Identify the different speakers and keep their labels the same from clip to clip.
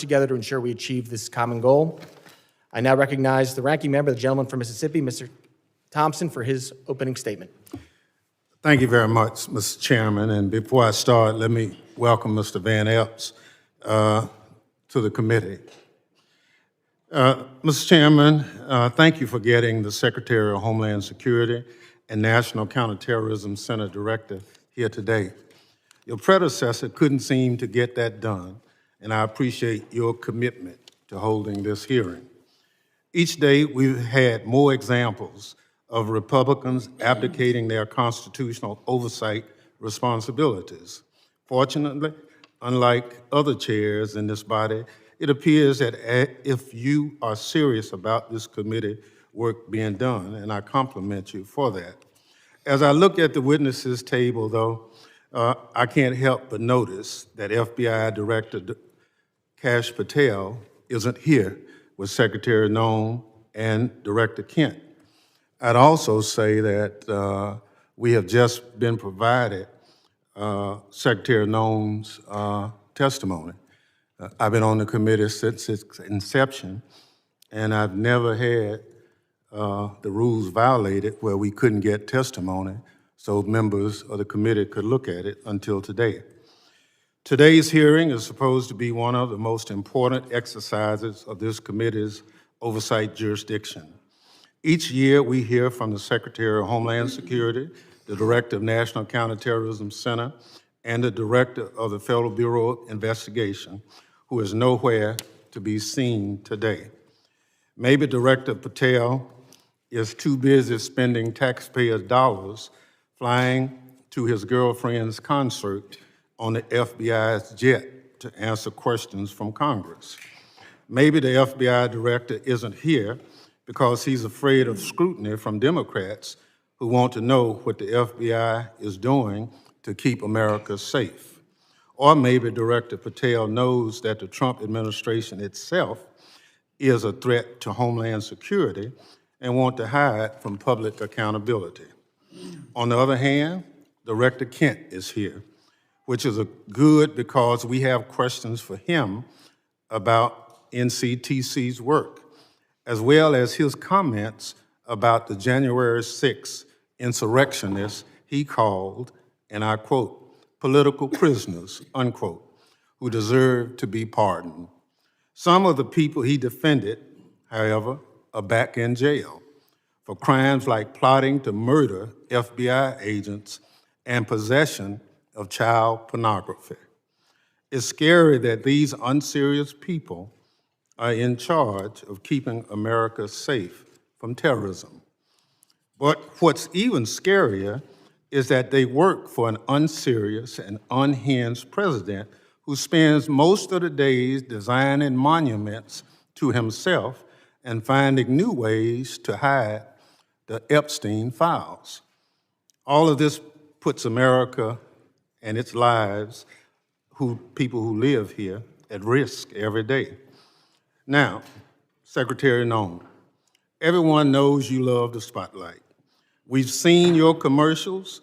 Speaker 1: together to ensure we achieve this common goal. I now recognize the ranking member, the gentleman from Mississippi, Mr. Thompson, for his opening statement.
Speaker 2: Thank you very much, Mr. Chairman. And before I start, let me welcome Mr. Van Epps to the committee. Mr. Chairman, thank you for getting the Secretary of Homeland Security and National Counterterrorism Center Director here today. Your predecessor couldn't seem to get that done, and I appreciate your commitment to holding this hearing. Each day, we've had more examples of Republicans abdicating their constitutional oversight responsibilities. Fortunately, unlike other chairs in this body, it appears that if you are serious about this committee work being done, and I compliment you for that. As I look at the witnesses table, though, I can't help but notice that FBI Director Kash Patel isn't here with Secretary Noem and Director Kent. I'd also say that we have just been provided Secretary Noem's testimony. I've been on the committee since its inception, and I've never had the rules violated where we couldn't get testimony so members of the committee could look at it until today. Today's hearing is supposed to be one of the most important exercises of this committee's oversight jurisdiction. Each year, we hear from the Secretary of Homeland Security, the Director of National Counterterrorism Center, and the Director of the Federal Bureau of Investigation, who is nowhere to be seen today. Maybe Director Patel is too busy spending taxpayers' dollars flying to his girlfriend's concert on the FBI's jet to answer questions from Congress. Maybe the FBI director isn't here because he's afraid of scrutiny from Democrats who want to know what the FBI is doing to keep America safe. Or maybe Director Patel knows that the Trump administration itself is a threat to Homeland Security and want to hide from public accountability. On the other hand, Director Kent is here, which is good because we have questions for him about NCTC's work, as well as his comments about the January 6th insurrectionists he called, and I quote, political prisoners, unquote, who deserve to be pardoned. Some of the people he defended, however, are back in jail for crimes like plotting to murder FBI agents and possession of child pornography. It's scary that these unserious people are in charge of keeping America safe from terrorism. But what's even scarier is that they work for an unserious and unhinged president who spends most of the days designing monuments to himself and finding new ways to hide the Epstein files. All of this puts America and its lives, people who live here, at risk every day. Now, Secretary Noem, everyone knows you love the spotlight. We've seen your commercials,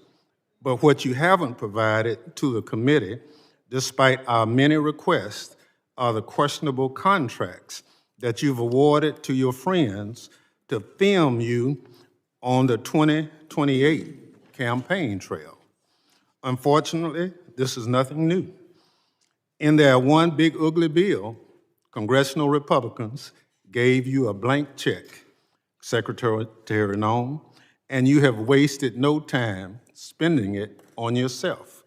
Speaker 2: but what you haven't provided to the committee, despite our many requests, are the questionable contracts that you've awarded to your friends to film you on the 2028 campaign trail. Unfortunately, this is nothing new. In their one big ugly bill, congressional Republicans gave you a blank check, Secretary Noem, and you have wasted no time spending it on yourself.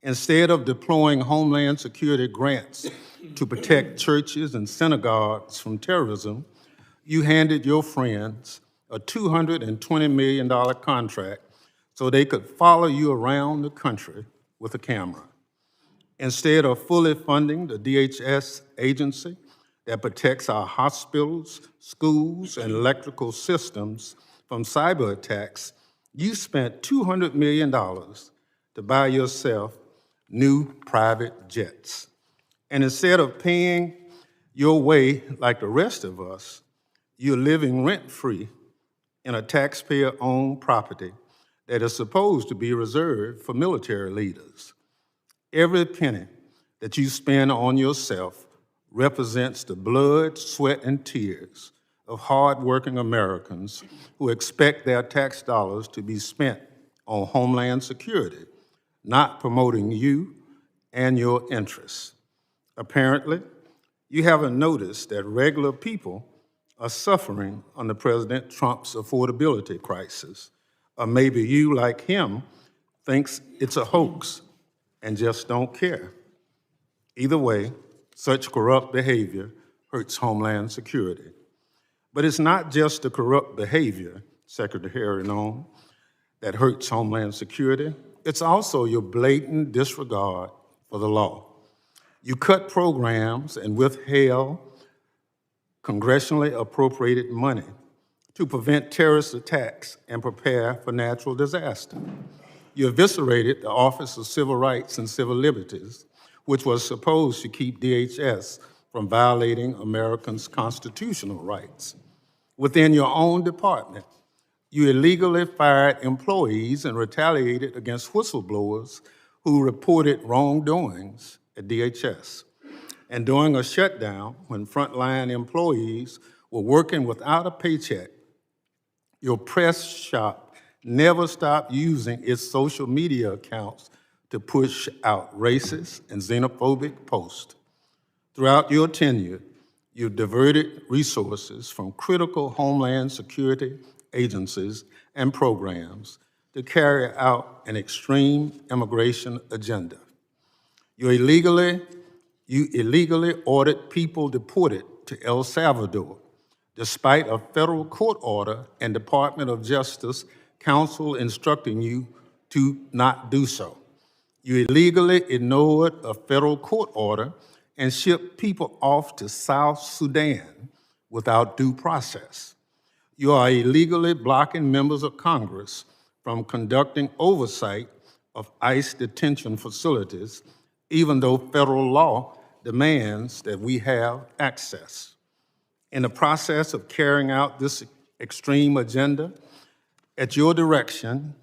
Speaker 2: Instead of deploying Homeland Security grants to protect churches and synagogues from terrorism, you handed your friends a $220 million contract so they could follow you around the country with a camera. Instead of fully funding the DHS agency that protects our hospitals, schools, and electrical systems from cyber attacks, you spent $200 million to buy yourself new private jets. And instead of paying your way like the rest of us, you're living rent-free in a taxpayer-owned property that is supposed to be reserved for military leaders. Every penny that you spend on yourself represents the blood, sweat, and tears of hardworking Americans who expect their tax dollars to be spent on Homeland Security, not promoting you and your interests. Apparently, you haven't noticed that regular people are suffering under President Trump's affordability crisis. Or maybe you, like him, thinks it's a hoax and just don't care. Either way, such corrupt behavior hurts Homeland Security. But it's not just the corrupt behavior, Secretary Noem, that hurts Homeland Security. It's also your blatant disregard for the law. You cut programs and withheld congressionally appropriated money to prevent terrorist attacks and prepare for natural disaster. You eviscerated the Office of Civil Rights and Civil Liberties, which was supposed to keep DHS from violating Americans' constitutional rights. Within your own department, you illegally fired employees and retaliated against whistleblowers who reported wrongdoings at DHS. And during a shutdown, when frontline employees were working without a paycheck, your press shop never stopped using its social media accounts to push out racist and xenophobic posts. Throughout your tenure, you diverted resources from critical Homeland Security agencies and programs to carry out an extreme immigration agenda. You illegally ordered people deported to El Salvador, despite a federal court order and Department of Justice counsel instructing you to not do so. You illegally ignored a federal court order and shipped people off to South Sudan without due process. You are illegally blocking members of Congress from conducting oversight of ICE detention facilities, even though federal law demands that we have access. In the process of carrying out this extreme agenda, at your direction,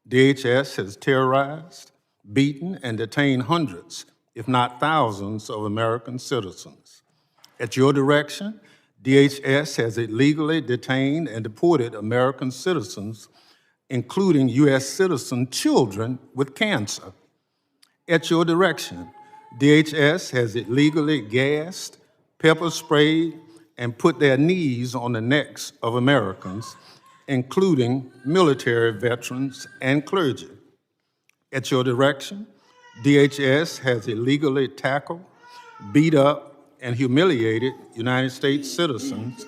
Speaker 2: DHS has terrorized, beaten, and detained hundreds, if not thousands, of American citizens. At your direction, DHS has illegally detained and deported American citizens, including U.S. citizen children with cancer. At your direction, DHS has illegally gassed, pepper sprayed, and put their knees on the necks of Americans, including military veterans and clergy. At your direction, DHS has illegally tackled, beat up, and humiliated United States citizens,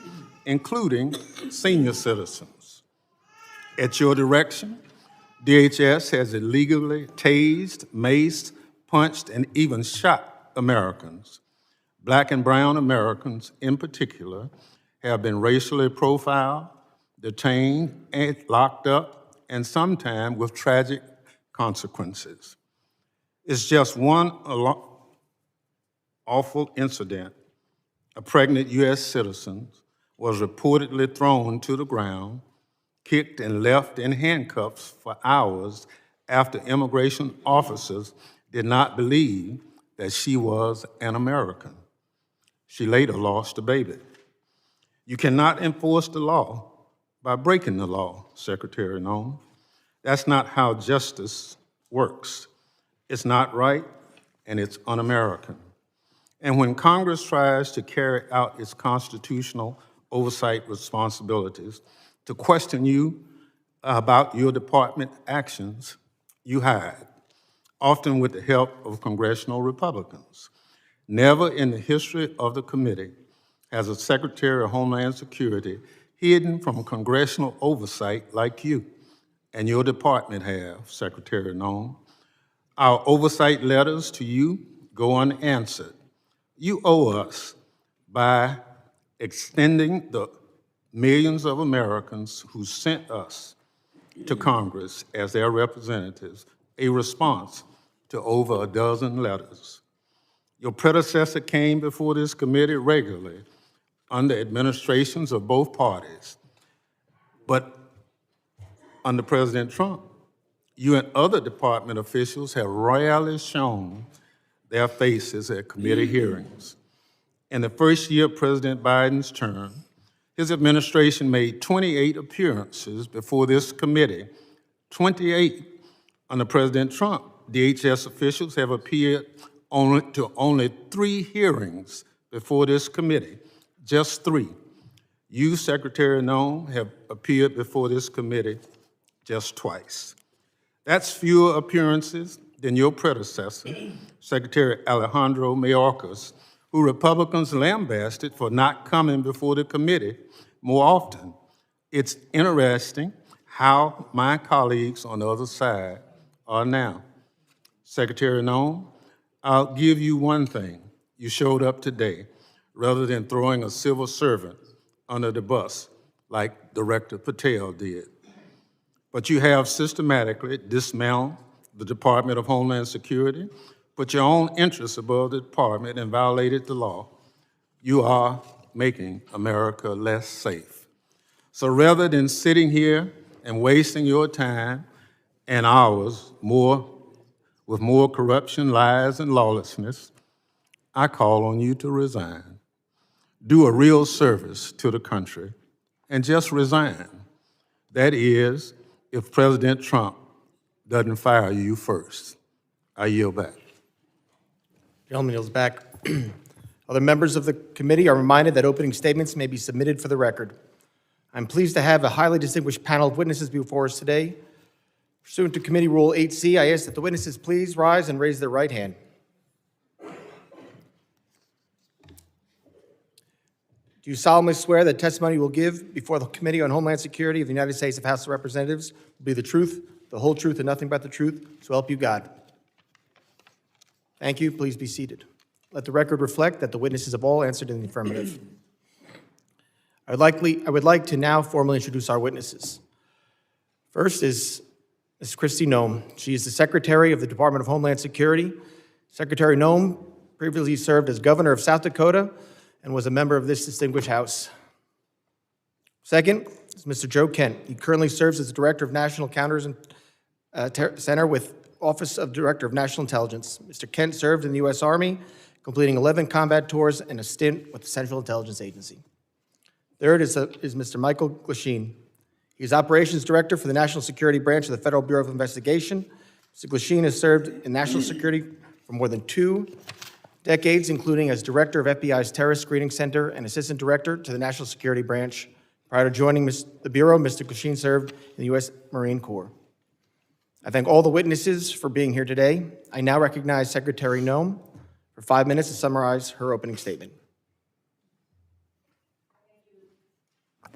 Speaker 2: including senior citizens. At your direction, DHS has illegally tased, maced, punched, and even shot Americans. Black and brown Americans, in particular, have been racially profiled, detained, and locked up, and sometimes with tragic consequences. It's just one awful incident. A pregnant U.S. citizen was reportedly thrown to the ground, kicked and left in handcuffs for hours after immigration officers did not believe that she was an American. She later lost a baby. You cannot enforce the law by breaking the law, Secretary Noem. That's not how justice works. It's not right, and it's un-American. And when Congress tries to carry out its constitutional oversight responsibilities to question you about your department actions, you hide, often with the help of congressional Republicans. Never in the history of the committee has a Secretary of Homeland Security hidden from congressional oversight like you and your department have, Secretary Noem. Our oversight letters to you go unanswered. You owe us by extending the millions of Americans who sent us to Congress as their representatives a response to over a dozen letters. Your predecessor came before this committee regularly under administrations of both parties, but under President Trump, you and other department officials have rarely shown their faces at committee hearings. In the first year of President Biden's term, his administration made 28 appearances before this committee. 28. Under President Trump, DHS officials have appeared only 3 hearings before this committee, just 3. You, Secretary Noem, have appeared before this committee just twice. That's fewer appearances than your predecessor, Secretary Alejandro Mayorkas, who Republicans lambasted for not coming before the committee more often. It's interesting how my colleagues on the other side are now. Secretary Noem, I'll give you one thing. You showed up today rather than throwing a civil servant under the bus like Director Patel did. But you have systematically dismantled the Department of Homeland Security, put your own interests above the department, and violated the law. You are making America less safe. So rather than sitting here and wasting your time and ours with more corruption, lies, and lawlessness, I call on you to resign. Do a real service to the country and just resign. That is, if President Trump doesn't fire you first. I yield back.
Speaker 1: Gentleman yields back. Other members of the committee are reminded that opening statements may be submitted for the record. I'm pleased to have a highly distinguished panel of witnesses before us today. Pursuant to Committee Rule 8C, I ask that the witnesses please rise and raise their right hand. Do you solemnly swear that testimony you will give before the Committee on Homeland Security of the United States House of Representatives will be the truth, the whole truth, and nothing but the truth, so help you God? Thank you. Please be seated. Let the record reflect that the witnesses have all answered in the affirmative. I would like to now formally introduce our witnesses. First is Ms. Kristi Noem. She is the Secretary of the Department of Homeland Security. Secretary Noem previously served as Governor of South Dakota and was a member of this distinguished House. Second is Mr. Joe Kent. He currently serves as the Director of National Countermeasures Center with Office of Director of National Intelligence. Mr. Kent served in the U.S. Army, completing 11 combat tours and a stint with the Central Intelligence Agency. Third is Mr. Michael Glasheen. He is Operations Director for the National Security Branch of the Federal Bureau of Investigation. Mr. Glasheen has served in national security for more than 2 decades, including as Director of FBI's Terrorist Screening Center and Assistant Director to the National Security Branch. Prior to joining the Bureau, Mr. Glasheen served in the U.S. Marine Corps. I thank all the witnesses for being here today. I now recognize Secretary Noem for 5 minutes to summarize her opening statement.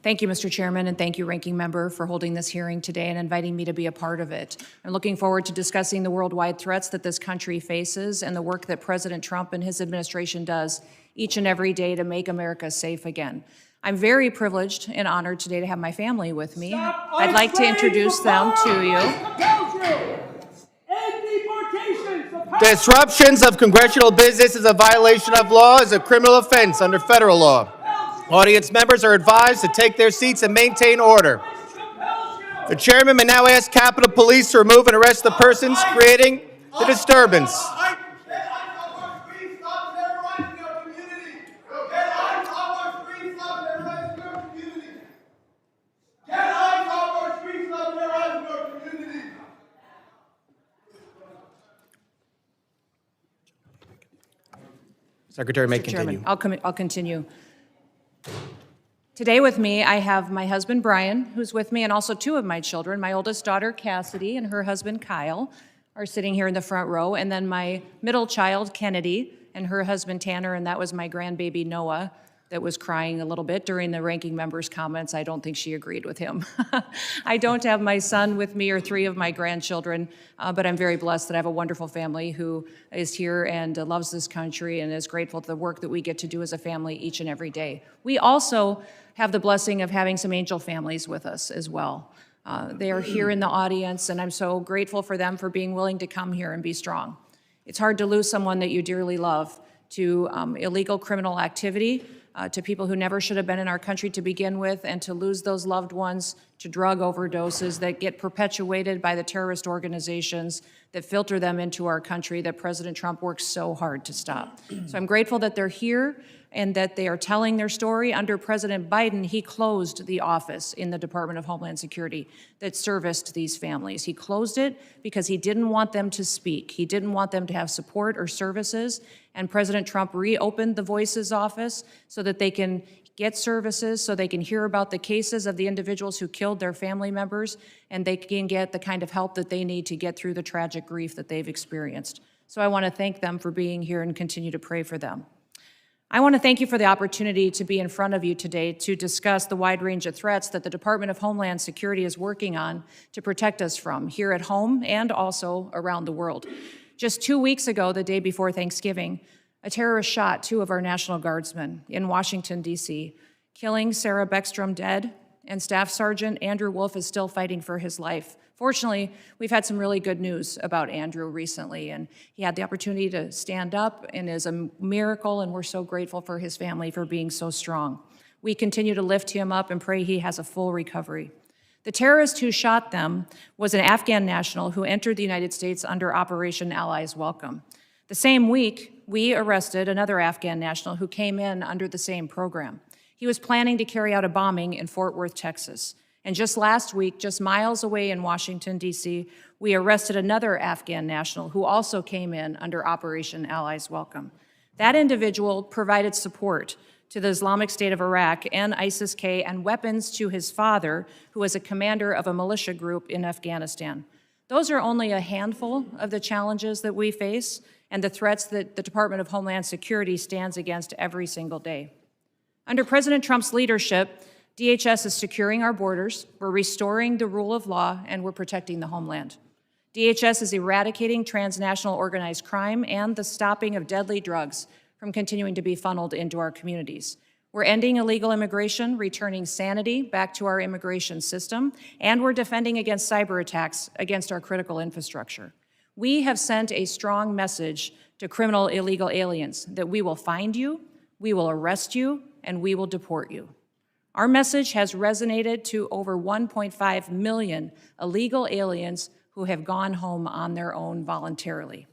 Speaker 3: Thank you, Mr. Chairman, and thank you, Ranking Member, for holding this hearing today and inviting me to be a part of it. I'm looking forward to discussing the worldwide threats that this country faces and the work that President Trump and his administration does each and every day to make America safe again. I'm very privileged and honored today to have my family with me. I'd like to introduce them to you.
Speaker 1: Disruptions of congressional business is a violation of law, is a criminal offense under federal law. Audience members are advised to take their seats and maintain order. The chairman may now ask Capitol Police to remove and arrest the persons creating the disturbance. Secretary may continue.
Speaker 3: Chairman, I'll continue. Today with me, I have my husband, Brian, who's with me, and also 2 of my children. My oldest daughter, Cassidy, and her husband, Kyle, are sitting here in the front row. And then my middle child, Kennedy, and her husband, Tanner, and that was my grandbaby, Noah, that was crying a little bit during the ranking member's comments. I don't think she agreed with him. I don't have my son with me or 3 of my grandchildren, but I'm very blessed that I have a wonderful family who is here and loves this country and is grateful for the work that we get to do as a family each and every day. We also have the blessing of having some angel families with us as well. They are here in the audience, and I'm so grateful for them for being willing to come here and be strong. It's hard to lose someone that you dearly love to illegal criminal activity, to people who never should have been in our country to begin with, and to lose those loved ones to drug overdoses that get perpetuated by the terrorist organizations that filter them into our country that President Trump works so hard to stop. So I'm grateful that they're here and that they are telling their story. Under President Biden, he closed the office in the Department of Homeland Security that serviced these families. He closed it because he didn't want them to speak. He didn't want them to have support or services, and President Trump reopened the Voices office so that they can get services, so they can hear about the cases of the individuals who killed their family members, and they can get the kind of help that they need to get through the tragic grief that they've experienced. So I want to thank them for being here and continue to pray for them. I want to thank you for the opportunity to be in front of you today to discuss the wide range of threats that the Department of Homeland Security is working on to protect us from here at home and also around the world. Just 2 weeks ago, the day before Thanksgiving, a terrorist shot 2 of our National Guardsmen in Washington, D.C., killing Sarah Beckstrom dead, and Staff Sergeant Andrew Wolf is still fighting for his life. Fortunately, we've had some really good news about Andrew recently, and he had the opportunity to stand up and is a miracle, and we're so grateful for his family for being so strong. We continue to lift him up and pray he has a full recovery. The terrorist who shot them was an Afghan national who entered the United States under Operation Allies Welcome. The same week, we arrested another Afghan national who came in under the same program. He was planning to carry out a bombing in Fort Worth, Texas. And just last week, just miles away in Washington, D.C., we arrested another Afghan national who also came in under Operation Allies Welcome. That individual provided support to the Islamic State of Iraq and ISIS-K and weapons to his father, who was a commander of a militia group in Afghanistan. Those are only a handful of the challenges that we face and the threats that the Department of Homeland Security stands against every single day. Under President Trump's leadership, DHS is securing our borders, we're restoring the rule of law, and we're protecting the homeland. DHS is eradicating transnational organized crime and the stopping of deadly drugs from continuing to be funneled into our communities. We're ending illegal immigration, returning sanity back to our immigration system, and we're defending against cyber attacks against our critical infrastructure. We have sent a strong message to criminal illegal aliens that we will find you, we will arrest you, and we will deport you. Our message has resonated to over 1.5 million illegal aliens who have gone home on their own voluntarily.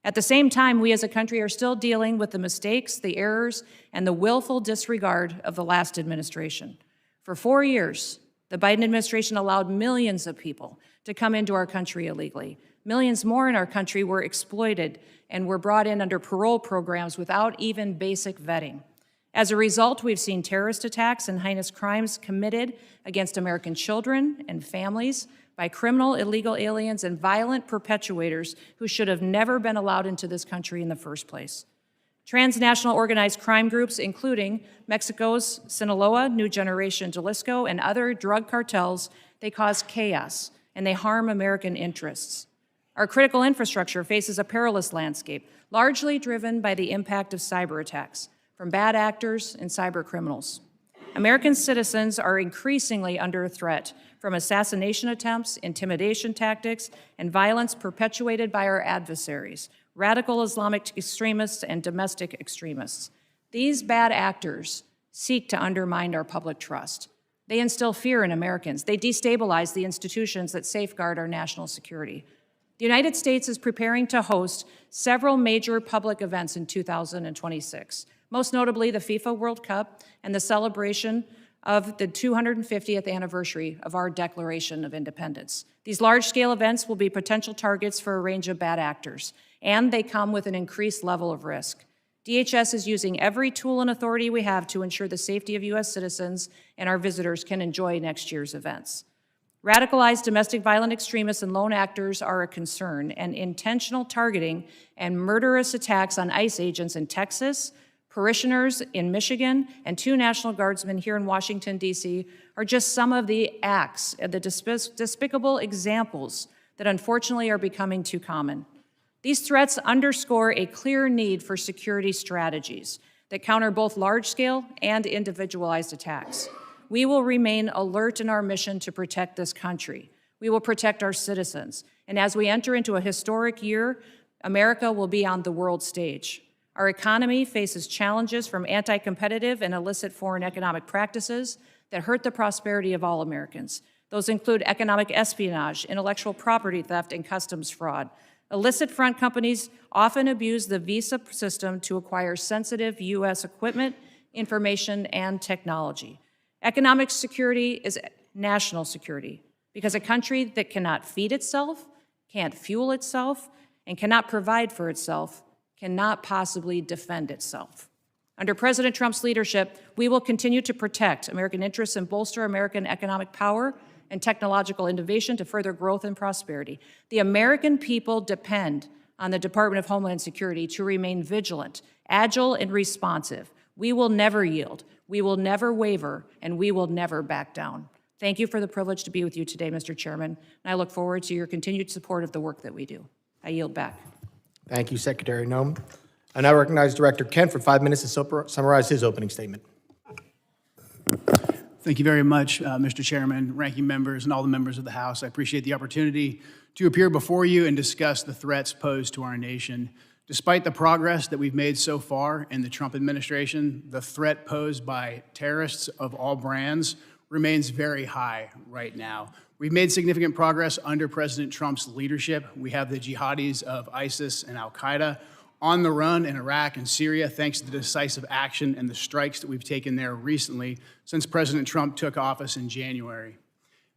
Speaker 3: At the same time, we as a country are still dealing with the mistakes, the errors, and the willful disregard of the last administration. For 4 years, the Biden administration allowed millions of people to come into our country illegally. Millions more in our country were exploited and were brought in under parole programs without even basic vetting. As a result, we've seen terrorist attacks and heinous crimes committed against American children and families by criminal illegal aliens and violent perpetuators who should have never been allowed into this country in the first place. Transnational organized crime groups, including Mexico's Sinaloa, New Generation Jalisco, and other drug cartels, they cause chaos and they harm American interests. Our critical infrastructure faces a perilous landscape, largely driven by the impact of cyber attacks from bad actors and cyber criminals. American citizens are increasingly under threat from assassination attempts, intimidation tactics, and violence perpetuated by our adversaries, radical Islamic extremists and domestic extremists. These bad actors seek to undermine our public trust. They instill fear in Americans. They destabilize the institutions that safeguard our national security. The United States is preparing to host several major public events in 2026, most notably the FIFA World Cup and the celebration of the 250th anniversary of our Declaration of Independence. These large-scale events will be potential targets for a range of bad actors, and they come with an increased level of risk. DHS is using every tool and authority we have to ensure the safety of U.S. citizens and our visitors can enjoy next year's events. Radicalized domestic violent extremists and lone actors are a concern, and intentional targeting and murderous attacks on ICE agents in Texas, parishioners in Michigan, and 2 National Guardsmen here in Washington, D.C. are just some of the acts, the despicable examples that unfortunately are becoming too common. These threats underscore a clear need for security strategies that counter both large-scale and individualized attacks. We will remain alert in our mission to protect this country. We will protect our citizens. And as we enter into a historic year, America will be on the world stage. Our economy faces challenges from anti-competitive and illicit foreign economic practices that hurt the prosperity of all Americans. Those include economic espionage, intellectual property theft, and customs fraud. Illicit front companies often abuse the visa system to acquire sensitive U.S. equipment, information, and technology. Economic security is national security because a country that cannot feed itself, can't fuel itself, and cannot provide for itself cannot possibly defend itself. Under President Trump's leadership, we will continue to protect American interests and bolster American economic power and technological innovation to further growth and prosperity. The American people depend on the Department of Homeland Security to remain vigilant, agile, and responsive. We will never yield, we will never waver, and we will never back down. Thank you for the privilege to be with you today, Mr. Chairman, and I look forward to your continued support of the work that we do. I yield back.
Speaker 1: Thank you, Secretary Noem. I now recognize Director Kent for 5 minutes to summarize his opening statement.
Speaker 4: Thank you very much, Mr. Chairman, ranking members, and all the members of the House. I appreciate the opportunity to appear before you and discuss the threats posed to our nation. Despite the progress that we've made so far in the Trump administration, the threat posed by terrorists of all brands remains very high right now. We've made significant progress under President Trump's leadership. We have the jihadis of ISIS and al-Qaeda on the run in Iraq and Syria, thanks to the decisive action and the strikes that we've taken there recently since President Trump took office in January.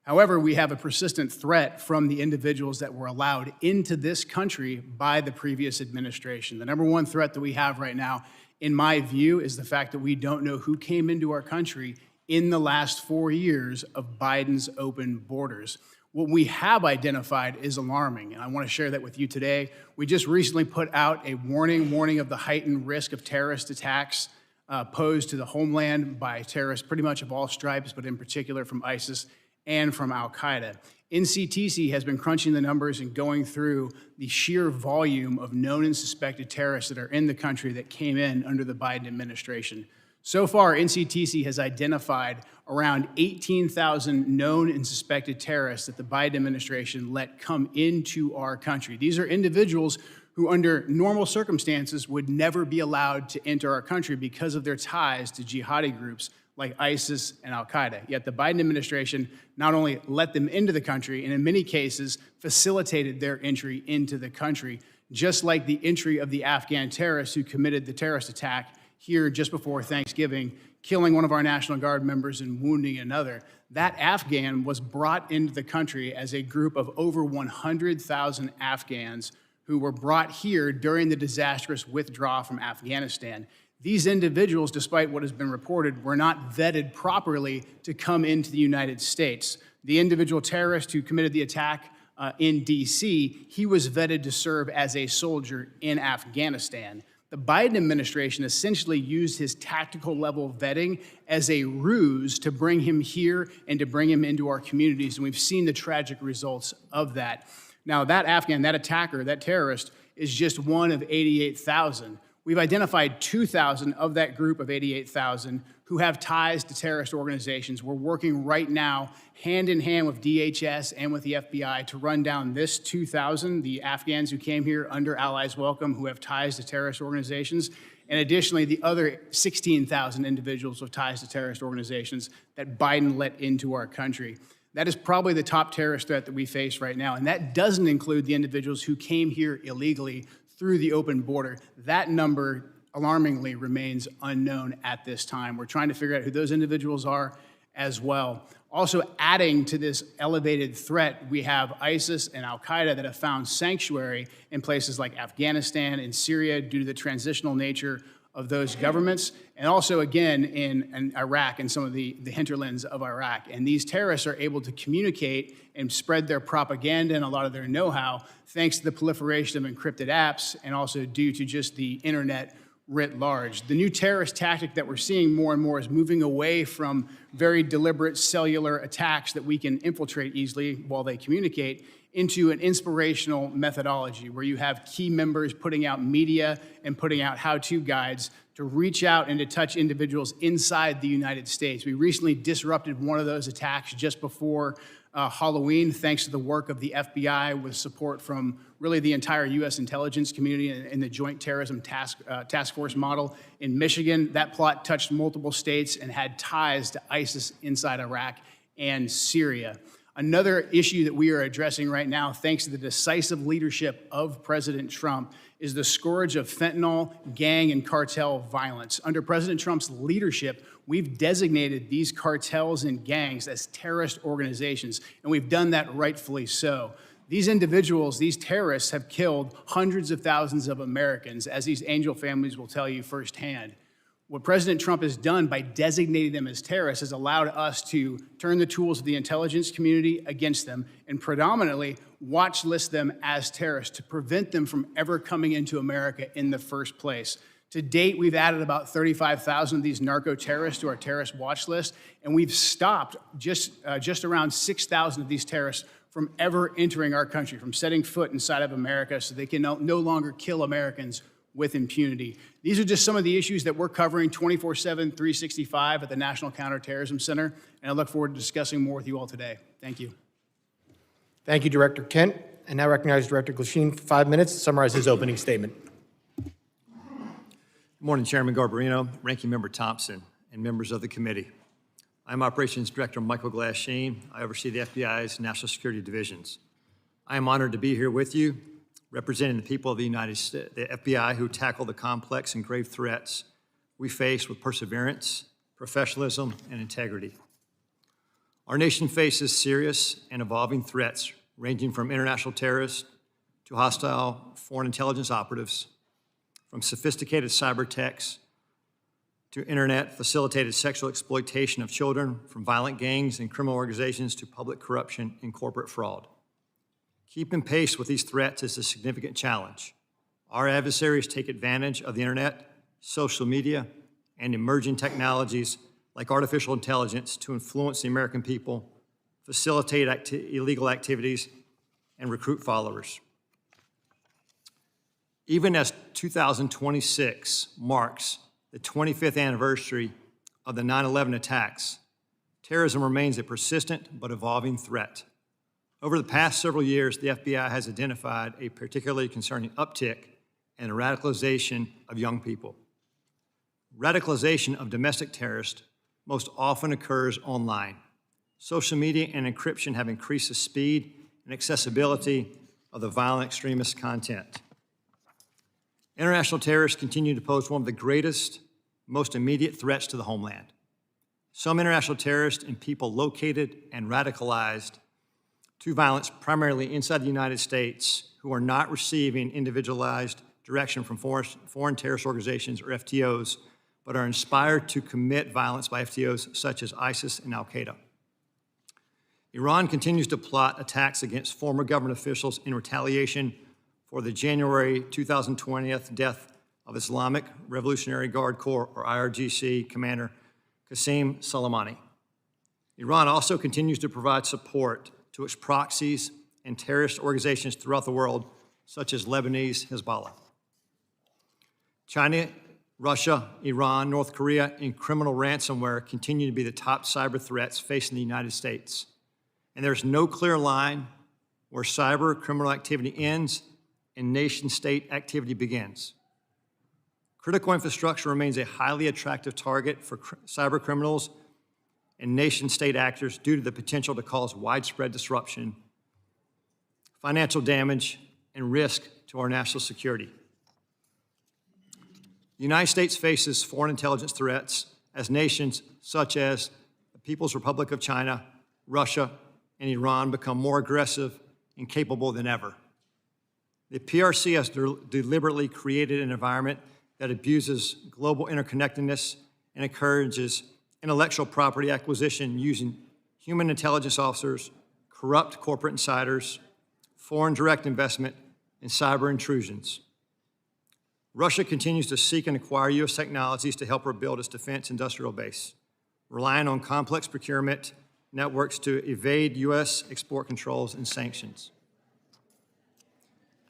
Speaker 4: However, we have a persistent threat from the individuals that were allowed into this country by the previous administration. The number one threat that we have right now, in my view, is the fact that we don't know who came into our country in the last 4 years of Biden's open borders. What we have identified is alarming, and I want to share that with you today. We just recently put out a warning of the heightened risk of terrorist attacks posed to the homeland by terrorists pretty much of all stripes, but in particular from ISIS and from al-Qaeda. NCTC has been crunching the numbers and going through the sheer volume of known and suspected terrorists that are in the country that came in under the Biden administration. So far, NCTC has identified around 18,000 known and suspected terrorists that the Biden administration let come into our country. These are individuals who, under normal circumstances, would never be allowed to enter our country because of their ties to jihadi groups like ISIS and al-Qaeda. Yet the Biden administration not only let them into the country, and in many cases facilitated their entry into the country, just like the entry of the Afghan terrorists who committed the terrorist attack here just before Thanksgiving, killing one of our National Guard members and wounding another. That Afghan was brought into the country as a group of over 100,000 Afghans who were brought here during the disastrous withdrawal from Afghanistan. These individuals, despite what has been reported, were not vetted properly to come into the United States. The individual terrorist who committed the attack in D.C., he was vetted to serve as a soldier in Afghanistan. The Biden administration essentially used his tactical level vetting as a ruse to bring him here and to bring him into our communities, and we've seen the tragic results of that. Now, that Afghan, that attacker, that terrorist, is just one of 88,000. We've identified 2,000 of that group of 88,000 who have ties to terrorist organizations. We're working right now, hand in hand with DHS and with the FBI, to run down this 2,000, the Afghans who came here under Allies Welcome, who have ties to terrorist organizations, and additionally, the other 16,000 individuals with ties to terrorist organizations that Biden let into our country. That is probably the top terrorist threat that we face right now, and that doesn't include the individuals who came here illegally through the open border. That number, alarmingly, remains unknown at this time. We're trying to figure out who those individuals are as well. Also, adding to this elevated threat, we have ISIS and al-Qaeda that have found sanctuary in places like Afghanistan and Syria due to the transitional nature of those governments, and also, again, in Iraq and some of the hinterlands of Iraq. And these terrorists are able to communicate and spread their propaganda and a lot of their know-how thanks to the proliferation of encrypted apps and also due to just the internet writ large. The new terrorist tactic that we're seeing more and more is moving away from very deliberate cellular attacks that we can infiltrate easily while they communicate into an inspirational methodology where you have key members putting out media and putting out how-to guides to reach out and to touch individuals inside the United States. We recently disrupted one of those attacks just before Halloween, thanks to the work of the FBI with support from really the entire U.S. intelligence community and the Joint Terrorism Task Force model in Michigan. That plot touched multiple states and had ties to ISIS inside Iraq and Syria. Another issue that we are addressing right now, thanks to the decisive leadership of President Trump, is the scourge of fentanyl, gang, and cartel violence. Under President Trump's leadership, we've designated these cartels and gangs as terrorist organizations, and we've done that rightfully so. These individuals, these terrorists, have killed hundreds of thousands of Americans, as these angel families will tell you firsthand. What President Trump has done by designating them as terrorists has allowed us to turn the tools of the intelligence community against them and predominantly watch list them as terrorists to prevent them from ever coming into America in the first place. To date, we've added about 35,000 of these narco-terrorists to our terrorist watch list, and we've stopped just around 6,000 of these terrorists from ever entering our country, from setting foot inside of America, so they can no longer kill Americans with impunity. These are just some of the issues that we're covering 24/7, 365 at the National Counterterrorism Center, and I look forward to discussing more with you all today. Thank you.
Speaker 1: Thank you, Director Kent. And now recognize Director Glasheen for 5 minutes to summarize his opening statement.
Speaker 5: Good morning, Chairman Garbarino, Ranking Member Thompson, and members of the committee. I'm Operations Director Michael Glasheen. I oversee the FBI's National Security Divisions. I am honored to be here with you, representing the people of the United States, the FBI, who tackle the complex and grave threats we face with perseverance, professionalism, and integrity. Our nation faces serious and evolving threats, ranging from international terrorists to hostile foreign intelligence operatives, from sophisticated cyber attacks to internet-facilitated sexual exploitation of children, from violent gangs and criminal organizations to public corruption and corporate fraud. Keeping pace with these threats is a significant challenge. Our adversaries take advantage of the internet, social media, and emerging technologies like artificial intelligence to influence the American people, facilitate illegal activities, and recruit followers. Even as 2026 marks the 25th anniversary of the 9/11 attacks, terrorism remains a persistent but evolving threat. Over the past several years, the FBI has identified a particularly concerning uptick in the radicalization of young people. Radicalization of domestic terrorists most often occurs online. Social media and encryption have increased the speed and accessibility of the violent extremist content. International terrorists continue to pose one of the greatest, most immediate threats to the homeland. Some international terrorists and people located and radicalized to violence primarily inside the United States who are not receiving individualized direction from foreign terrorist organizations or FTOs, but are inspired to commit violence by FTOs such as ISIS and Al-Qaeda. Iran continues to plot attacks against former government officials in retaliation for the January 2020 death of Islamic Revolutionary Guard Corps, or IRGC, Commander Qasem Soleimani. Iran also continues to provide support to its proxies and terrorist organizations throughout the world, such as Lebanese Hezbollah. China, Russia, Iran, North Korea, and criminal ransomware continue to be the top cyber threats facing the United States. And there's no clear line where cyber criminal activity ends and nation-state activity begins. Critical infrastructure remains a highly attractive target for cyber criminals and nation-state actors due to the potential to cause widespread disruption, financial damage, and risk to our national security. The United States faces foreign intelligence threats as nations such as the People's Republic of China, Russia, and Iran become more aggressive and capable than ever. The PRC has deliberately created an environment that abuses global interconnectedness and encourages intellectual property acquisition using human intelligence officers, corrupt corporate insiders, foreign direct investment, and cyber intrusions. Russia continues to seek and acquire U.S. technologies to help rebuild its defense industrial base, relying on complex procurement networks to evade U.S. export controls and sanctions.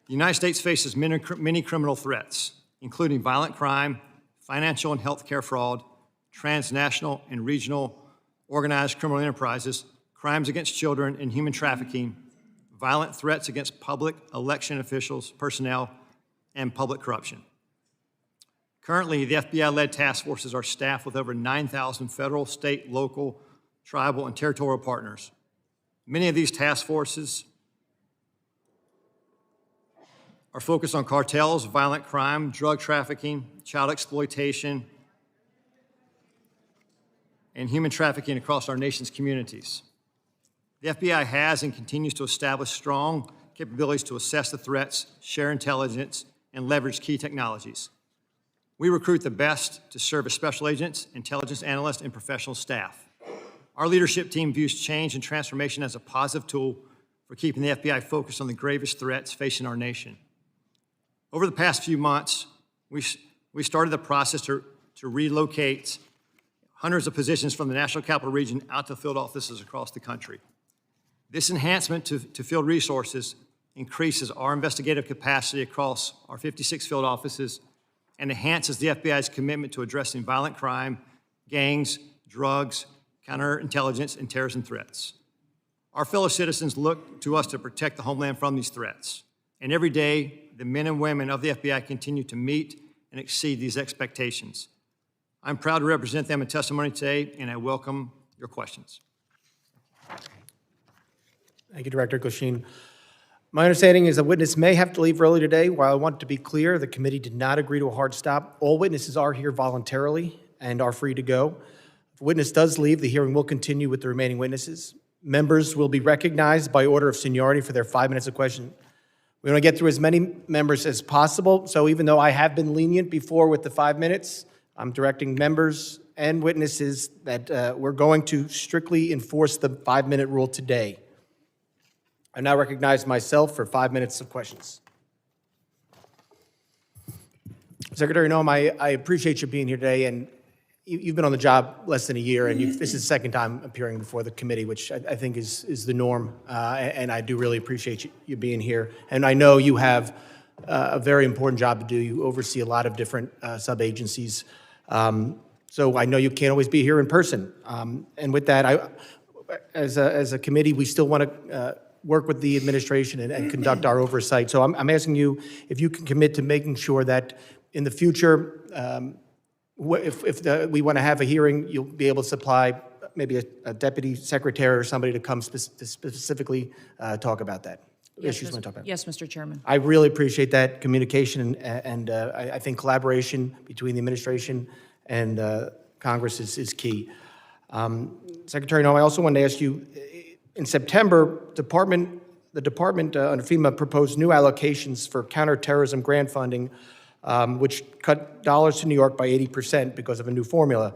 Speaker 5: The United States faces many criminal threats, including violent crime, financial and healthcare fraud, transnational and regional organized criminal enterprises, crimes against children, and human trafficking, violent threats against public election officials, personnel, and public corruption. Currently, the FBI-led task forces are staffed with over 9,000 federal, state, local, tribal, and territorial partners. Many of these task forces are focused on cartels, violent crime, drug trafficking, child exploitation, and human trafficking across our nation's communities. The FBI has and continues to establish strong capabilities to assess the threats, share intelligence, and leverage key technologies. We recruit the best to serve as special agents, intelligence analysts, and professional staff. Our leadership team views change and transformation as a positive tool for keeping the FBI focused on the gravest threats facing our nation. Over the past few months, we started the process to relocate hundreds of positions from the National Capital Region out to field offices across the country. This enhancement to field resources increases our investigative capacity across our 56 field offices and enhances the FBI's commitment to addressing violent crime, gangs, drugs, counterintelligence, and terrorism threats. Our fellow citizens look to us to protect the homeland from these threats. And every day, the men and women of the FBI continue to meet and exceed these expectations. I'm proud to represent them in testimony today, and I welcome your questions.
Speaker 1: Thank you, Director Goshin. My understanding is a witness may have to leave early today. While I want to be clear, the committee did not agree to a hard stop. All witnesses are here voluntarily and are free to go. If a witness does leave, the hearing will continue with the remaining witnesses. Members will be recognized by order of seniority for their 5 minutes of question. We want to get through as many members as possible, so even though I have been lenient before with the 5 minutes, I'm directing members and witnesses that we're going to strictly enforce the 5-minute rule today. I now recognize myself for 5 minutes of questions. Secretary Noem, I appreciate you being here today, and you've been on the job less than a year, and this is the second time appearing before the committee, which I think is the norm, and I do really appreciate you being here. And I know you have a very important job to do. You oversee a lot of different sub-agencies, so I know you can't always be here in person. And with that, as a committee, we still want to work with the administration and conduct our oversight. So I'm asking you if you can commit to making sure that in the future, if we want to have a hearing, you'll be able to supply maybe a deputy secretary or somebody to come to specifically talk about that.
Speaker 3: Yes, Mr. Chairman.
Speaker 1: I really appreciate that communication, and I think collaboration between the administration and Congress is key. Secretary Noem, I also wanted to ask you, in September, the department under FEMA proposed new allocations for counterterrorism grant funding, which cut dollars to New York by 80% because of a new formula.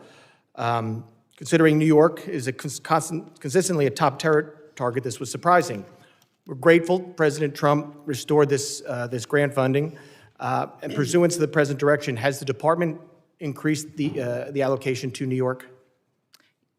Speaker 1: Considering New York is consistently a top terror target, this was surprising. We're grateful President Trump restored this grant funding, and pursuant to the present direction, has the department increased the allocation to New York?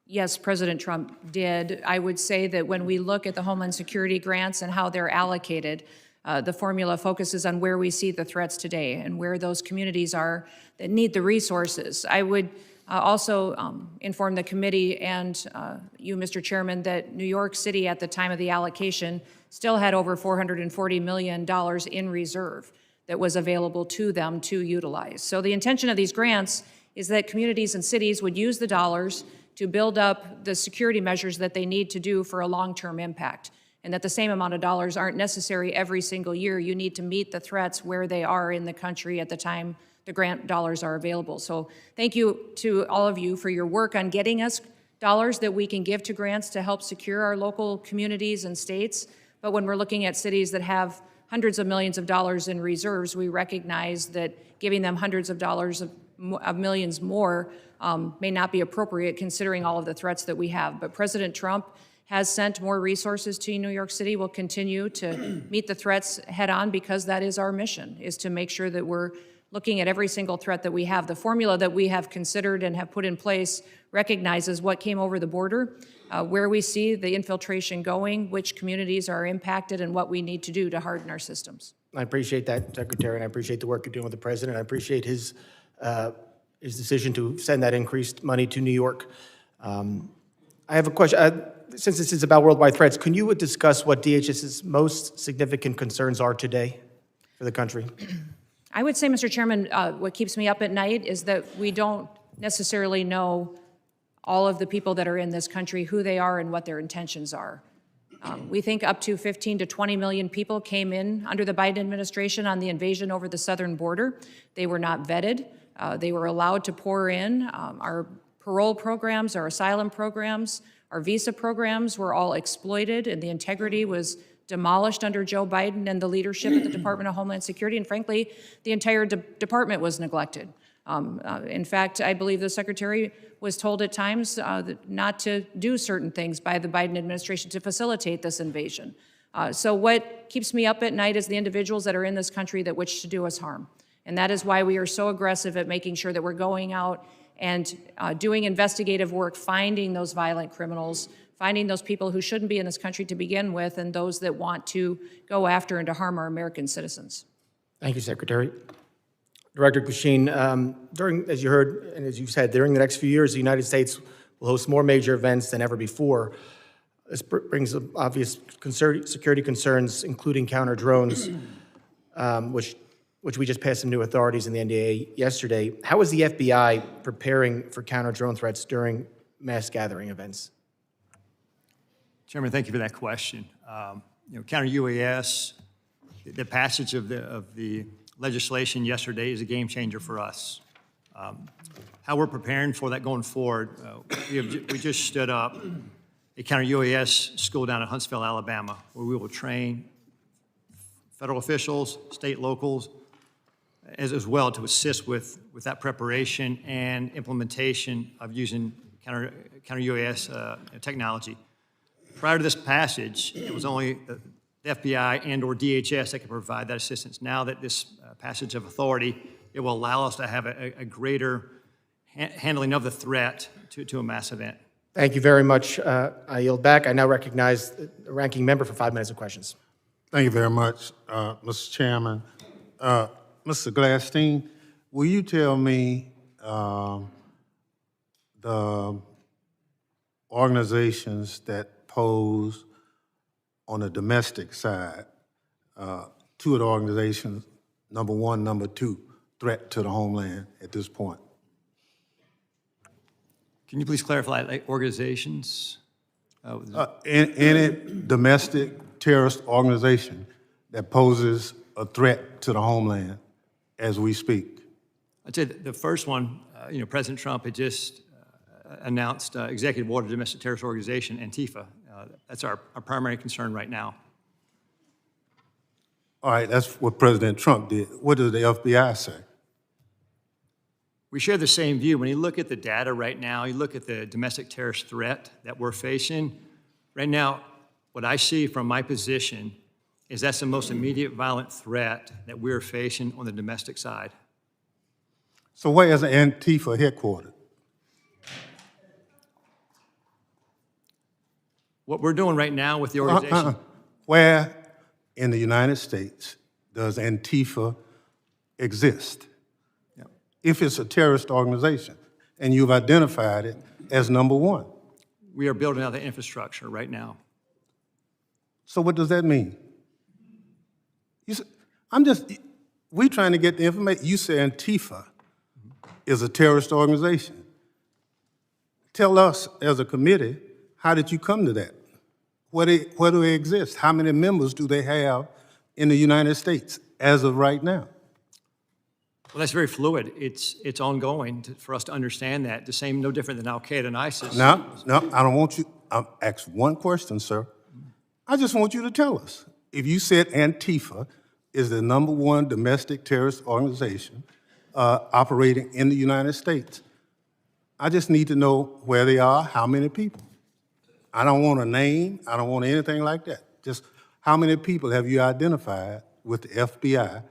Speaker 3: Yes, President Trump did. I would say that when we look at the Homeland Security grants and how they're allocated, the formula focuses on where we see the threats today and where those communities are that need the resources. I would also inform the committee and you, Mr. Chairman, that New York City at the time of the allocation still had over $440 million in reserve that was available to them to utilize. So the intention of these grants is that communities and cities would use the dollars to build up the security measures that they need to do for a long-term impact, and that the same amount of dollars aren't necessary every single year. You need to meet the threats where they are in the country at the time the grant dollars are available. So thank you to all of you for your work on getting us dollars that we can give to grants to help secure our local communities and states. But when we're looking at cities that have hundreds of millions of dollars in reserves, we recognize that giving them hundreds of dollars of millions more may not be appropriate considering all of the threats that we have. But President Trump has sent more resources to New York City. We'll continue to meet the threats head on because that is our mission, is to make sure that we're looking at every single threat that we have. The formula that we have considered and have put in place recognizes what came over the border, where we see the infiltration going, which communities are impacted, and what we need to do to harden our systems.
Speaker 1: I appreciate that, Secretary, and I appreciate the work you're doing with the President. I appreciate his decision to send that increased money to New York. I have a question. Since this is about worldwide threats, can you discuss what DHS's most significant concerns are today for the country?
Speaker 3: I would say, Mr. Chairman, what keeps me up at night is that we don't necessarily know all of the people that are in this country, who they are and what their intentions are. We think up to 15 to 20 million people came in under the Biden administration on the invasion over the southern border. They were not vetted. They were allowed to pour in. Our parole programs, our asylum programs, our visa programs were all exploited, and the integrity was demolished under Joe Biden and the leadership at the Department of Homeland Security, and frankly, the entire department was neglected. In fact, I believe the Secretary was told at times not to do certain things by the Biden administration to facilitate this invasion. So what keeps me up at night is the individuals that are in this country that wish to do us harm. And that is why we are so aggressive at making sure that we're going out and doing investigative work, finding those violent criminals, finding those people who shouldn't be in this country to begin with, and those that want to go after and to harm our American citizens.
Speaker 1: Thank you, Secretary. Director Kushine, as you heard and as you said, during the next few years, the United States will host more major events than ever before. This brings up obvious security concerns, including counter drones, which we just passed some new authorities in the NDAA yesterday. How is the FBI preparing for counter drone threats during mass gathering events?
Speaker 5: Chairman, thank you for that question. Counter UAS, the passage of the legislation yesterday is a game changer for us. How we're preparing for that going forward, we just stood up a counter UAS school down in Huntsville, Alabama, where we will train federal officials, state locals, as well to assist with that preparation and implementation of using counter UAS technology. Prior to this passage, it was only the FBI and or DHS that could provide that assistance. Now that this passage of authority, it will allow us to have a greater handling of the threat to a mass event.
Speaker 1: Thank you very much. I yield back. I now recognize the ranking member for 5 minutes of questions.
Speaker 2: Thank you very much, Mr. Chairman. Mr. Glasstein, will you tell me the organizations that pose on the domestic side, two of the organizations, number one, number two, threat to the homeland at this point?
Speaker 5: Can you please clarify, like organizations?
Speaker 2: Any domestic terrorist organization that poses a threat to the homeland as we speak?
Speaker 5: I'd say the first one, President Trump had just announced executive order domestic terrorist organization, Antifa. That's our primary concern right now.
Speaker 2: All right, that's what President Trump did. What does the FBI say?
Speaker 5: We share the same view. When you look at the data right now, you look at the domestic terrorist threat that we're facing, right now, what I see from my position is that's the most immediate violent threat that we're facing on the domestic side.
Speaker 2: So where is Antifa headquartered?
Speaker 5: What we're doing right now with the organization.
Speaker 2: Where in the United States does Antifa exist?
Speaker 5: Yep.
Speaker 2: If it's a terrorist organization, and you've identified it as number one.
Speaker 5: We are building out the infrastructure right now.
Speaker 2: So what does that mean? We're trying to get the information. You say Antifa is a terrorist organization. Tell us as a committee, how did you come to that? Where do they exist? How many members do they have in the United States as of right now?
Speaker 5: Well, that's very fluid. It's ongoing for us to understand that. The same, no different than Al-Qaeda and ISIS.
Speaker 2: No, I don't want you. I'll ask one question, sir. I just want you to tell us. If you said Antifa is the number one domestic terrorist organization operating in the United States, I just need to know where they are, how many people. I don't want a name. I don't want anything like that. Just how many people have you identified with the FBI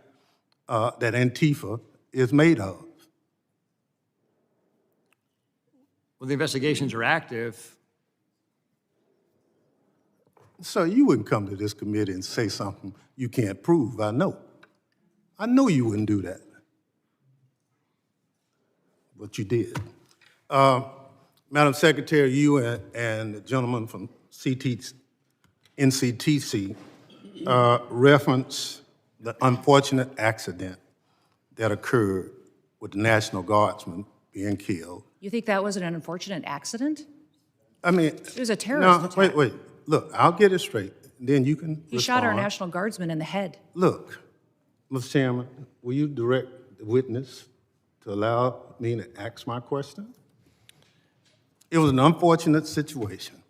Speaker 2: that Antifa is made of?
Speaker 5: Well, the investigations are active.
Speaker 2: So you wouldn't come to this committee and say something you can't prove, I know. I know you wouldn't do that. But you did. Madam Secretary, you and the gentleman from NCTC reference the unfortunate accident that occurred with the National Guardsman being killed.
Speaker 3: You think that was an unfortunate accident?
Speaker 2: I mean,
Speaker 3: It was a terrorist attack.
Speaker 2: Wait. look, I'll get it straight, then you can
Speaker 3: He shot our
Speaker 2: respond.
Speaker 3: National Guardsman in the head.
Speaker 2: Look, Mr. Chairman, will you direct the witness to allow me to ask my question? It was an unfortunate situation,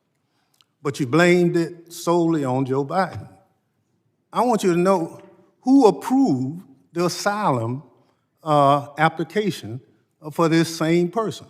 Speaker 2: but you blamed it solely on Joe Biden. I want you to know who approved the asylum application for this same person.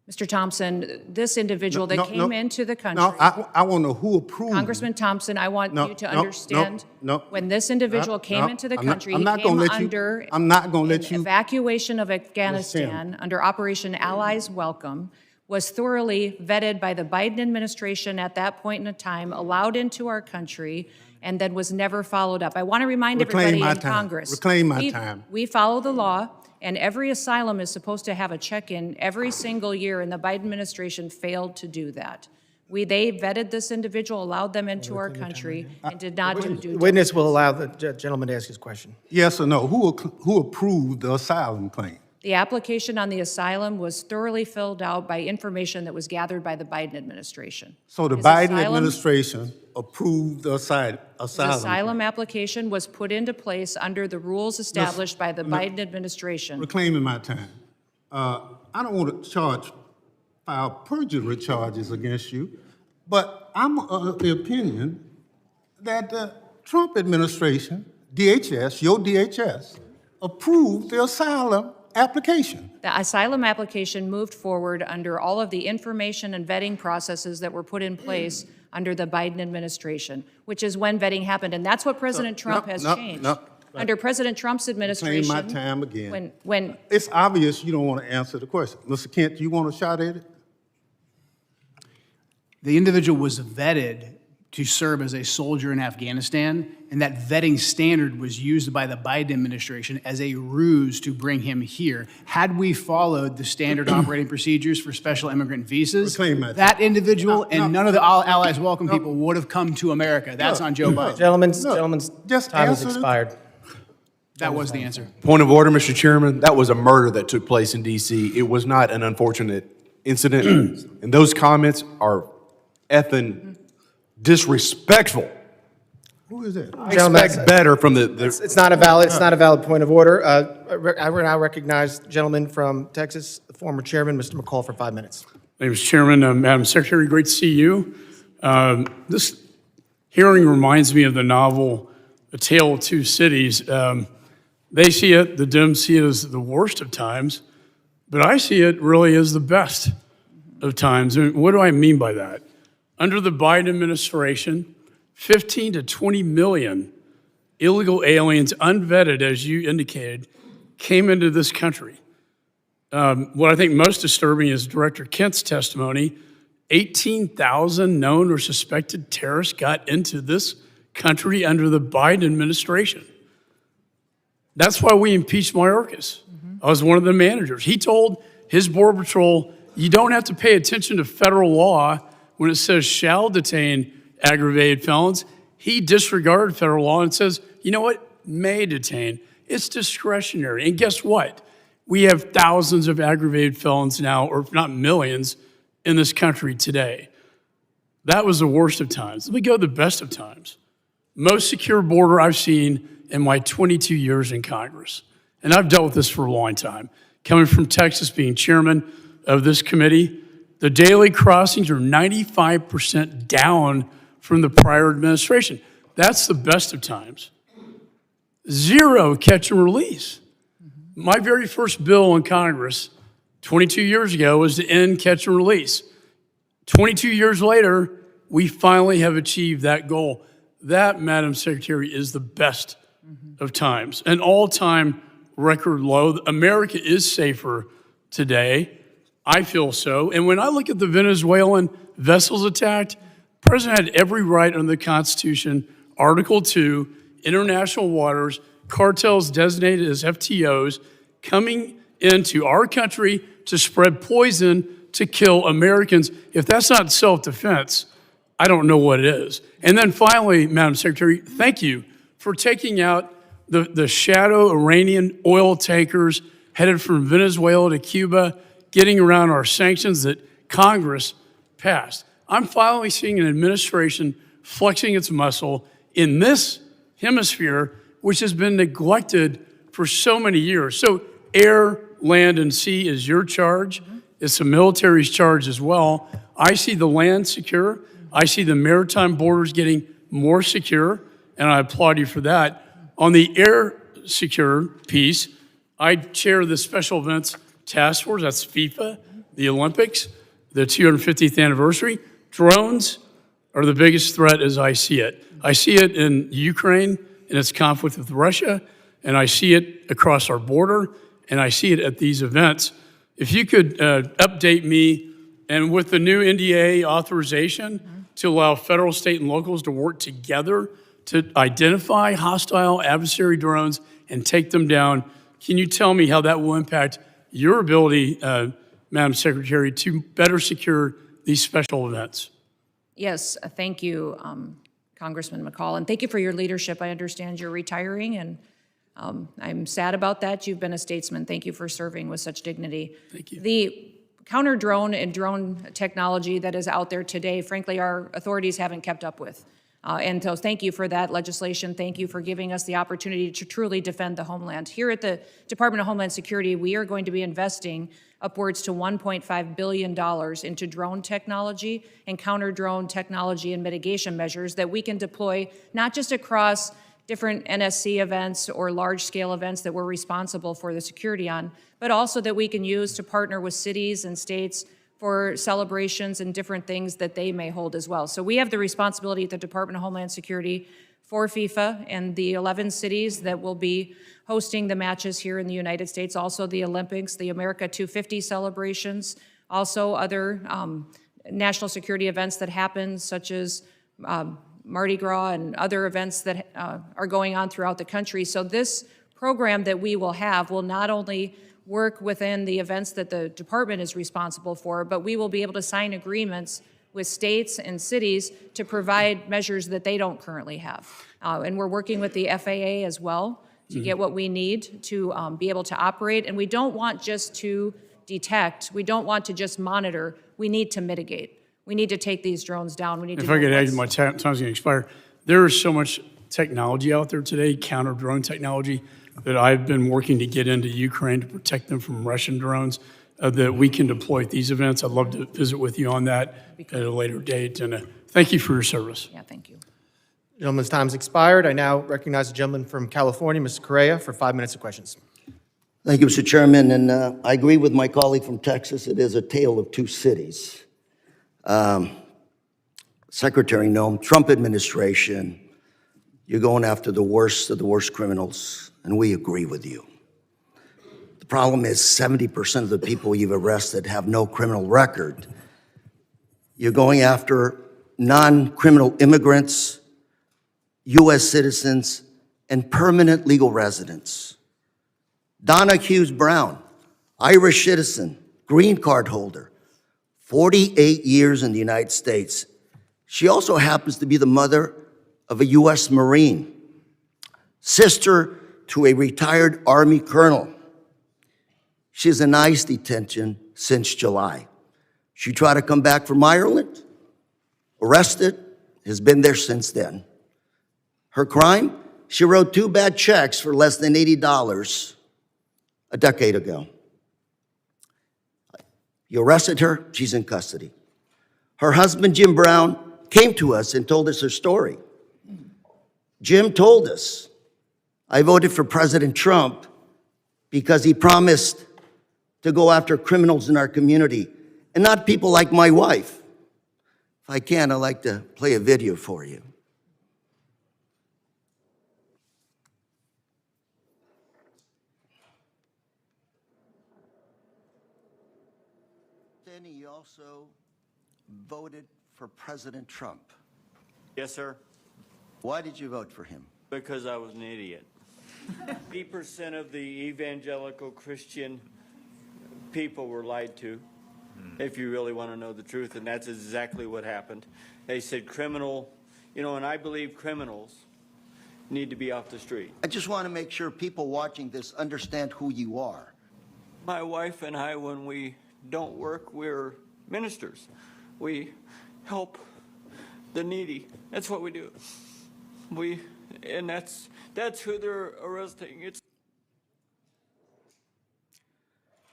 Speaker 3: Mr. Thompson, this individual that
Speaker 2: No,
Speaker 3: came
Speaker 2: no,
Speaker 3: into the country.
Speaker 2: No, I want to know who approved.
Speaker 3: Congressman Thompson, I want
Speaker 2: No,
Speaker 3: you to
Speaker 2: no,
Speaker 3: understand,
Speaker 2: no.
Speaker 3: when this individual came
Speaker 2: No,
Speaker 3: into the
Speaker 2: I'm not-
Speaker 3: country,
Speaker 2: I'm
Speaker 3: he
Speaker 2: not
Speaker 3: came
Speaker 2: gonna let you-
Speaker 3: under
Speaker 2: I'm not gonna let
Speaker 3: an
Speaker 2: you-
Speaker 3: evacuation of Afghanistan under Operation Allies Welcome, was thoroughly vetted by the Biden administration at that point in time, allowed into our country, and then was never followed up. I want to remind
Speaker 2: Reclaim
Speaker 3: everybody
Speaker 2: my
Speaker 3: in
Speaker 2: time.
Speaker 3: Congress.
Speaker 2: Reclaim my time.
Speaker 3: We follow the law, and every asylum is supposed to have a check-in every single year, and the Biden administration failed to do that. They vetted this individual, allowed them into our country, and did not do due
Speaker 1: The
Speaker 3: diligence.
Speaker 1: witness will allow the gentleman to ask his question.
Speaker 2: Yes or no? Who approved the asylum claim?
Speaker 3: The application on the asylum was thoroughly filled out by information that was gathered by the Biden administration.
Speaker 2: So the
Speaker 3: His
Speaker 2: Biden
Speaker 3: asylum-
Speaker 2: administration approved the
Speaker 3: His
Speaker 2: asylum.
Speaker 3: asylum application was put into place under the rules established by the Biden administration.
Speaker 2: Reclaiming my time. I don't want to file perjury charges against you, but I'm of the opinion that the Trump administration, DHS, your DHS, approved the asylum application.
Speaker 3: The asylum application moved forward under all of the information and vetting processes that were put in place under the Biden administration, which is when vetting happened. And that's what President Trump has changed. Under President Trump's administration.
Speaker 2: Claim my time again.
Speaker 3: When
Speaker 2: It's obvious you don't want to answer the question. Mr. Kent, do you want a shot at it?
Speaker 4: The individual was vetted to serve as a soldier in Afghanistan, and that vetting standard was used by the Biden administration as a ruse to bring him here. Had we followed the standard operating procedures for special immigrant visas,
Speaker 2: Reclaim that.
Speaker 4: that individual
Speaker 2: No,
Speaker 4: and none of the Allies Welcome people would have come to America. That's on Joe Biden.
Speaker 1: Gentleman's
Speaker 2: just
Speaker 1: time has
Speaker 2: answer the-
Speaker 1: expired.
Speaker 4: That was the answer.
Speaker 6: Point of order, Mr. Chairman. That was a murder that took place in D.C. It was not an unfortunate incident. And those comments are effing disrespectful.
Speaker 2: Who is that?
Speaker 1: Gentlemen,
Speaker 6: Expect better from the
Speaker 1: It's not a valid point of order. I will now recognize the gentleman from Texas, the former chairman, Mr. McCall, for 5 minutes.
Speaker 7: My name is Chairman. Madam Secretary, great to see you. This hearing reminds me of the novel A Tale of Two Cities. They see it, the Dems see it as the worst of times, but I see it really as the best of times. And what do I mean by that? Under the Biden administration, 15 to 20 million illegal aliens, unvetted, as you indicated, came into this country. What I think most disturbing is Director Kent's testimony. 18,000 known or suspected terrorists got into this country under the Biden administration. That's why we impeached Mayorkas. I was one of the managers. He told his Border Patrol, you don't have to pay attention to federal law when it says shall detain aggravated felons. He disregarded federal law and says, you know what, may detain. It's discretionary. And guess what? We have thousands of aggravated felons now, or if not millions, in this country today. That was the worst of times. Let me go to the best of times. Most secure border I've seen in my 22 years in Congress. And I've dealt with this for a long time. Coming from Texas, being chairman of this committee, the daily crossings are 95% down from the prior administration. That's the best of times. Zero catch and release. My very first bill in Congress 22 years ago was to end catch and release. 22 years later, we finally have achieved that goal. That, Madam Secretary, is the best of times. An all-time record low. America is safer today. I feel so. And when I look at the Venezuelan vessels attacked, the president had every right under the Constitution, Article 2, international waters, cartels designated as FTOs, coming into our country to spread poison to kill Americans. If that's not self-defense, I don't know what it is. And then finally, Madam Secretary, thank you for taking out the shadow Iranian oil tankers headed from Venezuela to Cuba, getting around our sanctions that Congress passed. I'm finally seeing an administration flexing its muscle in this hemisphere, which has been neglected for so many years. So air, land, and sea is your charge. It's the military's charge as well. I see the land secure. I see the maritime borders getting more secure, and I applaud you for that. On the air secure piece, I chair the Special Events Task Force. That's FIFA, the Olympics, the 250th anniversary. Drones are the biggest threat as I see it. I see it in Ukraine in its conflict with Russia, and I see it across our border, and I see it at these events. If you could update me, and with the new NDA authorization to allow federal, state, and locals to work together to identify hostile adversary drones and take them down, can you tell me how that will impact your ability, Madam Secretary, to better secure these special events?
Speaker 3: Yes, thank you, Congressman McCall, and thank you for your leadership. I understand you're retiring, and I'm sad about that. You've been a statesman. Thank you for serving with such dignity.
Speaker 7: Thank you.
Speaker 3: The counter-drone and drone technology that is out there today, frankly, our authorities haven't kept up with. And so thank you for that legislation. Thank you for giving us the opportunity to truly defend the homeland. Here at the Department of Homeland Security, we are going to be investing upwards to $1.5 billion into drone technology and counter-drone technology and mitigation measures that we can deploy not just across different NSC events or large-scale events that we're responsible for the security on, but also that we can use to partner with cities and states for celebrations and different things that they may hold as well. So we have the responsibility at the Department of Homeland Security for FIFA and the 11 cities that will be hosting the matches here in the United States, also the Olympics, the America 250 celebrations, also other national security events that happen, such as Mardi Gras and other events that are going on throughout the country. So this program that we will have will not only work within the events that the department is responsible for, but we will be able to sign agreements with states and cities to provide measures that they don't currently have. And we're working with the FAA as well to get what we need to be able to operate. And we don't want just to detect, we don't want to just monitor, we need to mitigate. We need to take these drones down. We need to
Speaker 7: If I could
Speaker 3: know
Speaker 7: add,
Speaker 3: what's-
Speaker 7: my time's going to expire. There is so much technology out there today, counter-drone technology, that I've been working to get into Ukraine to protect them from Russian drones that we can deploy at these events. I'd love to visit with you on that at a later date. And thank you for your service.
Speaker 3: Yeah, thank you.
Speaker 1: Gentleman's time's expired. I now recognize the gentleman from California, Mr. Correa, for 5 minutes of questions.
Speaker 8: Thank you, Mr. Chairman, and I agree with my colleague from Texas. It is a tale of two cities. Secretary Noem, Trump administration, you're going after the worst of the worst criminals, and we agree with you. The problem is 70% of the people you've arrested have no criminal record. You're going after non-criminal immigrants, U.S. citizens, and permanent legal residents. Donna Hughes Brown, Irish citizen, green card holder, 48 years in the United States. She also happens to be the mother of a U.S. Marine, sister to a retired Army colonel. She's in ICE detention since July. She tried to come back from Ireland, arrested, has been there since then. Her crime? She wrote 2 bad checks for less than $80 a decade ago. You arrested her, she's in custody. Her husband, Jim Brown, came to us and told us her story. Jim told us, I voted for President Trump because he promised to go after criminals in our community and not people like my wife. If I can, I'd like to play a video for you. Danny, you also voted for President Trump.
Speaker 9: Yes, sir,
Speaker 8: Why did you vote for him?
Speaker 9: because I was an idiot. 80% of the evangelical Christian people were lied to, if you really want to know the truth, and that's exactly what happened. They said criminal, and I believe criminals need to be off the street.
Speaker 8: I just want to make sure people watching this understand who you are.
Speaker 9: My wife and I, when we don't work, we're ministers. We help the needy. That's what we do. And that's who they're arresting. It's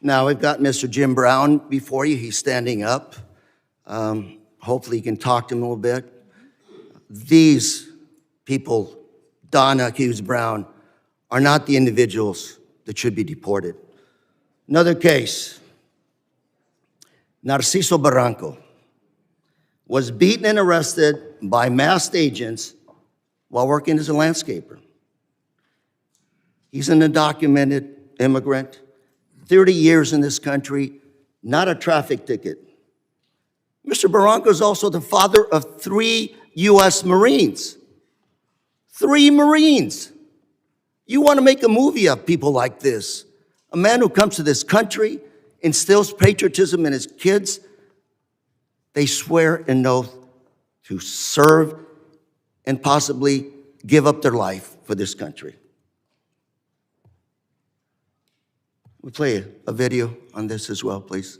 Speaker 8: Now, we've got Mr. Jim Brown before you. He's standing up. Hopefully you can talk to him a little bit. These people, Donna Hughes Brown, are not the individuals that should be deported. Another case, Narciso Barranco was beaten and arrested by masked agents while working as a landscaper. He's an undocumented immigrant, 30 years in this country, not a traffic ticket. Mr. Barranco is also the father of 3 U.S. Marines. 3 Marines. You want to make a movie of people like this. A man who comes to this country, instills patriotism in his kids. They swear an oath to serve and possibly give up their life for this country. We'll play a video on this as well, please.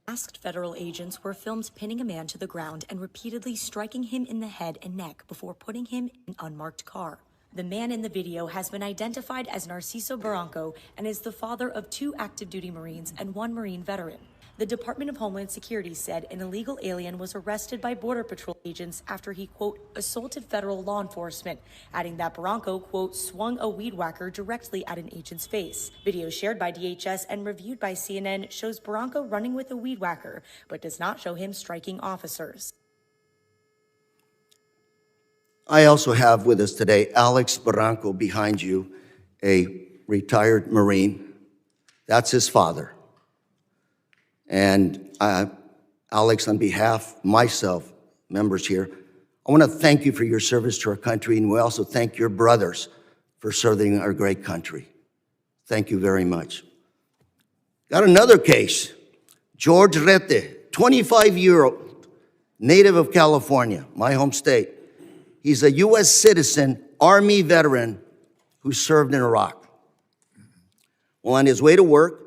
Speaker 10: Masked federal agents were filmed pinning a man to the ground and repeatedly striking him in the head and neck before putting him in an unmarked car. The man in the video has been identified as Narciso Barranco and is the father of 2 active duty Marines and 1 Marine veteran. The Department of Homeland Security said an illegal alien was arrested by Border Patrol agents after he, quote, assaulted federal law enforcement, adding that Barranco, quote, swung a weed whacker directly at an agent's face. Video shared by DHS and reviewed by CNN shows Barranco running with a weed whacker, but does not show him striking officers.
Speaker 8: I also have with us today Alex Barranco behind you, a retired Marine. That's his father. And Alex, on behalf of myself, members here, I want to thank you for your service to our country, and we also thank your brothers for serving our great country. Thank you very much. Got another case. George Rete, 25-year-old, native of California, my home state. He's a U.S. citizen, Army veteran who served in Iraq. Well, on his way to work,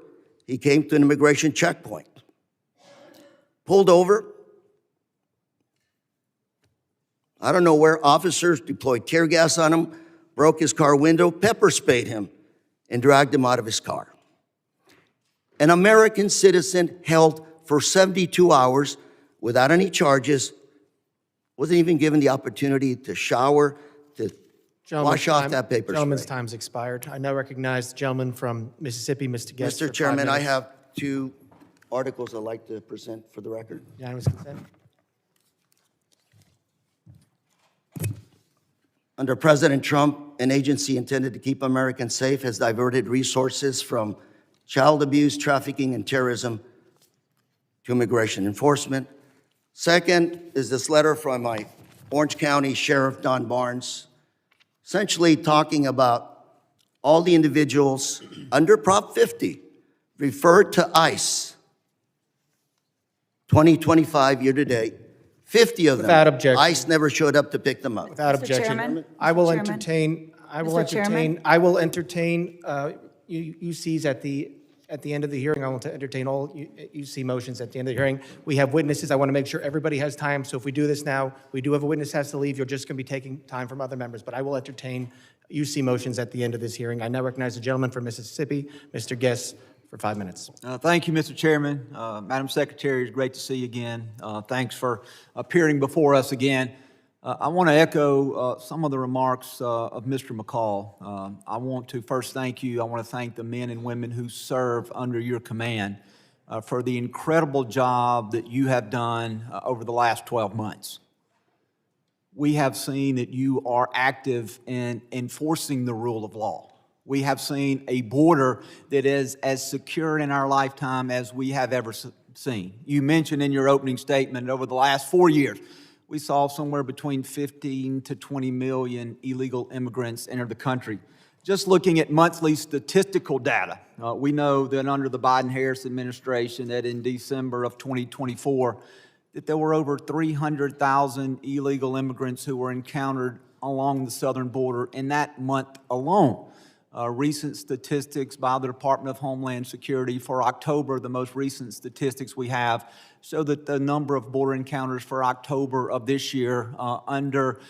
Speaker 8: he came to an immigration checkpoint, pulled over. I don't know where officers deployed tear gas on him, broke his car window, pepper sprayed him, and dragged him out of his car. An American citizen held for 72 hours without any charges, wasn't even given the opportunity to shower, to wash off that paper
Speaker 1: Gentleman's
Speaker 8: spray.
Speaker 1: time's expired. I now recognize the gentleman from Mississippi, Mr. Guest. for
Speaker 8: Mr.
Speaker 1: 5
Speaker 8: Chairman, I
Speaker 1: minutes.
Speaker 8: have 2 articles I'd like to present for the record.
Speaker 1: Unanimous consent?
Speaker 8: Under President Trump, an agency intended to keep Americans safe has diverted resources from child abuse, trafficking, and terrorism to immigration enforcement. Second is this letter from my Orange County Sheriff, Don Barnes, essentially talking about all the individuals under Prop 50 referred to ICE, 2025 year-to-date, 50 of them.
Speaker 1: Without objection.
Speaker 8: ICE never showed up to pick them up.
Speaker 1: Without
Speaker 11: Mr.
Speaker 1: objection.
Speaker 11: Chairman?
Speaker 1: I will
Speaker 11: Chairman?
Speaker 1: entertain,
Speaker 11: Chairman?
Speaker 1: UCs at the end of the hearing. I want to entertain all UC motions at the end of the hearing. We have witnesses. I want to make sure everybody has time. So if we do this now, we do have a witness has to leave. You're just going to be taking time from other members. But I will entertain UC motions at the end of this hearing. I now recognize the gentleman from Mississippi, Mr. Guest, for 5 minutes.
Speaker 12: Thank you, Mr. Chairman. Madam Secretary, it's great to see you again. Thanks for appearing before us again. I want to echo some of the remarks of Mr. McCall. I want to first thank you. I want to thank the men and women who serve under your command for the incredible job that you have done over the last 12 months. We have seen that you are active in enforcing the rule of law. We have seen a border that is as secure in our lifetime as we have ever seen. You mentioned in your opening statement over the last 4 years, we saw somewhere between 15 to 20 million illegal immigrants enter the country. Just looking at monthly statistical data, we know that under the Biden-Harris administration, that in December of 2024, that there were over 300,000 illegal immigrants who were encountered along the southern border in that month alone. recent statistics by the Department of Homeland Security for October, the most recent statistics we have, show that the number of border encounters for October of this year under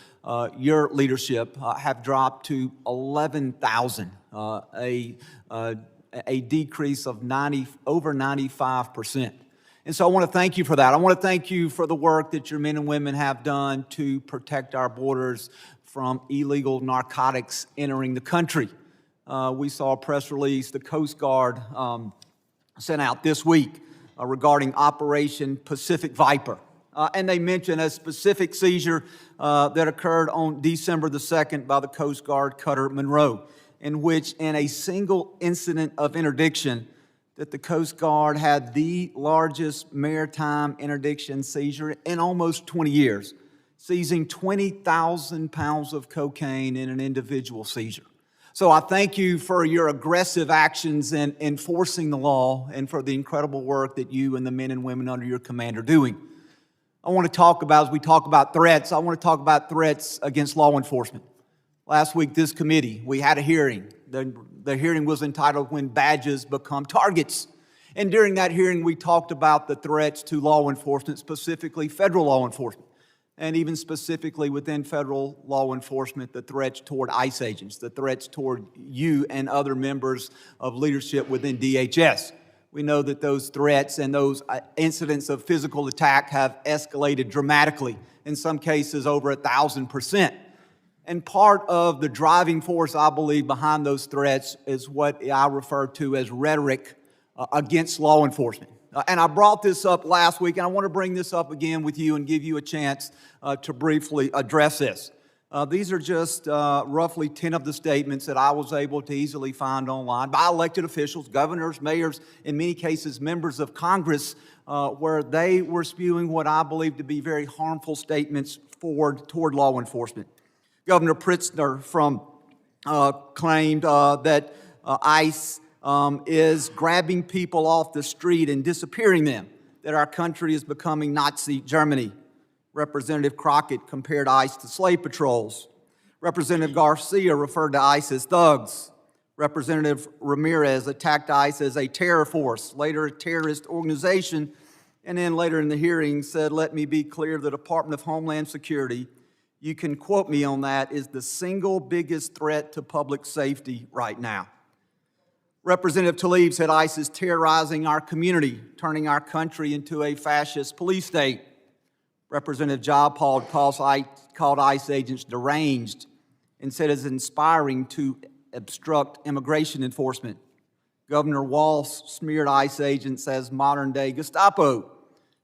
Speaker 12: your leadership have dropped to 11,000, a decrease of over 95%. And so I want to thank you for that. I want to thank you for the work that your men and women have done to protect our borders from illegal narcotics entering the country. We saw a press release the Coast Guard sent out this week regarding Operation Pacific Viper. And they mentioned a specific seizure that occurred on December the 2nd by the Coast Guard cutter Monroe, in which in a single incident of interdiction that the Coast Guard had the largest maritime interdiction seizure in almost 20 years, seizing 20,000 pounds of cocaine in an individual seizure. So I thank you for your aggressive actions in enforcing the law and for the incredible work that you and the men and women under your command are doing. I want to talk about, as we talk about threats, I want to talk about threats against law enforcement. Last week, this committee, we had a hearing. The hearing was entitled When Badges Become Targets. And during that hearing, we talked about the threats to law enforcement, specifically federal law enforcement, and even specifically within federal law enforcement, the threats toward ICE agents, the threats toward you and other members of leadership within DHS. We know that those threats and those incidents of physical attack have escalated dramatically, in some cases over 1,000%. And part of the driving force, I believe, behind those threats is what I refer to as rhetoric against law enforcement. And I brought this up last week, and I want to bring this up again with you and give you a chance to briefly address this. These are just roughly 10 of the statements that I was able to easily find online by elected officials, governors, mayors, in many cases members of Congress, where they were spewing what I believe to be very harmful statements toward law enforcement. Governor Pritzker claimed that ICE is grabbing people off the street and disappearing them, that our country is becoming Nazi Germany. Representative Crockett compared ICE to slave patrols. Representative Garcia referred to ICE as thugs. Representative Ramirez attacked ICE as a terror force, later a terrorist organization, and then later in the hearing said, let me be clear, the Department of Homeland Security, you can quote me on that, is the single biggest threat to public safety right now. Representative Tlaib said ICE is terrorizing our community, turning our country into a fascist police state. Representative Jayapal called ICE agents deranged and said it's inspiring to obstruct immigration enforcement. Governor Walz smeared ICE agents as modern-day Gestapo.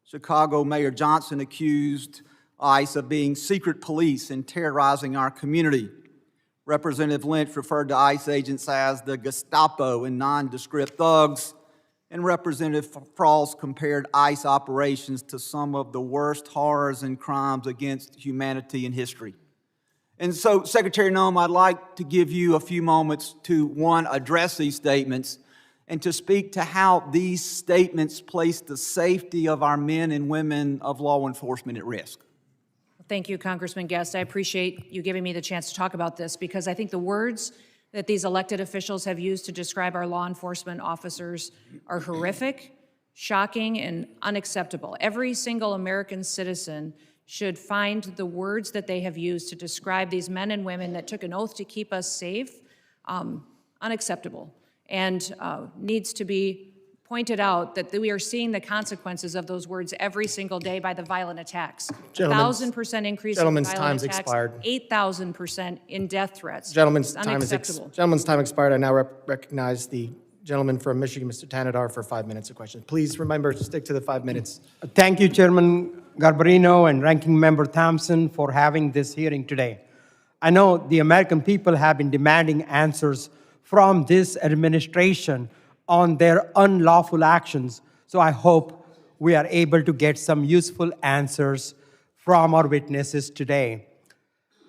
Speaker 12: Chicago Mayor Johnson accused ICE of being secret police and terrorizing our community. Representative Lynch referred to ICE agents as the Gestapo and nondescript thugs. And Representative Frost compared ICE operations to some of the worst horrors and crimes against humanity in history. And so, Secretary Noem, I'd like to give you a few moments to, one, address these statements, and to speak to how these statements place the safety of our men and women of law enforcement at risk.
Speaker 3: Thank you, Congressman Guest. I appreciate you giving me the chance to talk about this, because I think the words that these elected officials have used to describe our law enforcement officers are horrific, shocking, and unacceptable. Every single American citizen should find the words that they have used to describe these men and women that took an oath to keep us safe unacceptable, and needs to be pointed out that we are seeing the consequences of those words every single day by the violent attacks. 1,000% increase in
Speaker 1: Gentleman's
Speaker 3: violent
Speaker 1: time's
Speaker 3: attacks,
Speaker 1: expired.
Speaker 3: 8,000% in death threats.
Speaker 1: Gentleman's
Speaker 3: It's
Speaker 1: time
Speaker 3: unacceptable.
Speaker 1: gentleman's time expired. I now recognize the gentleman from Michigan, Mr. Tanadar, for 5 minutes of questions. Please remember to stick to the 5 minutes.
Speaker 11: Thank you, Chairman Garbarino and Ranking Member Thompson, for having this hearing today. I know the American people have been demanding answers from this administration on their unlawful actions, so I hope we are able to get some useful answers from our witnesses today.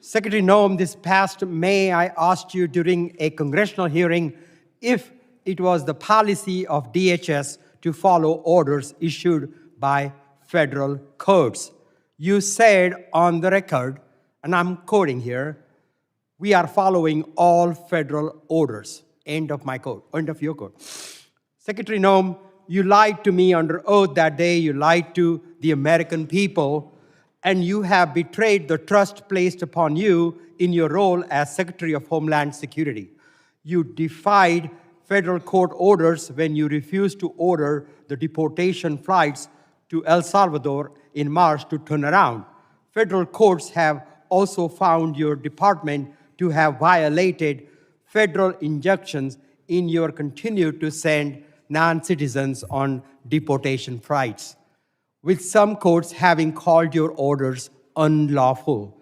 Speaker 11: Secretary Noem, this past May, I asked you during a congressional hearing if it was the policy of DHS to follow orders issued by federal courts. You said on the record, and I'm quoting here, We are following all federal orders. End of my quote, end of your quote. Secretary Noem, you lied to me under oath that day. You lied to the American people, and you have betrayed the trust placed upon you in your role as Secretary of Homeland Security. You defied federal court orders when you refused to order the deportation flights to El Salvador in March to turn around. Federal courts have also found your department to have violated federal injunctions in your continue to send non-citizens on deportation flights, with some courts having called your orders unlawful.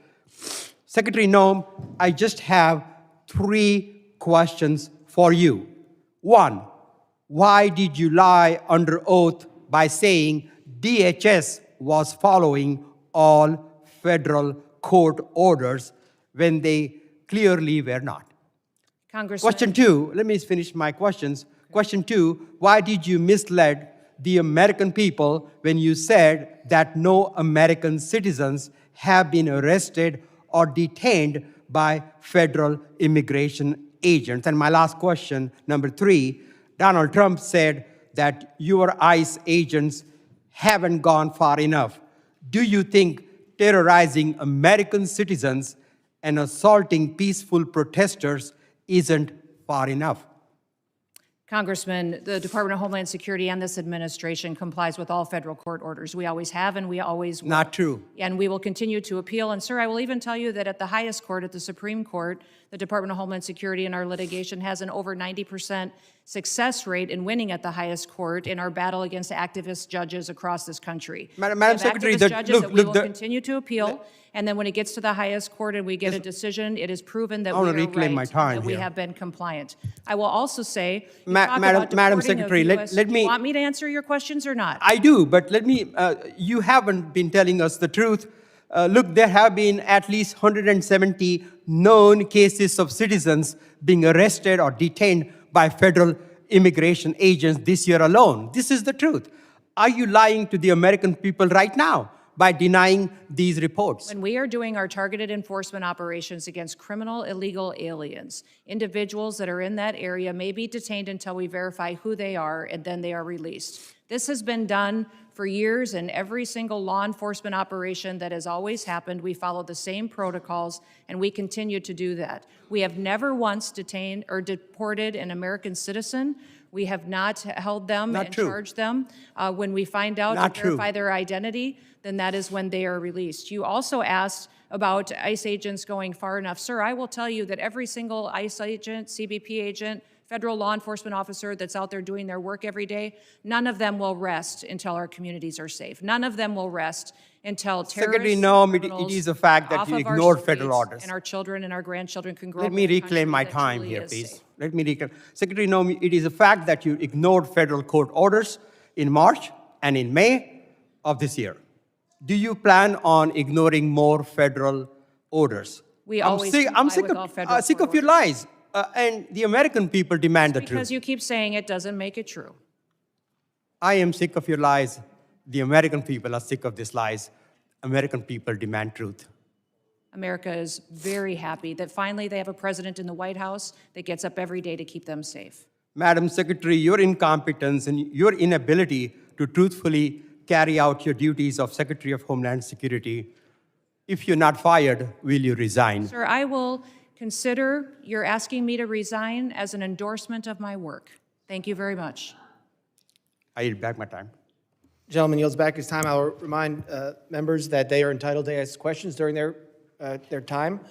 Speaker 11: Secretary Noem, I just have 3 questions for you. 1, why did you lie under oath by saying DHS was following all federal court orders when they clearly were not?
Speaker 3: Congressman.
Speaker 11: Question 2, let me finish my questions. Question 2, why did you mislead the American people when you said that no American citizens have been arrested or detained by federal immigration agents? And my last question, number 3, Donald Trump said that your ICE agents haven't gone far enough. Do you think terrorizing American citizens and assaulting peaceful protesters isn't far enough?
Speaker 3: Congressman, the Department of Homeland Security and this administration complies with all federal court orders. We always have and we always will.
Speaker 11: Not true.
Speaker 3: And we will continue to appeal. And sir, I will even tell you that at the highest court, at the Supreme Court, the Department of Homeland Security in our litigation has an over 90% success rate in winning at the highest court in our battle against activist judges across this country.
Speaker 11: Madam
Speaker 3: We have
Speaker 11: Secretary,
Speaker 3: activist judges that we will
Speaker 11: the-
Speaker 3: continue to appeal. And then when it gets to the highest court and we get a decision, it is proven that
Speaker 11: I
Speaker 3: we
Speaker 11: wanna
Speaker 3: are
Speaker 11: reclaim
Speaker 3: right,
Speaker 11: my time
Speaker 3: that we
Speaker 11: here.
Speaker 3: have been compliant. I will also say, you
Speaker 11: Ma-
Speaker 3: talk
Speaker 11: Madam-
Speaker 3: about
Speaker 11: Madam
Speaker 3: deporting of
Speaker 11: Secretary, let-
Speaker 3: US
Speaker 11: let
Speaker 3: Do
Speaker 11: me-
Speaker 3: you want me to answer your questions or not?
Speaker 11: I do, but let me, you haven't been telling us the truth. Look, there have been at least 170 known cases of citizens being arrested or detained by federal immigration agents this year alone. This is the truth. Are you lying to the American people right now by denying these reports?
Speaker 3: When we are doing our targeted enforcement operations against criminal illegal aliens, individuals that are in that area may be detained until we verify who they are, and then they are released. This has been done for years, and every single law enforcement operation that has always happened, we follow the same protocols, and we continue to do that. We have never once detained or deported an American citizen. We have not held them
Speaker 11: Not
Speaker 3: and
Speaker 11: true.
Speaker 3: charged them. When we find out
Speaker 11: Not
Speaker 3: and
Speaker 11: true.
Speaker 3: verify their identity, then that is when they are released. You also asked about ICE agents going far enough. Sir, I will tell you that every single ICE agent, CBP agent, federal law enforcement officer that's out there doing their work every day, none of them will rest until our communities are safe. None of them will rest until
Speaker 11: Secretary
Speaker 3: terrorists,
Speaker 11: Noem, it
Speaker 3: criminals
Speaker 11: is a fact that
Speaker 3: off
Speaker 11: you
Speaker 3: of our
Speaker 11: ignored federal
Speaker 3: streets,
Speaker 11: orders.
Speaker 3: and our children and our grandchildren can grow
Speaker 11: Let
Speaker 3: up
Speaker 11: me
Speaker 3: in a
Speaker 11: reclaim
Speaker 3: country
Speaker 11: my
Speaker 3: that
Speaker 11: time
Speaker 3: truly
Speaker 11: here,
Speaker 3: is
Speaker 11: please.
Speaker 3: safe.
Speaker 11: Let me reclaim. Secretary Noem, it is a fact that you ignored federal court orders in March and in May of this year. Do you plan on ignoring more federal orders?
Speaker 3: We
Speaker 11: I'm
Speaker 3: always
Speaker 11: sick, I'm
Speaker 3: comply
Speaker 11: sick
Speaker 3: with all
Speaker 11: of,
Speaker 3: federal
Speaker 11: sick
Speaker 3: court
Speaker 11: of your lies. And the American people demand the
Speaker 3: Because
Speaker 11: truth.
Speaker 3: you keep saying it doesn't make it true.
Speaker 11: I am sick of your lies. The American people are sick of these lies. American people demand truth.
Speaker 3: America is very happy that finally they have a president in the White House that gets up every day to keep them safe.
Speaker 11: Madam Secretary, your incompetence and your inability to truthfully carry out your duties of Secretary of Homeland Security, if you're not fired, will you resign?
Speaker 3: Sir, I will consider your asking me to resign as an endorsement of my work. Thank you very much.
Speaker 11: I yield back my time.
Speaker 1: Gentleman yields back his time. I'll remind members that they are entitled to ask questions during their time.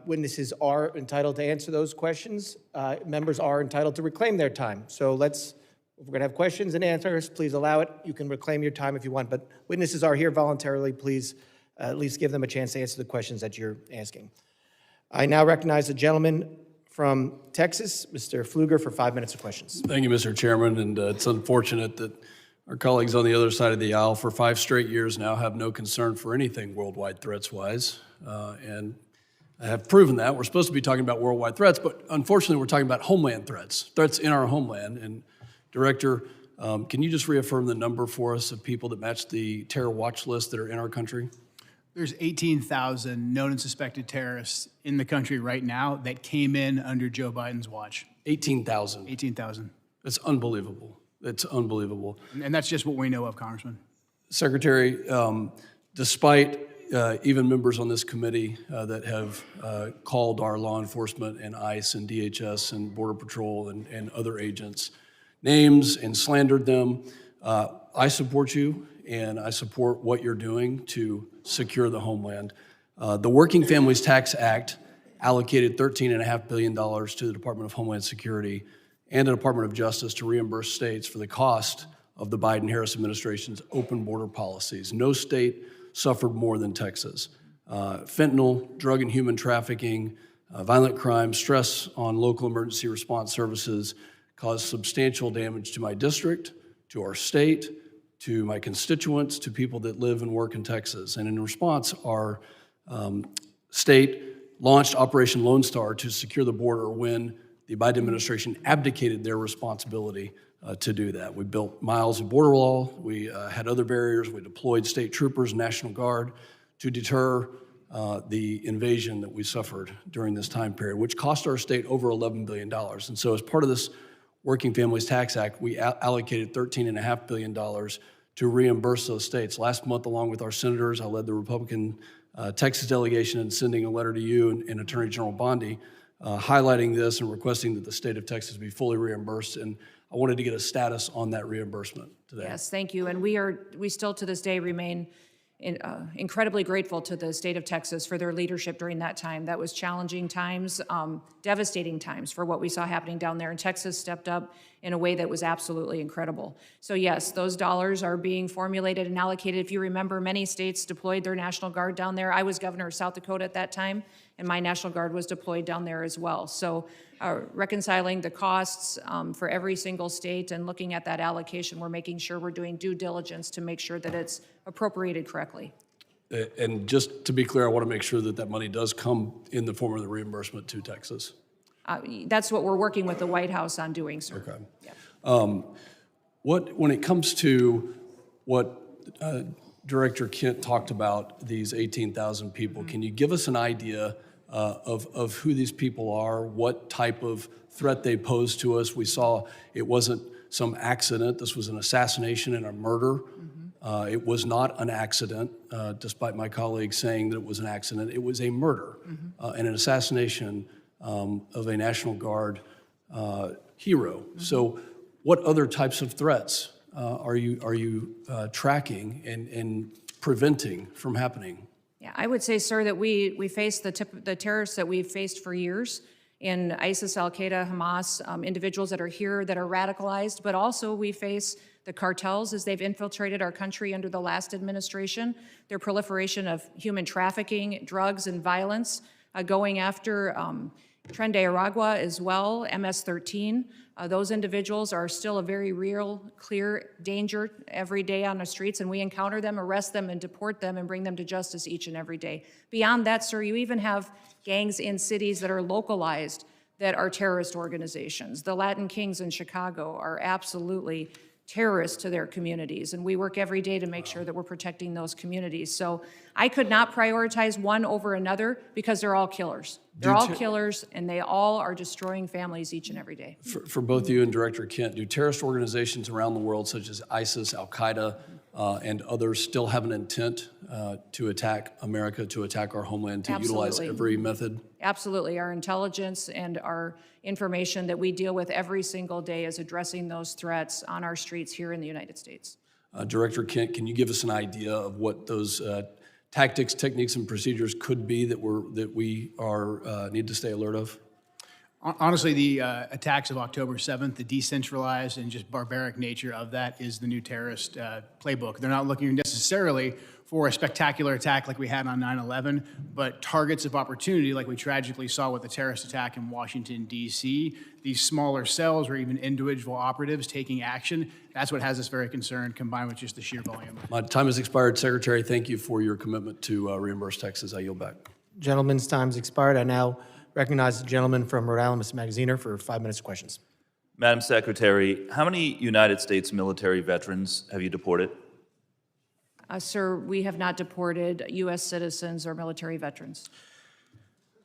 Speaker 1: Witnesses are entitled to answer those questions. Members are entitled to reclaim their time. So if we're going to have questions and answers, please allow it. You can reclaim your time if you want, but witnesses are here voluntarily. Please at least give them a chance to answer the questions that you're asking. I now recognize the gentleman from Texas, Mr. Pfluger, for 5 minutes of questions.
Speaker 13: Thank you, Mr. Chairman, and it's unfortunate that our colleagues on the other side of the aisle for 5 straight years now have no concern for anything worldwide threats-wise, and I have proven that. We're supposed to be talking about worldwide threats, but unfortunately we're talking about homeland threats in our homeland. And Director, can you just reaffirm the number for us of people that match the terror watch list that are in our country?
Speaker 4: There's 18,000 known and suspected terrorists in the country right now that came in under Joe Biden's watch.
Speaker 13: 18,000.
Speaker 4: 18,000.
Speaker 13: That's unbelievable. It's unbelievable.
Speaker 4: And that's just what we know of, Congressman.
Speaker 13: Secretary, despite even members on this committee that have called our law enforcement and ICE and DHS and Border Patrol and other agents names and slandered them, I support you, and I support what you're doing to secure the homeland. The Working Families Tax Act allocated $13.5 billion to the Department of Homeland Security and the Department of Justice to reimburse states for the cost of the Biden-Harris administration's open border policies. No state suffered more than Texas. Fentanyl, drug and human trafficking, violent crime, stress on local emergency response services caused substantial damage to my district, to our state, to my constituents, to people that live and work in Texas. And in response, our state launched Operation Lone Star to secure the border when the Biden administration abdicated their responsibility to do that. We built miles of border wall, we had other barriers, we deployed state troopers, National Guard to deter the invasion that we suffered during this time period, which cost our state over $11 billion. And so as part of this Working Families Tax Act, we allocated $13.5 billion to reimburse those states. Last month, along with our senators, I led the Republican Texas delegation in sending a letter to you and Attorney General Bondi highlighting this and requesting that the state of Texas be fully reimbursed. And I wanted to get a status on that reimbursement today.
Speaker 3: Yes, thank you. And we still to this day remain incredibly grateful to the state of Texas for their leadership during that time. That was challenging times, devastating times for what we saw happening down there. And Texas stepped up in a way that was absolutely incredible. So yes, those dollars are being formulated and allocated. If you remember, many states deployed their National Guard down there. I was governor of South Dakota at that time, and my National Guard was deployed down there as well. So reconciling the costs for every single state and looking at that allocation, we're making sure we're doing due diligence to make sure that it's appropriated correctly.
Speaker 13: And just to be clear, I want to make sure that that money does come in the form of the reimbursement to Texas.
Speaker 3: That's what we're working with the White House on doing, sir.
Speaker 13: Okay.
Speaker 3: Yeah.
Speaker 13: When it comes to what Director Kent talked about, these 18,000 people, can you give us an idea of who these people are, what type of threat they pose to us? We saw it wasn't some accident. This was an assassination and a murder. It was not an accident, despite my colleagues saying that it was an accident. It was a murder and an assassination of a National Guard hero. So what other types of threats are you tracking and preventing from happening?
Speaker 3: Yeah, I would say, sir, that we face the terrorists that we've faced for years in ISIS, Al-Qaeda, Hamas, individuals that are here that are radicalized, but also we face the cartels as they've infiltrated our country under the last administration, their proliferation of human trafficking, drugs, and violence, going after Tren de Aragua as well, MS-13. Those individuals are still a very real, clear danger every day on the streets, and we encounter them, arrest them, and deport them and bring them to justice each and every day. Beyond that, sir, you even have gangs in cities that are localized that are terrorist organizations. The Latin Kings in Chicago are absolutely terrorists to their communities, and we work every day to make sure that we're protecting those communities. So I could not prioritize one over another because they're all killers. They're all killers, and they all are destroying families each and every day.
Speaker 13: For both you and Director Kent, do terrorist organizations around the world, such as ISIS, Al-Qaeda, and others, still have an intent to attack America, to attack our homeland, to utilize every method?
Speaker 3: Absolutely. Our intelligence and our information that we deal with every single day is addressing those threats on our streets here in the United States.
Speaker 13: Director Kent, can you give us an idea of what those tactics, techniques, and procedures could be that we need to stay alert of?
Speaker 4: Honestly, the attacks of October 7th, the decentralized and just barbaric nature of that is the new terrorist playbook. They're not looking necessarily for a spectacular attack like we had on 9/11, but targets of opportunity like we tragically saw with the terrorist attack in Washington, D.C., these smaller cells or even individual operatives taking action. That's what has us very concerned, combined with just the sheer volume.
Speaker 13: My time has expired. Secretary, thank you for your commitment to reimburse Texas. I yield back.
Speaker 1: Gentleman's time's expired. I now recognize the gentleman from Rhode Island, Mr. Magaziner, for 5 minutes of questions.
Speaker 14: Madam Secretary, how many United States military veterans have you deported?
Speaker 3: Sir, we have not deported U.S. citizens or military veterans.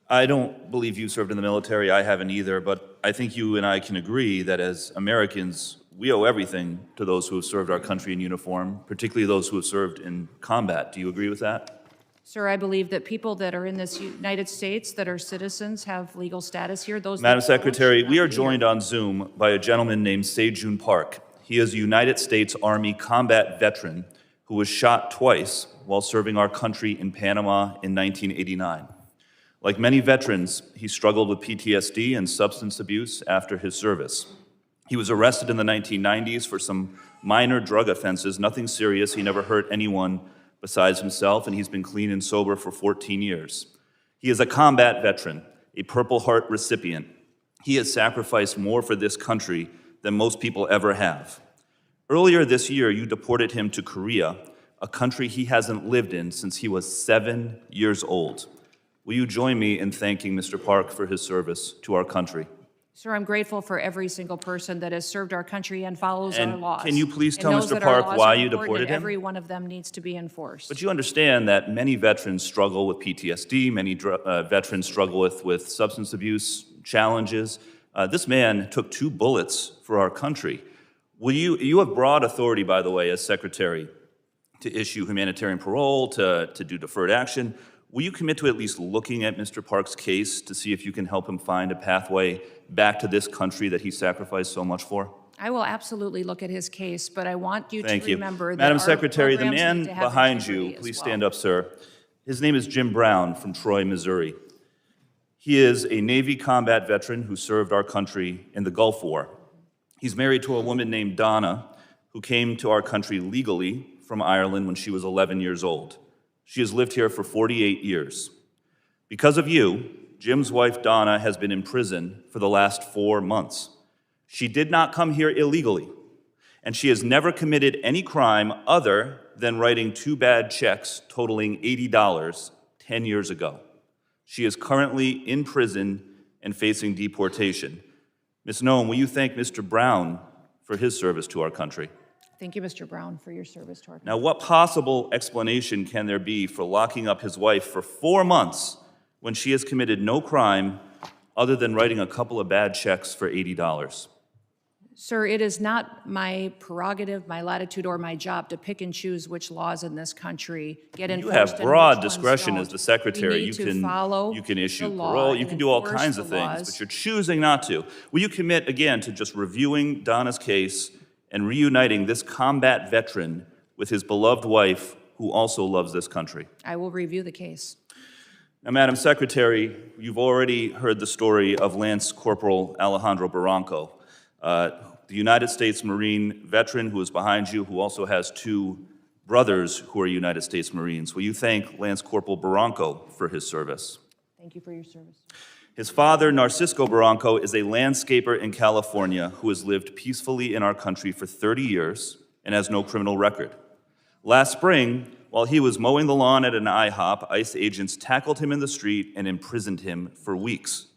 Speaker 14: I don't believe you served in the military. I haven't either, but I think you and I can agree that as Americans, we owe everything to those who have served our country in uniform, particularly those who have served in combat. Do you agree with that?
Speaker 3: Sir, I believe that people that are in this United States that are citizens have legal status here. Those
Speaker 14: Madam
Speaker 3: that don't
Speaker 14: Secretary,
Speaker 3: should
Speaker 14: we
Speaker 3: not
Speaker 14: are
Speaker 3: be
Speaker 14: joined
Speaker 3: here.
Speaker 14: on Zoom by a gentleman named Sejun Park. He is a United States Army combat veteran who was shot twice while serving our country in Panama in 1989. Like many veterans, he struggled with PTSD and substance abuse after his service. He was arrested in the 1990s for some minor drug offenses, nothing serious. He never hurt anyone besides himself, and he's been clean and sober for 14 years. He is a combat veteran, a Purple Heart recipient. He has sacrificed more for this country than most people ever have. Earlier this year, you deported him to Korea, a country he hasn't lived in since he was 7 years old. Will you join me in thanking Mr. Park for his service to our country?
Speaker 3: Sir, I'm grateful for every single person that has served our country and follows our
Speaker 14: And
Speaker 3: laws.
Speaker 14: can you please
Speaker 3: and
Speaker 14: tell
Speaker 3: knows
Speaker 14: Mr.
Speaker 3: that our
Speaker 14: Park
Speaker 3: laws
Speaker 14: why
Speaker 3: are
Speaker 14: you
Speaker 3: important
Speaker 14: deported
Speaker 3: and
Speaker 14: him?
Speaker 3: every one of them needs to be enforced.
Speaker 14: But you understand that many veterans struggle with PTSD, many veterans struggle with substance abuse challenges. This man took 2 bullets for our country. You have broad authority, by the way, as Secretary, to issue humanitarian parole, to do deferred action. Will you commit to at least looking at Mr. Park's case to see if you can help him find a pathway back to this country that he sacrificed so much for?
Speaker 3: I will absolutely look at his case, but I want you
Speaker 14: Thank
Speaker 3: to
Speaker 14: you.
Speaker 3: remember that
Speaker 14: Madam
Speaker 3: our
Speaker 14: Secretary, the
Speaker 3: programs
Speaker 14: man
Speaker 3: need to have
Speaker 14: behind
Speaker 3: integrity
Speaker 14: you,
Speaker 3: as
Speaker 14: please
Speaker 3: well.
Speaker 14: stand up, sir. His name is Jim Brown from Troy, Missouri. He is a Navy combat veteran who served our country in the Gulf War. He's married to a woman named Donna, who came to our country legally from Ireland when she was 11 years old. She has lived here for 48 years. Because of you, Jim's wife Donna has been in prison for the last 4 months. She did not come here illegally, and she has never committed any crime other than writing 2 bad checks totaling $80 10 years ago. She is currently in prison and facing deportation. Ms. Noem, will you thank Mr. Brown for his service to our country?
Speaker 3: Thank you, Mr. Brown, for your service to our country.
Speaker 14: Now, what possible explanation can there be for locking up his wife for 4 months when she has committed no crime other than writing a couple of bad checks for $80?
Speaker 3: Sir, it is not my prerogative, my latitude, or my job to pick and choose which laws in this country get
Speaker 14: You
Speaker 3: enforced.
Speaker 14: have
Speaker 3: and
Speaker 14: broad
Speaker 3: which ones
Speaker 14: discretion as
Speaker 3: don't.
Speaker 14: the Secretary.
Speaker 3: We need to follow
Speaker 14: You can issue
Speaker 3: the law
Speaker 14: parole, you
Speaker 3: and
Speaker 14: can do all
Speaker 3: enforce
Speaker 14: kinds
Speaker 3: the
Speaker 14: of things,
Speaker 3: laws.
Speaker 14: but you're choosing not to. Will you commit, again, to just reviewing Donna's case and reuniting this combat veteran with his beloved wife, who also loves this country?
Speaker 3: I will review the case.
Speaker 14: Now, Madam Secretary, you've already heard the story of Lance Corporal Alejandro Barranco, the United States Marine veteran who is behind you, who also has 2 brothers who are United States Marines. Will you thank Lance Corporal Barranco for his service?
Speaker 3: Thank you for your service.
Speaker 14: His father, Narcisco Barranco, is a landscaper in California who has lived peacefully in our country for 30 years and has no criminal record. Last spring, while he was mowing the lawn at an IHOP, ICE agents tackled him in the street and imprisoned him for weeks.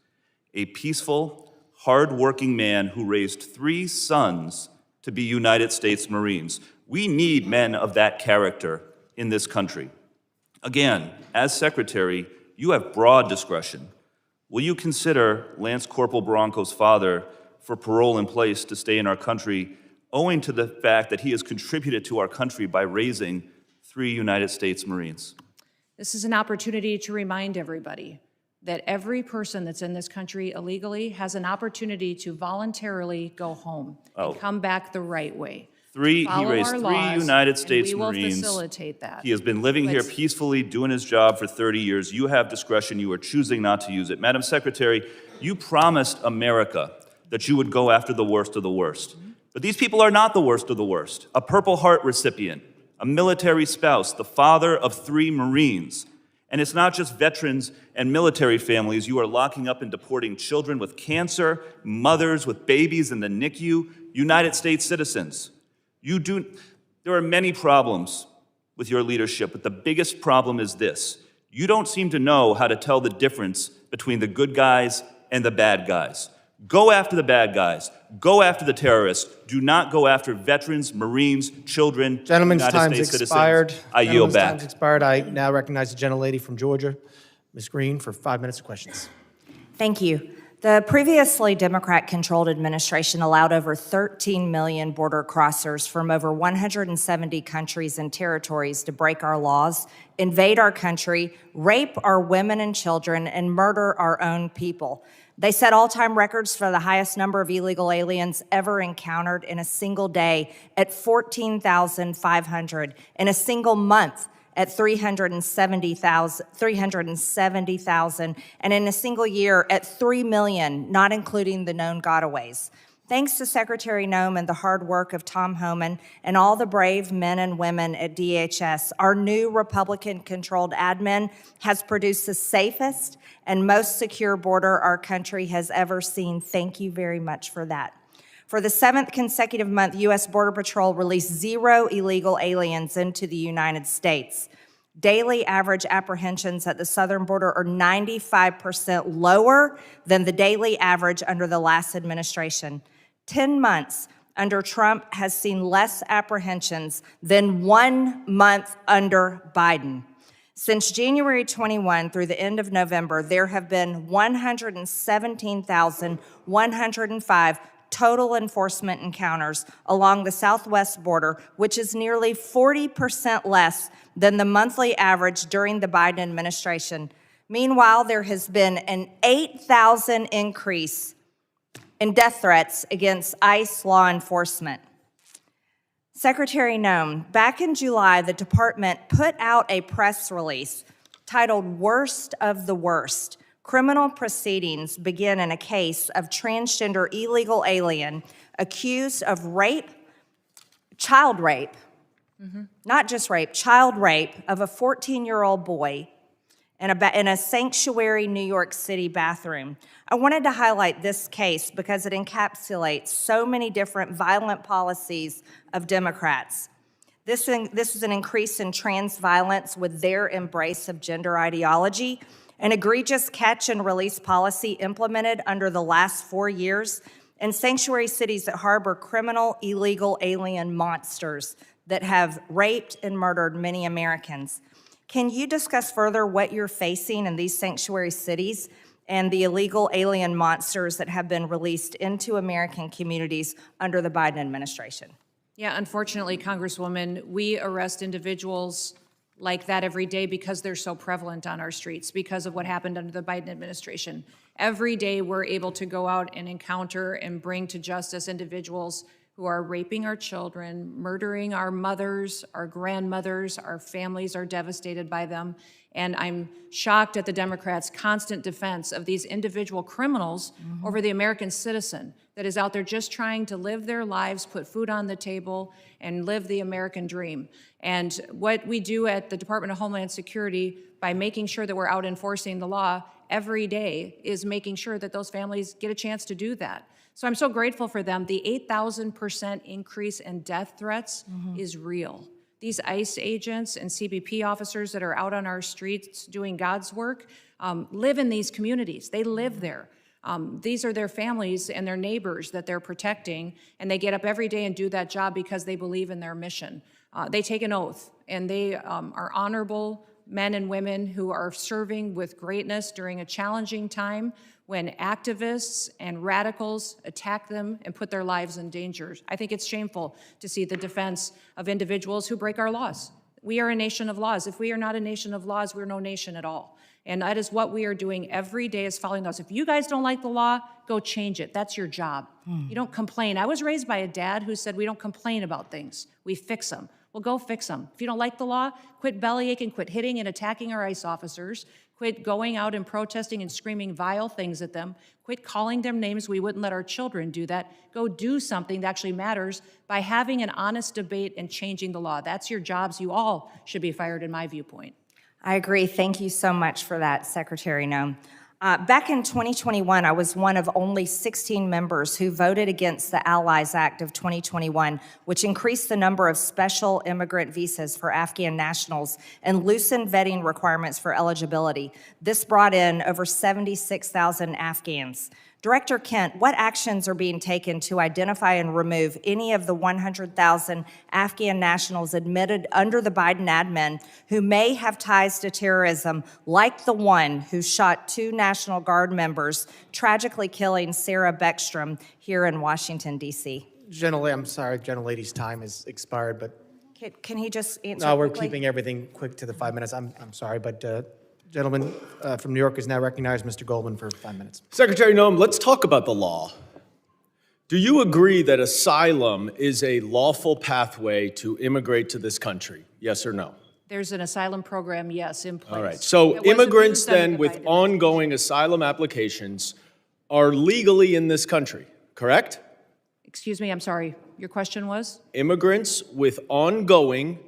Speaker 14: A peaceful, hard-working man who raised 3 sons to be United States Marines. We need men of that character in this country. Again, as Secretary, you have broad discretion. Will you consider Lance Corporal Barranco's father for parole in place to stay in our country, owing to the fact that he has contributed to our country by raising 3 United States Marines?
Speaker 3: This is an opportunity to remind everybody that every person that's in this country illegally has an opportunity to voluntarily go home and come back the right way.
Speaker 14: He
Speaker 3: Follow
Speaker 14: raised
Speaker 3: our
Speaker 14: 3
Speaker 3: laws,
Speaker 14: United States
Speaker 3: and we will
Speaker 14: Marines.
Speaker 3: facilitate that.
Speaker 14: He has been living here peacefully, doing his job for 30 years. You have discretion. You are choosing not to use it. Madam Secretary, you promised America that you would go after the worst of the worst. But these people are not the worst of the worst. A Purple Heart recipient, a military spouse, the father of 3 Marines. And it's not just veterans and military families. You are locking up and deporting children with cancer, mothers with babies in the NICU, United States citizens. There are many problems with your leadership, but the biggest problem is this. You don't seem to know how to tell the difference between the good guys and the bad guys. Go after the bad guys. Go after the terrorists. Do not go after veterans, Marines, children,
Speaker 1: Gentleman's
Speaker 14: United
Speaker 1: time's
Speaker 14: States
Speaker 1: expired.
Speaker 14: citizens. I yield back.
Speaker 1: Time's expired. I now recognize the gentlelady from Georgia, Ms. Green, for 5 minutes of questions.
Speaker 15: Thank you. The previously Democrat-controlled administration allowed over 13 million border crossers from over 170 countries and territories to break our laws, invade our country, rape our women and children, and murder our own people. They set all-time records for the highest number of illegal aliens ever encountered in a single day at 14,500, in a single month at 370,000, and in a single year at 3 million, not including the known gotaways. Thanks to Secretary Noem and the hard work of Tom Homan and all the brave men and women at DHS, our new Republican-controlled admin has produced the safest and most secure border our country has ever seen. Thank you very much for that. For the 7th consecutive month, U.S. Border Patrol released 0 illegal aliens into the United States. Daily average apprehensions at the southern border are 95% lower than the daily average under the last administration. 10 months under Trump has seen less apprehensions than 1 month under Biden. Since January 21 through the end of November, there have been 117,105 total enforcement encounters along the southwest border, which is nearly 40% less than the monthly average during the Biden administration. Meanwhile, there has been an 8,000 increase in death threats against ICE law enforcement. Secretary Noem, back in July, the department put out a press release titled "Worst of the Worst." Criminal proceedings begin in a case of transgender illegal alien accused of rape, child rape, not just rape, child rape of a 14-year-old boy in a sanctuary New York City bathroom. I wanted to highlight this case because it encapsulates so many different violent policies of Democrats. This is an increase in trans violence with their embrace of gender ideology, an egregious catch and release policy implemented under the last 4 years, and sanctuary cities that harbor criminal illegal alien monsters that have raped and murdered many Americans. Can you discuss further what you're facing in these sanctuary cities and the illegal alien monsters that have been released into American communities under the Biden administration?
Speaker 3: Yeah, unfortunately, Congresswoman, we arrest individuals like that every day because they're so prevalent on our streets, because of what happened under the Biden administration. Every day we're able to go out and encounter and bring to justice individuals who are raping our children, murdering our mothers, our grandmothers, our families are devastated by them. And I'm shocked at the Democrats' constant defense of these individual criminals over the American citizen that is out there just trying to live their lives, put food on the table, and live the American dream. And what we do at the Department of Homeland Security by making sure that we're out enforcing the law every day is making sure that those families get a chance to do that. So I'm so grateful for them. The 8,000% increase in death threats is real. These ICE agents and CBP officers that are out on our streets doing God's work live in these communities. They live there. These are their families and their neighbors that they're protecting, and they get up every day and do that job because they believe in their mission. They take an oath, and they are honorable men and women who are serving with greatness during a challenging time when activists and radicals attack them and put their lives in danger. I think it's shameful to see the defense of individuals who break our laws. We are a nation of laws. If we are not a nation of laws, we're no nation at all. And that is what we are doing every day, is following laws. If you guys don't like the law, go change it. That's your job. You don't complain. I was raised by a dad who said we don't complain about things. We fix them. Well, go fix them. If you don't like the law, quit bellyaching, quit hitting and attacking our ICE officers, quit going out and protesting and screaming vile things at them, quit calling them names. We wouldn't let our children do that. Go do something that actually matters by having an honest debate and changing the law. That's your jobs. You all should be fired, in my viewpoint.
Speaker 15: I agree. Thank you so much for that, Secretary Noem. Back in 2021, I was one of only 16 members who voted against the Allies Act of 2021, which increased the number of special immigrant visas for Afghan nationals and loosened vetting requirements for eligibility. This brought in over 76,000 Afghans. Director Kent, what actions are being taken to identify and remove any of the 100,000 Afghan nationals admitted under the Biden admin who may have ties to terrorism, like the one who shot 2 National Guard members, tragically killing Sarah Beckstrom here in Washington, D.C.?
Speaker 1: I'm sorry, gentlelady's time has expired, but
Speaker 15: Can he just answer
Speaker 1: no, we're
Speaker 15: quickly?
Speaker 1: keeping everything quick to the 5 minutes. I'm sorry, but gentleman from New York is now recognized, Mr. Goldman, for 5 minutes.
Speaker 16: Secretary Noem, let's talk about the law. Do you agree that asylum is a lawful pathway to immigrate to this country? Yes or no?
Speaker 3: There's an asylum program, yes, in place.
Speaker 16: All right. So
Speaker 3: It was
Speaker 16: immigrants
Speaker 3: abused under
Speaker 16: then
Speaker 3: the
Speaker 16: with
Speaker 3: Biden
Speaker 16: ongoing asylum applications are legally in this country, correct?
Speaker 3: Excuse me, I'm sorry. Your question was?
Speaker 16: Immigrants with ongoing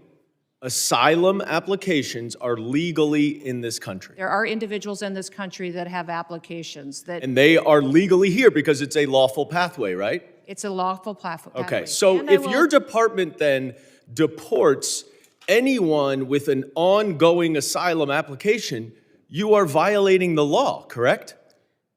Speaker 16: asylum applications are legally in this country.
Speaker 3: There are individuals in this country that have applications that
Speaker 16: And they are legally here because it's a lawful pathway, right?
Speaker 3: it's a lawful pathway.
Speaker 16: Okay, so
Speaker 3: And I
Speaker 16: if
Speaker 3: will-
Speaker 16: your department then deports anyone with an ongoing asylum application, you are violating the law, correct?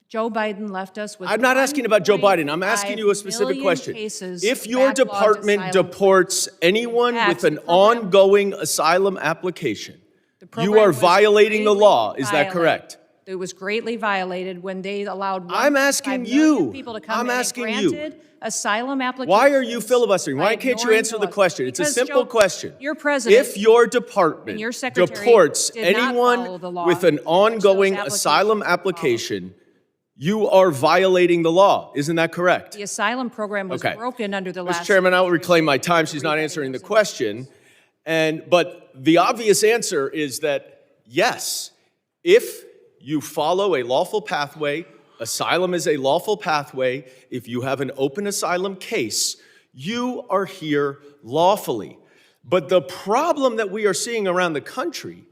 Speaker 3: Joe Biden left us with.
Speaker 16: I'm not asking about Joe Biden. I'm asking you a
Speaker 3: 1.5
Speaker 16: specific
Speaker 3: million
Speaker 16: question.
Speaker 3: cases
Speaker 16: If your
Speaker 3: backlogged
Speaker 16: department
Speaker 3: asylum
Speaker 16: deports anyone with
Speaker 3: That's
Speaker 16: an
Speaker 3: the program.
Speaker 16: ongoing asylum application,
Speaker 3: The
Speaker 16: you
Speaker 3: program
Speaker 16: are
Speaker 3: was
Speaker 16: violating the
Speaker 3: greatly
Speaker 16: law. Is that
Speaker 3: violated.
Speaker 16: correct?
Speaker 3: It was greatly violated when they allowed
Speaker 16: I'm
Speaker 3: 1.5
Speaker 16: asking
Speaker 3: million
Speaker 16: you.
Speaker 3: people to come
Speaker 16: I'm
Speaker 3: in and
Speaker 16: asking you.
Speaker 3: granted asylum applications.
Speaker 16: Why are you filibustering?
Speaker 3: by
Speaker 16: Why can't you
Speaker 3: ignoring
Speaker 16: answer the
Speaker 3: laws.
Speaker 16: question? It's a
Speaker 3: Because,
Speaker 16: simple
Speaker 3: Joe,
Speaker 16: question.
Speaker 3: Your president
Speaker 16: If your department
Speaker 3: and your secretary
Speaker 16: deports
Speaker 3: did not follow
Speaker 16: anyone
Speaker 3: the law
Speaker 16: with an
Speaker 3: which those
Speaker 16: ongoing
Speaker 3: applications
Speaker 16: asylum
Speaker 3: were followed.
Speaker 16: application, you are violating the law. Isn't that correct?
Speaker 3: The asylum program was
Speaker 16: Okay.
Speaker 3: broken under the last.
Speaker 16: Mr. Chairman, I will reclaim my time. She's not answering the question. But the obvious answer is that, yes, if you follow a lawful pathway, asylum is a lawful pathway. If you have an open asylum case, you are here lawfully. But the problem that we are seeing around the country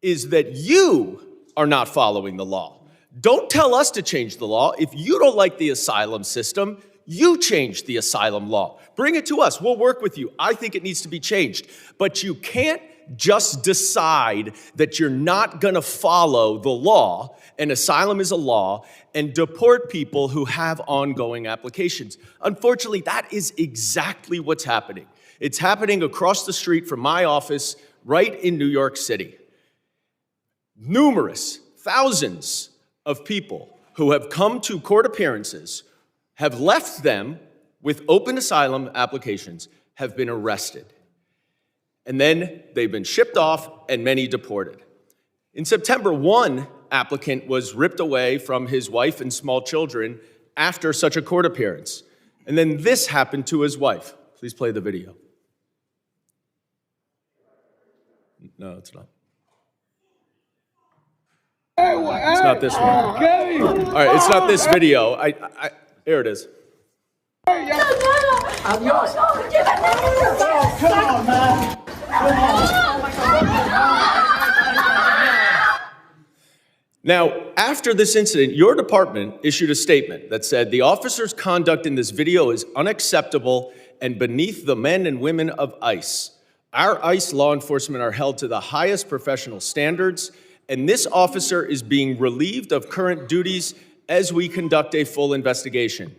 Speaker 16: is that you are not following the law. Don't tell us to change the law. If you don't like the asylum system, you change the asylum law. Bring it to us. We'll work with you. I think it needs to be changed. But you can't just decide that you're not going to follow the law, and asylum is a law, and deport people who have ongoing applications. Unfortunately, that is exactly what's happening. It's happening across the street from my office right in New York City. Numerous, thousands of people who have come to court appearances, have left them with open asylum applications, have been arrested. And then they've been shipped off and many deported. In September, one applicant was ripped away from his wife and small children after such a court appearance. And then this happened to his wife. Please play the video. No, it's not. It's not this one. All right, it's not this video. Here it is. Now, after this incident, your department issued a statement that said the officer's conduct in this video is unacceptable and beneath the men and women of ICE. Our ICE law enforcement are held to the highest professional standards, and this officer is being relieved of current duties as we conduct a full investigation.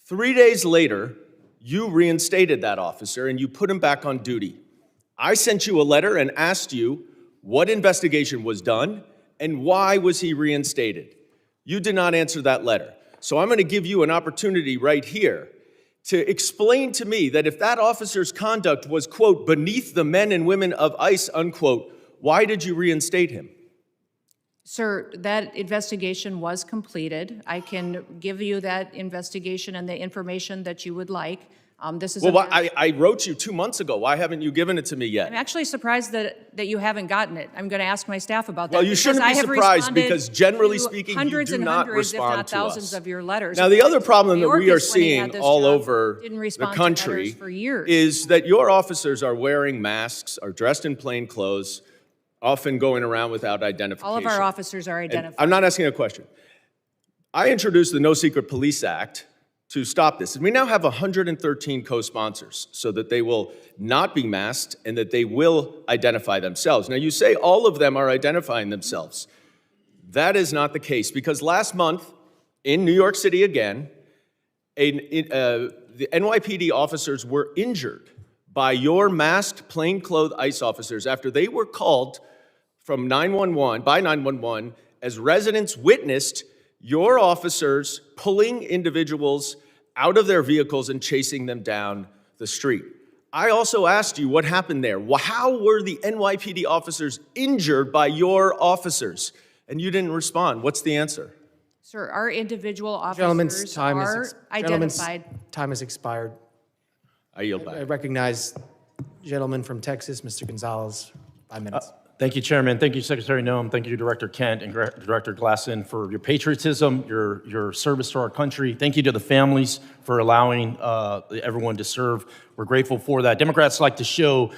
Speaker 16: 3 days later, you reinstated that officer and you put him back on duty. I sent you a letter and asked you what investigation was done and why was he reinstated. You did not answer that letter. So I'm going to give you an opportunity right here to explain to me that if that officer's conduct was, quote, beneath the men and women of ICE, unquote, why did you reinstate him?
Speaker 3: Sir, that investigation was completed. I can give you that investigation and the information that you would like. This is.
Speaker 16: Well, I wrote you 2 months ago. Why haven't you given it to me yet?
Speaker 3: I'm actually surprised that you haven't gotten it. I'm going to ask my staff about that.
Speaker 16: Well, you
Speaker 3: because
Speaker 16: shouldn't
Speaker 3: I
Speaker 16: be
Speaker 3: have
Speaker 16: surprised
Speaker 3: responded
Speaker 16: because generally
Speaker 3: to
Speaker 16: speaking, you
Speaker 3: hundreds
Speaker 16: do
Speaker 3: and
Speaker 16: not
Speaker 3: hundreds, if
Speaker 16: respond
Speaker 3: not
Speaker 16: to
Speaker 3: thousands
Speaker 16: us.
Speaker 3: of your letters.
Speaker 16: Now, the other problem that we are
Speaker 3: Mayorkas, when he had
Speaker 16: seeing
Speaker 3: this
Speaker 16: all
Speaker 3: job,
Speaker 16: over
Speaker 3: didn't
Speaker 16: the
Speaker 3: respond to
Speaker 16: country
Speaker 3: letters for years.
Speaker 16: is that your officers are wearing masks, are dressed in plain clothes, often going around without identification.
Speaker 3: All of our officers are
Speaker 16: And
Speaker 3: identified.
Speaker 16: I'm not asking a question. I introduced the No Secret Police Act to stop this. And we now have 113 co-sponsors so that they will not be masked and that they will identify themselves. Now, you say all of them are identifying themselves. That is not the case because last month, in New York City again, the NYPD officers were injured by your masked plainclothes ICE officers after they were called from 911 as residents witnessed your officers pulling individuals out of their vehicles and chasing them down the street. I also asked you what happened there. How were the NYPD officers injured by your officers? And you didn't respond. What's the answer?
Speaker 3: Sir, our individual
Speaker 1: Gentlemen's
Speaker 3: officers
Speaker 1: time
Speaker 3: are
Speaker 1: is
Speaker 3: identified.
Speaker 1: time has expired.
Speaker 16: I yield back.
Speaker 1: I recognize gentleman from Texas, Mr. Gonzalez, 5 minutes.
Speaker 17: Thank you, Chairman. Thank you, Secretary Noem. Thank you, Director Kent and Director Glasson, for your patriotism, your service to our country. Thank you to the families for allowing everyone to serve. We're grateful for that. Democrats like to show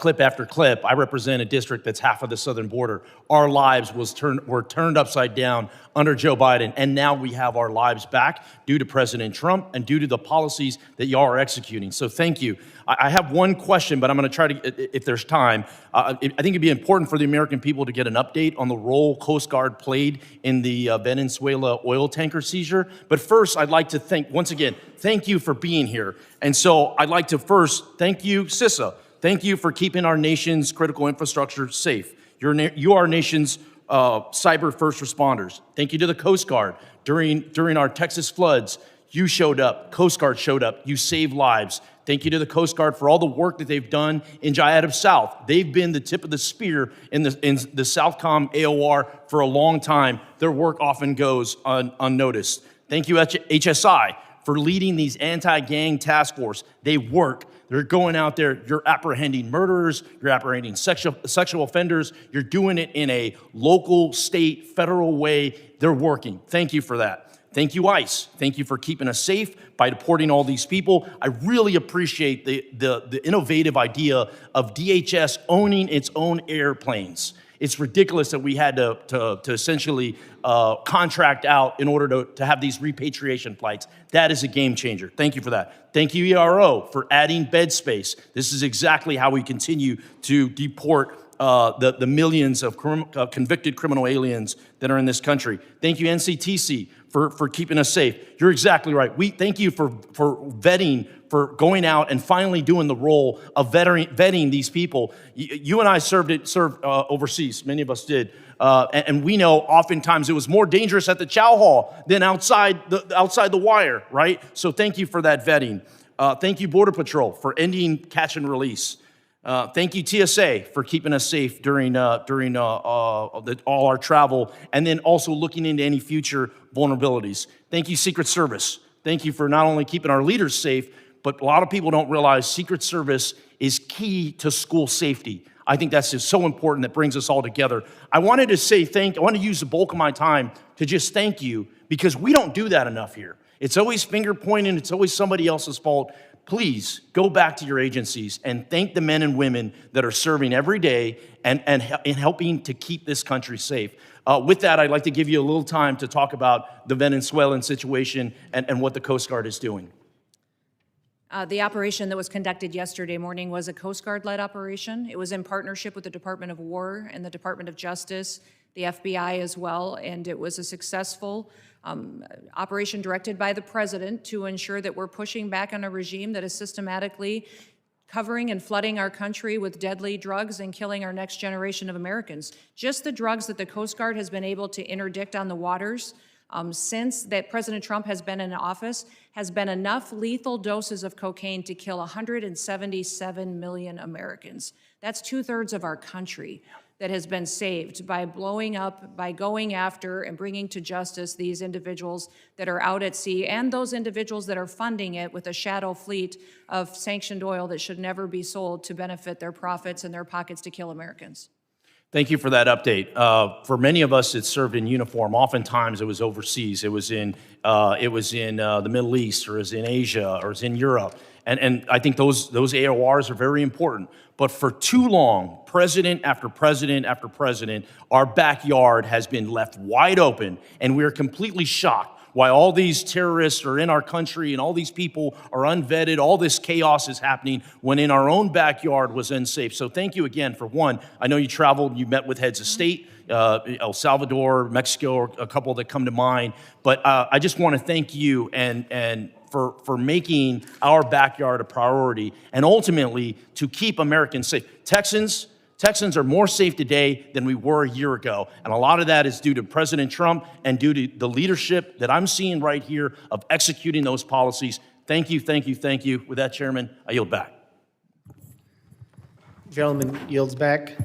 Speaker 17: clip after clip. I represent a district that's half of the southern border. Our lives were turned upside down under Joe Biden, and now we have our lives back due to President Trump and due to the policies that y'all are executing. So thank you. I have one question, but I'm going to try to, if there's time. I think it'd be important for the American people to get an update on the role Coast Guard played in the Venezuela oil tanker seizure. But first, I'd like to once again, thank you for being here. And so I'd like to first thank you, CISA. Thank you for keeping our nation's critical infrastructure safe. You are our nation's cyber first responders. Thank you to the Coast Guard. During our Texas floods, you showed up, Coast Guard showed up, you saved lives. Thank you to the Coast Guard for all the work that they've done in Jayada South. They've been the tip of the spear in the Southcom AOR for a long time. Their work often goes unnoticed. Thank you, HSI, for leading these anti-gang task force. They work. They're going out there. You're apprehending murderers. You're apprehending sexual offenders. You're doing it in a local, state, federal way. They're working. Thank you for that. Thank you, ICE. Thank you for keeping us safe by deporting all these people. I really appreciate the innovative idea of DHS owning its own airplanes. It's ridiculous that we had to essentially contract out in order to have these repatriation flights. That is a game changer. Thank you for that. Thank you, ERO, for adding bed space. This is exactly how we continue to deport the millions of convicted criminal aliens that are in this country. Thank you, NCTC, for keeping us safe. You're exactly right. We thank you for vetting, for going out and finally doing the role of vetting these people. You and I served overseas. Many of us did. And we know oftentimes it was more dangerous at the chow hall than outside the wire, right? So thank you for that vetting. Thank you, Border Patrol, for ending catch and release. Thank you, TSA, for keeping us safe during all our travel, and then also looking into any future vulnerabilities. Thank you, Secret Service. Thank you for not only keeping our leaders safe, but a lot of people don't realize Secret Service is key to school safety. I think that's just so important that brings us all together. I wanted to use the bulk of my time to just thank you, because we don't do that enough here. It's always finger pointing. It's always somebody else's fault. Please go back to your agencies and thank the men and women that are serving every day and helping to keep this country safe. With that, I'd like to give you a little time to talk about the Venezuelan situation and what the Coast Guard is doing.
Speaker 3: The operation that was conducted yesterday morning was a Coast Guard-led operation. It was in partnership with the Department of War and the Department of Justice, the FBI as well, and it was a successful operation directed by the president to ensure that we're pushing back on a regime that is systematically covering and flooding our country with deadly drugs and killing our next generation of Americans. Just the drugs that the Coast Guard has been able to interdict on the waters since that President Trump has been in office has been enough lethal doses of cocaine to kill 177 million Americans. That's 2/3 of our country that has been saved by blowing up, by going after and bringing to justice these individuals that are out at sea and those individuals that are funding it with a shadow fleet of sanctioned oil that should never be sold to benefit their profits and their pockets to kill Americans.
Speaker 17: Thank you for that update. For many of us that served in uniform, oftentimes it was overseas. It was in the Middle East, or it was in Asia, or it was in Europe. And I think those AORs are very important. But for too long, president after president after president, our backyard has been left wide open, and we are completely shocked why all these terrorists are in our country and all these people are unvetted, all this chaos is happening when in our own backyard was unsafe. So thank you again for one. I know you traveled, you met with heads of state, El Salvador, Mexico, a couple that come to mind. But I just want to thank you and for making our backyard a priority and ultimately to keep Americans safe. Texans are more safe today than we were a year ago. And a lot of that is due to President Trump and due to the leadership that I'm seeing right here of executing those policies. Thank you, thank you, thank you. With that, Chairman, I yield back.
Speaker 1: Gentleman yields back.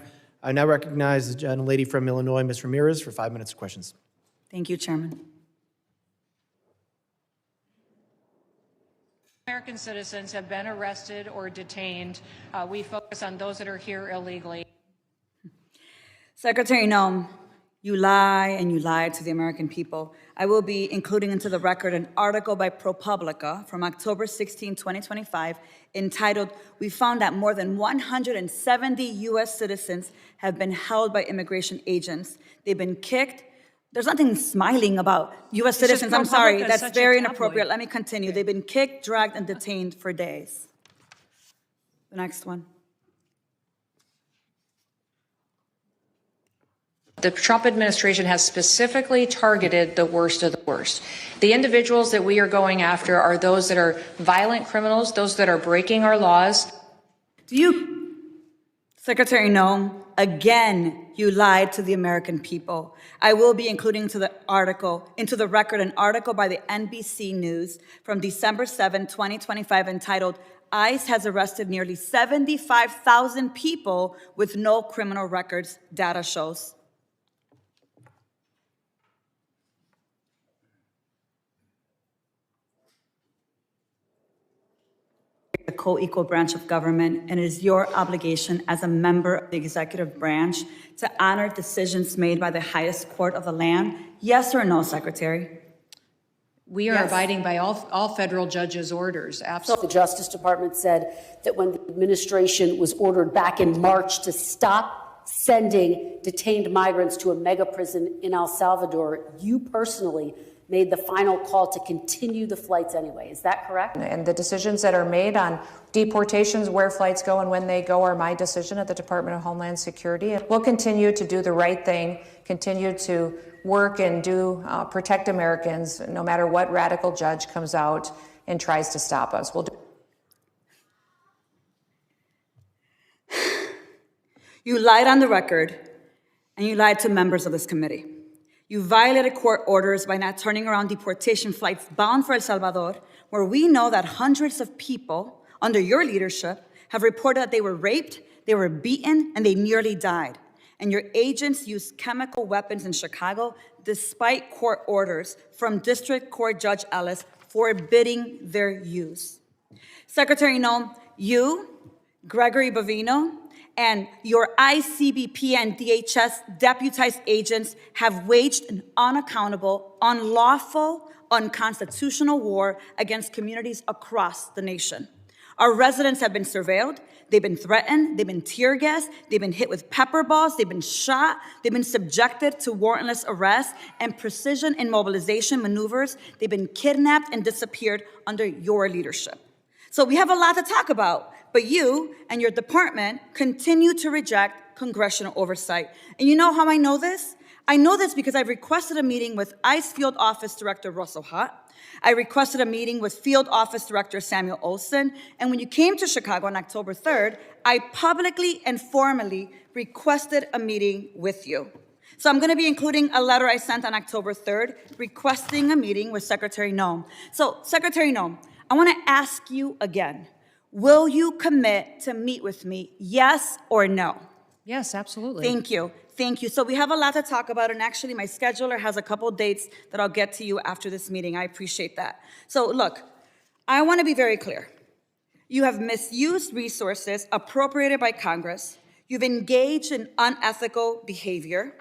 Speaker 1: I now recognize the gentlelady from Illinois, Ms. Ramirez, for 5 minutes of questions.
Speaker 18: Thank you, Chairman.
Speaker 3: American citizens have been arrested or detained. We focus on those that are here illegally.
Speaker 18: Secretary Noem, you lie and you lied to the American people. I will be including into the record an article by ProPublica from October 16, 2025, entitled, "We found that more than 170 U.S. citizens have been held by immigration agents. They've been kicked." There's nothing smiling about U.S. citizens. I'm sorry, that's very inappropriate. Let me continue. They've been kicked, dragged, and detained for days. The next one.
Speaker 3: The Trump administration has specifically targeted the worst of the worst. The individuals that we are going after are those that are violent criminals, those that are breaking our laws.
Speaker 18: Secretary Noem, again, you lied to the American people. I will be including into the record an article by the NBC News from December 7, 2025, entitled, "ICE has arrested nearly 75,000 people with no criminal records, data shows." The co-equal branch of government, and it is your obligation as a member of the executive branch to honor decisions made by the highest court of the land. Yes or no, Secretary?
Speaker 3: We are abiding by all federal judges' orders, absolutely.
Speaker 19: The Justice Department said that when the administration was ordered back in March to stop sending detained migrants to a mega prison in El Salvador, you personally made the final call to continue the flights anyway. Is that correct?
Speaker 3: And the decisions that are made on deportations, where flights go and when they go, are my decision at the Department of Homeland Security. And we'll continue to do the right thing, continue to work and protect Americans, no matter what radical judge comes out and tries to stop us. We'll do.
Speaker 18: You lied on the record, and you lied to members of this committee. You violated court orders by not turning around deportation flights bound for El Salvador, where we know that hundreds of people under your leadership have reported that they were raped, they were beaten, and they nearly died. And your agents used chemical weapons in Chicago despite court orders from District Court Judge Ellis forbidding their use. Secretary Noem, you, Gregory Bovino, and your ICBP and DHS deputized agents have waged an unaccountable, unlawful, unconstitutional war against communities across the nation. Our residents have been surveilled, they've been threatened, they've been tear gassed, they've been hit with pepper balls, they've been shot, they've been subjected to warrantless arrest and precision immobilization maneuvers, they've been kidnapped and disappeared under your leadership. So we have a lot to talk about, but you and your department continue to reject congressional oversight. And you know how I know this? I know this because I've requested a meeting with ICE Field Office Director Russell Hutt. I requested a meeting with Field Office Director Samuel Olson. And when you came to Chicago on October 3rd, I publicly and formally requested a meeting with you. So I'm going to be including a letter I sent on October 3rd requesting a meeting with Secretary Noem. So, Secretary Noem, I want to ask you again, will you commit to meet with me, yes or no?
Speaker 3: Yes, absolutely.
Speaker 18: Thank you. Thank you. So we have a lot to talk about, and actually my scheduler has a couple dates that I'll get to you after this meeting. I appreciate that. So look, I want to be very clear. You have misused resources appropriated by Congress. You've engaged in unethical behavior.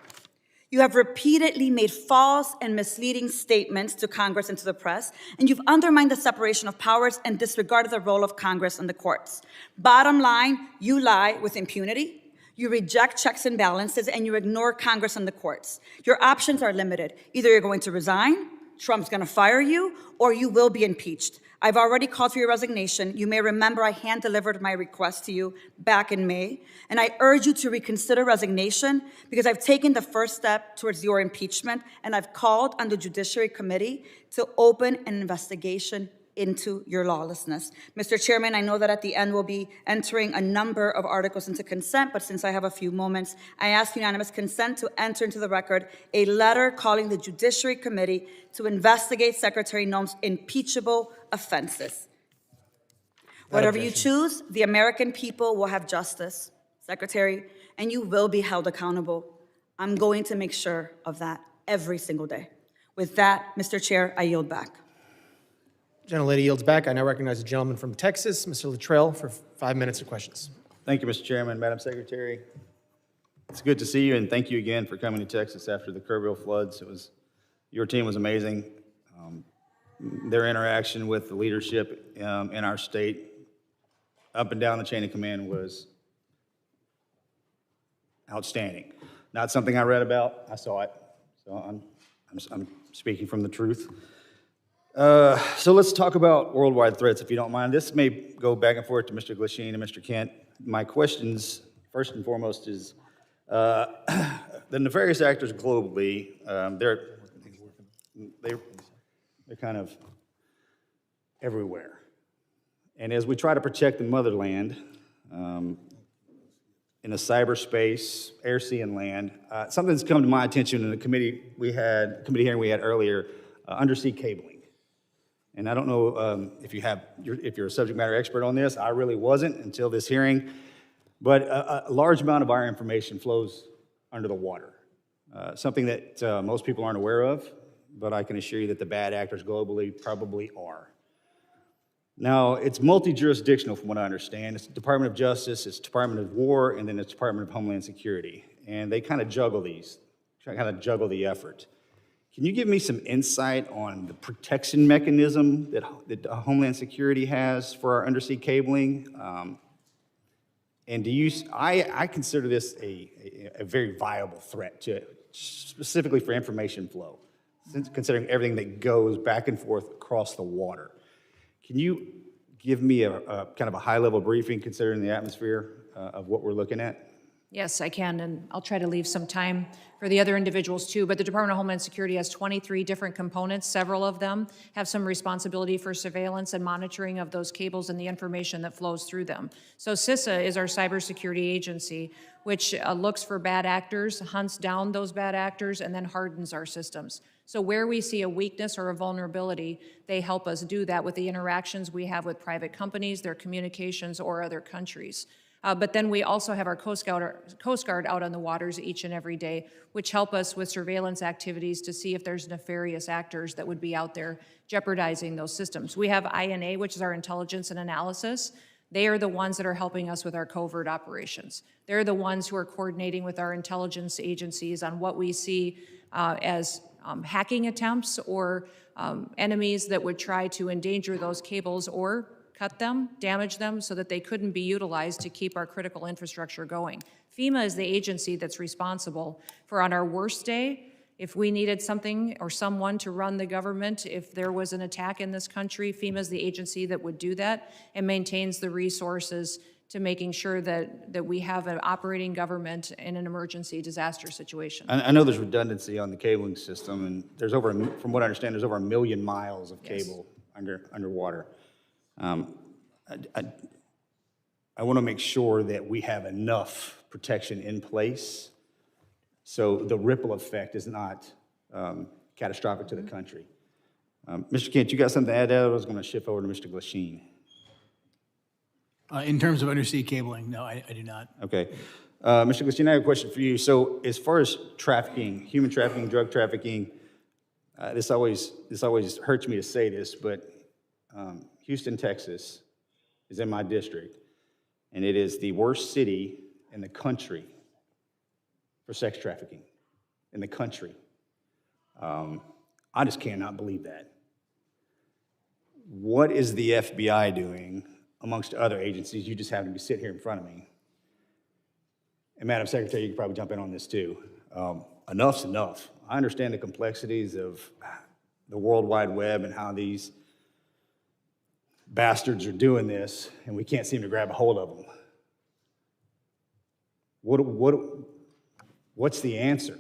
Speaker 18: You have repeatedly made false and misleading statements to Congress and to the press, and you've undermined the separation of powers and disregarded the role of Congress and the courts. Bottom line, you lie with impunity, you reject checks and balances, and you ignore Congress and the courts. Your options are limited. Either you're going to resign, Trump's going to fire you, or you will be impeached. I've already called for your resignation. You may remember I hand-delivered my request to you back in May, and I urge you to reconsider resignation because I've taken the first step towards your impeachment, and I've called on the Judiciary Committee to open an investigation into your lawlessness. Mr. Chairman, I know that at the end we'll be entering a number of articles into consent, but since I have a few moments, I ask unanimous consent to enter into the record a letter calling the Judiciary Committee to investigate Secretary Noem's impeachable offenses. Whatever you choose, the American people will have justice, Secretary, and you will be held accountable. I'm going to make sure of that every single day. With that, Mr. Chair, I yield back.
Speaker 1: Gentlelady yields back. I now recognize the gentleman from Texas, Mr. Luttrell, for 5 minutes of questions.
Speaker 20: Thank you, Mr. Chairman, Madam Secretary. It's good to see you, and thank you again for coming to Texas after the Kerrville floods. Your team was amazing. Their interaction with the leadership in our state, up and down the chain of command, was outstanding. Not something I read about, I saw it. So I'm speaking from the truth. So let's talk about worldwide threats, if you don't mind. This may go back and forth to Mr. Glasheen and Mr. Kent. My questions, first and foremost, is the nefarious actors globally, they're kind of everywhere. And as we try to protect the motherland in the cyberspace, air, sea, and land, something that's come to my attention in the committee hearing we had earlier, undersea cabling. And I don't know if you're a subject matter expert on this. I really wasn't until this hearing. But a large amount of our information flows under the water, something that most people aren't aware of, but I can assure you that the bad actors globally probably are. Now, it's multi-jurisdictional from what I understand. It's the Department of Justice, it's Department of War, and then it's Department of Homeland Security. And they kind of juggle the effort. Can you give me some insight on the protection mechanism that Homeland Security has for our undersea cabling? And I consider this a very viable threat specifically for information flow, considering everything that goes back and forth across the water. Can you give me a kind of a high-level briefing considering the atmosphere of what we're looking at?
Speaker 3: Yes, I can, and I'll try to leave some time for the other individuals too, but the Department of Homeland Security has 23 different components. Several of them have some responsibility for surveillance and monitoring of those cables and the information that flows through them. So CISA is our cybersecurity agency, which looks for bad actors, hunts down those bad actors, and then hardens our systems. So where we see a weakness or a vulnerability, they help us do that with the interactions we have with private companies, their communications, or other countries. But then we also have our Coast Guard out on the waters each and every day, which help us with surveillance activities to see if there's nefarious actors that would be out there jeopardizing those systems. We have INA, which is our intelligence and analysis. They are the ones that are helping us with our covert operations. They're the ones who are coordinating with our intelligence agencies on what we see as hacking attempts or enemies that would try to endanger those cables or cut them, damage them, so that they couldn't be utilized to keep our critical infrastructure going. FEMA is the agency that's responsible for, on our worst day, if we needed something or someone to run the government, if there was an attack in this country, FEMA is the agency that would do that and maintains the resources to making sure that we have an operating government in an emergency disaster situation.
Speaker 20: I know there's redundancy on the cabling system, and there's from what I understand, there's over 1 million miles of cable underwater. I want to make sure that we have enough protection in place so the ripple effect is not catastrophic to the country. Mr. Kent, you got something to add there? I was going to shift over to Mr. Glasheen.
Speaker 4: In terms of undersea cabling, no, I do not.
Speaker 20: Okay. Mr. Glasheen, I have a question for you. So as far as trafficking, human trafficking, drug trafficking, this always hurts me to say this, but Houston, Texas is in my district, and it is the worst city in the country for sex trafficking in the country. I just cannot believe that. What is the FBI doing amongst other agencies? You just happen to be sitting here in front of me. And Madam Secretary, you can probably jump in on this too. Enough's enough. I understand the complexities of the World Wide Web and how these bastards are doing this, and we can't seem to grab a hold of them. What's the answer?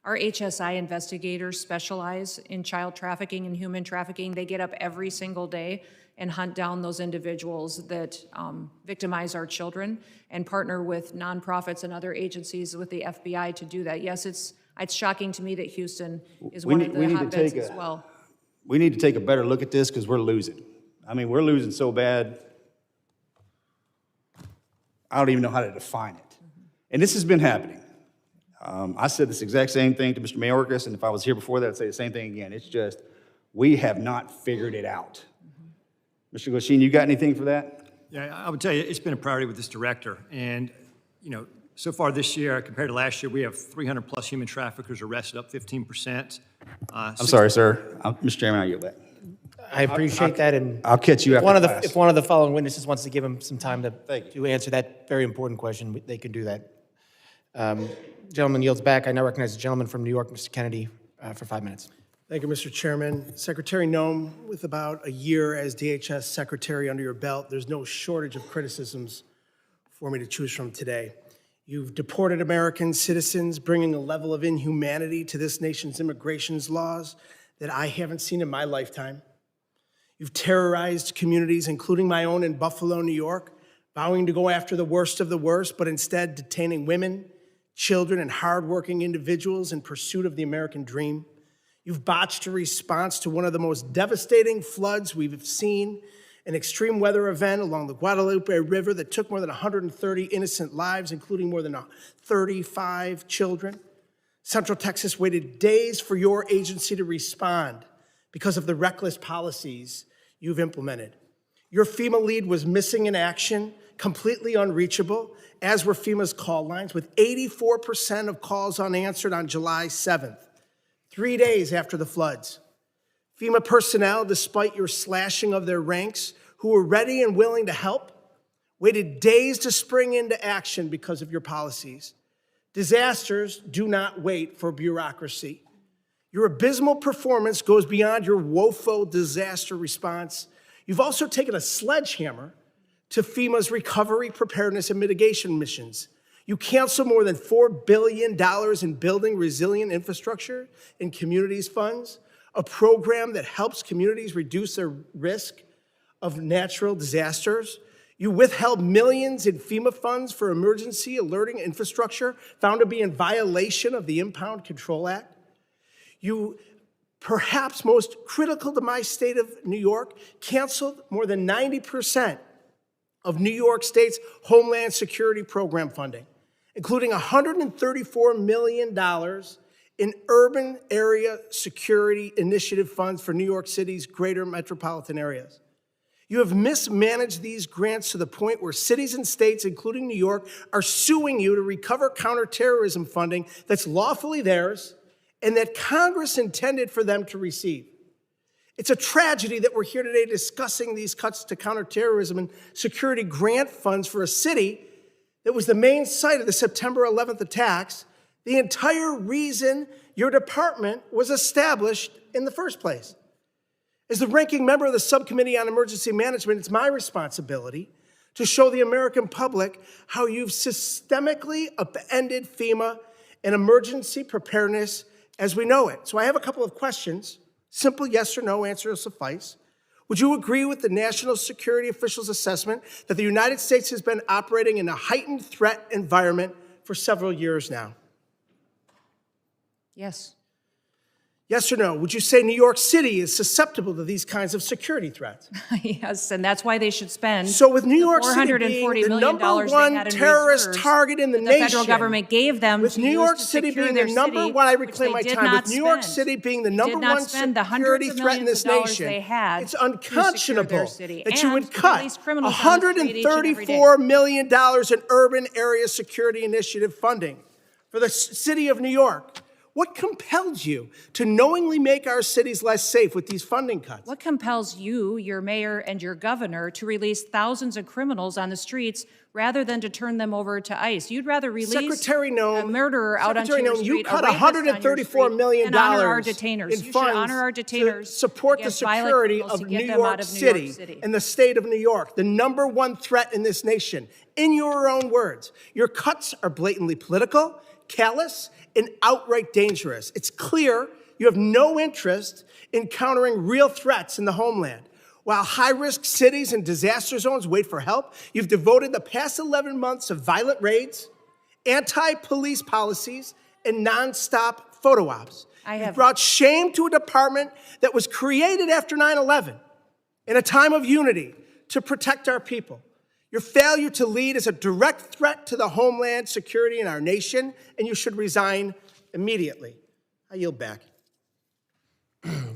Speaker 3: Our HSI investigators specialize in child trafficking and human trafficking. They get up every single day and hunt down those individuals that victimize our children and partner with nonprofits and other agencies with the FBI to do that. Yes, it's shocking to me that Houston is one of the hotbeds as well.
Speaker 20: We need to take a better look at this because we're losing. I mean, we're losing so bad, I don't even know how to define it. And this has been happening. I said this exact same thing to Mr. Mayorkas, and if I was here before that, I'd say the same thing again. It's just, we have not figured it out. Mr. Goshin, you got anything for that?
Speaker 5: Yeah, I would tell you, it's been a priority with this director. And, you know, so far this year, compared to last year, we have 300 plus human traffickers arrested, up 15%.
Speaker 20: I'm sorry, sir. Mr. Chairman, I yield that.
Speaker 1: I appreciate that, and
Speaker 20: I'll catch you after class.
Speaker 1: If one of the following witnesses wants to give him some time to answer that very important question, they can do that. Gentleman yields back. I now recognize the gentleman from New York, Mr. Kennedy, for 5 minutes.
Speaker 21: Thank you, Mr. Chairman. Secretary Noem, with about a year as DHS Secretary under your belt, there's no shortage of criticisms for me to choose from today. You've deported American citizens, bringing a level of inhumanity to this nation's immigration laws that I haven't seen in my lifetime. You've terrorized communities, including my own in Buffalo, New York, vowing to go after the worst of the worst, but instead detaining women, children, and hardworking individuals in pursuit of the American dream. You've botched a response to one of the most devastating floods we've seen, an extreme weather event along the Guadalupe River that took more than 130 innocent lives, including more than 35 children. Central Texas waited days for your agency to respond because of the reckless policies you've implemented. Your FEMA lead was missing in action, completely unreachable, as were FEMA's call lines, with 84% of calls unanswered on July 7th, 3 days after the floods. FEMA personnel, despite your slashing of their ranks, who were ready and willing to help, waited days to spring into action because of your policies. Disasters do not wait for bureaucracy. Your abysmal performance goes beyond your woeful disaster response. You've also taken a sledgehammer to FEMA's recovery, preparedness, and mitigation missions. You canceled more than $4 billion in building resilient infrastructure in communities funds, a program that helps communities reduce their risk of natural disasters. You withheld millions in FEMA funds for emergency alerting infrastructure found to be in violation of the Impound Control Act. You, perhaps most critical to my state of New York, canceled more than 90% of New York State's Homeland Security program funding, including $134 million in urban area security initiative funds for New York City's greater metropolitan areas. You have mismanaged these grants to the point where cities and states, including New York, are suing you to recover counterterrorism funding that's lawfully theirs and that Congress intended for them to receive. It's a tragedy that we're here today discussing these cuts to counterterrorism and security grant funds for a city that was the main site of the September 11th attacks, the entire reason your department was established in the first place. As the ranking member of the Subcommittee on Emergency Management, it's my responsibility to show the American public how you've systemically upended FEMA and emergency preparedness as we know it. So I have a couple of questions. Simple yes or no answer will suffice. Would you agree with the national security officials' assessment that the United States has been operating in a heightened threat environment for several years now?
Speaker 3: Yes.
Speaker 21: Yes or no? Would you say New York City is susceptible to these kinds of security threats?
Speaker 3: Yes, and that's why they should spend
Speaker 21: So with New York City
Speaker 3: $440
Speaker 21: being the
Speaker 3: million
Speaker 21: number
Speaker 3: they
Speaker 21: one
Speaker 3: had in
Speaker 21: terrorist
Speaker 3: reserves
Speaker 21: target in the
Speaker 3: that
Speaker 21: nation,
Speaker 3: the federal government gave them
Speaker 21: with
Speaker 3: to
Speaker 21: New
Speaker 3: use
Speaker 21: York
Speaker 3: to
Speaker 21: City
Speaker 3: secure
Speaker 21: being
Speaker 3: their
Speaker 21: the number
Speaker 3: city,
Speaker 21: one, I
Speaker 3: which
Speaker 21: reclaim
Speaker 3: they
Speaker 21: my
Speaker 3: did
Speaker 21: time,
Speaker 3: not
Speaker 21: with New York
Speaker 3: spend.
Speaker 21: City being the
Speaker 3: They
Speaker 21: number
Speaker 3: did not
Speaker 21: one
Speaker 3: spend the
Speaker 21: security
Speaker 3: hundreds of
Speaker 21: threat in
Speaker 3: millions
Speaker 21: this
Speaker 3: of dollars
Speaker 21: nation,
Speaker 3: they had
Speaker 21: it's
Speaker 3: to secure
Speaker 21: unconscionable
Speaker 3: their city
Speaker 21: that you
Speaker 3: and
Speaker 21: would
Speaker 3: to
Speaker 21: cut
Speaker 3: release criminals on the street each and every day.
Speaker 21: $134 million in urban area security initiative funding for the city of New York, What compelled you to knowingly make our cities less safe with these funding cuts?
Speaker 3: What compels you, your mayor, and your governor to release thousands of criminals on the streets rather than to turn them over to ICE? You'd rather release
Speaker 21: Secretary Noem,
Speaker 3: a murderer out onto
Speaker 21: Secretary
Speaker 3: your
Speaker 21: Noem,
Speaker 3: street,
Speaker 21: you cut
Speaker 3: a rapist on your
Speaker 21: $134
Speaker 3: street,
Speaker 21: million
Speaker 3: and honor our detainers.
Speaker 21: in
Speaker 3: You should
Speaker 21: funds
Speaker 3: honor our detainers
Speaker 21: to support the
Speaker 3: against violent
Speaker 21: security
Speaker 3: criminals
Speaker 21: of
Speaker 3: to get
Speaker 21: New
Speaker 3: them out
Speaker 21: York
Speaker 3: of New York
Speaker 21: City and the state of New York, the #1 threat in this nation. In your own words, your cuts are blatantly political, callous, and outright dangerous. It's clear you have no interest in countering real threats in the homeland. While high-risk cities and disaster zones wait for help, you've devoted the past 11 months of violent raids, anti-police policies, and nonstop photo ops. You've brought shame to a department that was created after 9/11 in a time of unity to protect our people. Your failure to lead is a direct threat to the homeland security in our nation, and you should resign immediately. I yield back.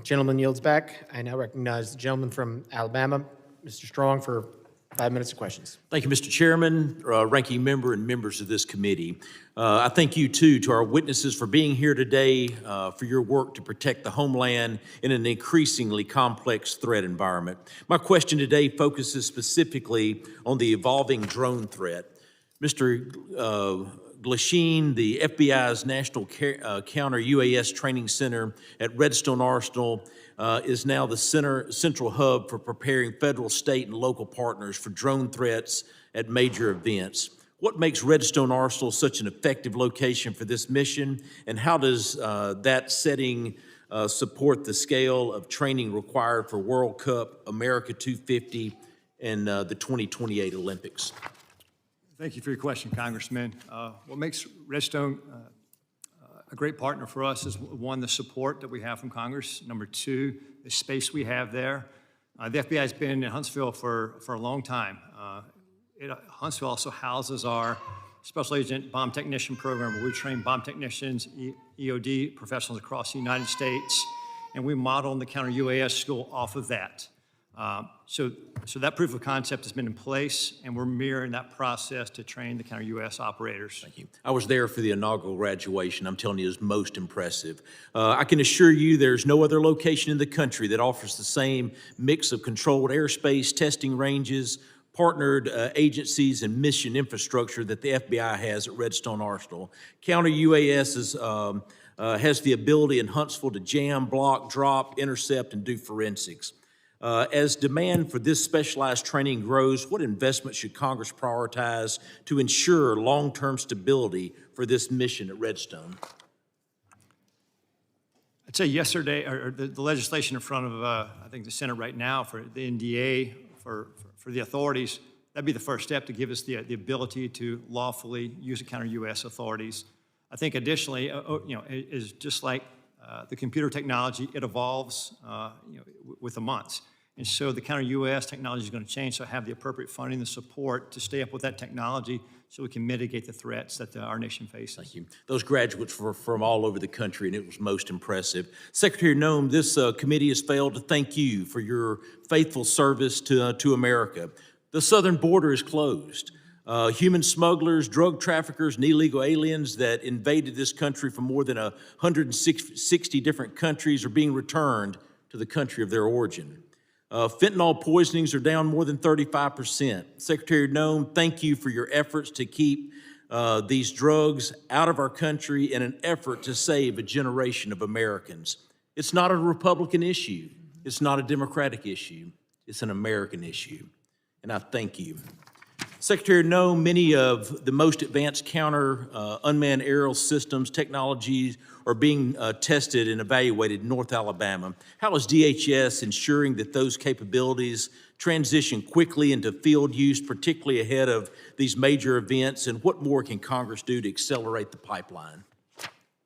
Speaker 1: Gentleman yields back. I now recognize the gentleman from Alabama, Mr. Strong, for 5 minutes of questions.
Speaker 2: Thank you, Mr. Chairman, ranking member, and members of this committee. I thank you, too, to our witnesses for being here today, for your work to protect the homeland in an increasingly complex threat environment. My question today focuses specifically on the evolving drone threat. Mr. Glasheen, the FBI's National Counter UAS Training Center at Redstone Arsenal, is now the central hub for preparing federal, state, and local partners for drone threats at major events. What makes Redstone Arsenal such an effective location for this mission, and how does that setting support the scale of training required for World Cup, America 250, and the 2028 Olympics?
Speaker 5: Thank you for your question, Congressman. What makes Redstone a great partner for us is, one, the support that we have from Congress. Number two, the space we have there. The FBI has been in Huntsville for a long time. Huntsville also houses our Special Agent Bomb Technician Program, where we train bomb technicians, EOD professionals across the United States, and we model the Counter UAS School off of that. So that proof of concept has been in place, and we're mirroring that process to train the Counter UAS operators.
Speaker 2: Thank you. I was there for the inaugural graduation. I'm telling you, it was most impressive. I can assure you there's no other location in the country that offers the same mix of controlled airspace, testing ranges, partnered agencies, and mission infrastructure that the FBI has at Redstone Arsenal. Counter UAS has the ability in Huntsville to jam, block, drop, intercept, and do forensics. As demand for this specialized training grows, what investment should Congress prioritize to ensure long-term stability for this mission at Redstone?
Speaker 5: I'd say yesterday, or the legislation in front of, I think, the Senate right now for the NDA, for the authorities, that'd be the first step to give us the ability to lawfully use the counter-UAS authorities. I think additionally, is just like the computer technology, it evolves with the months. And so the counter-UAS technology is going to change, so have the appropriate funding and support to stay up with that technology so we can mitigate the threats that our nation faces.
Speaker 2: Thank you. Those graduates were from all over the country, and it was most impressive. Secretary Noem, this committee has failed to thank you for your faithful service to America. The southern border is closed. Human smugglers, drug traffickers, and illegal aliens that invaded this country from more than 160 different countries are being returned to the country of their origin. Fentanyl poisonings are down more than 35%. Secretary Noem, thank you for your efforts to keep these drugs out of our country in an effort to save a generation of Americans. It's not a Republican issue. It's not a Democratic issue. It's an American issue, and I thank you. Secretary Noem, many of the most advanced counter unmanned aerial systems technologies are being tested and evaluated in North Alabama. How is DHS ensuring that those capabilities transition quickly into field use, particularly ahead of these major events, and what more can Congress do to accelerate the pipeline?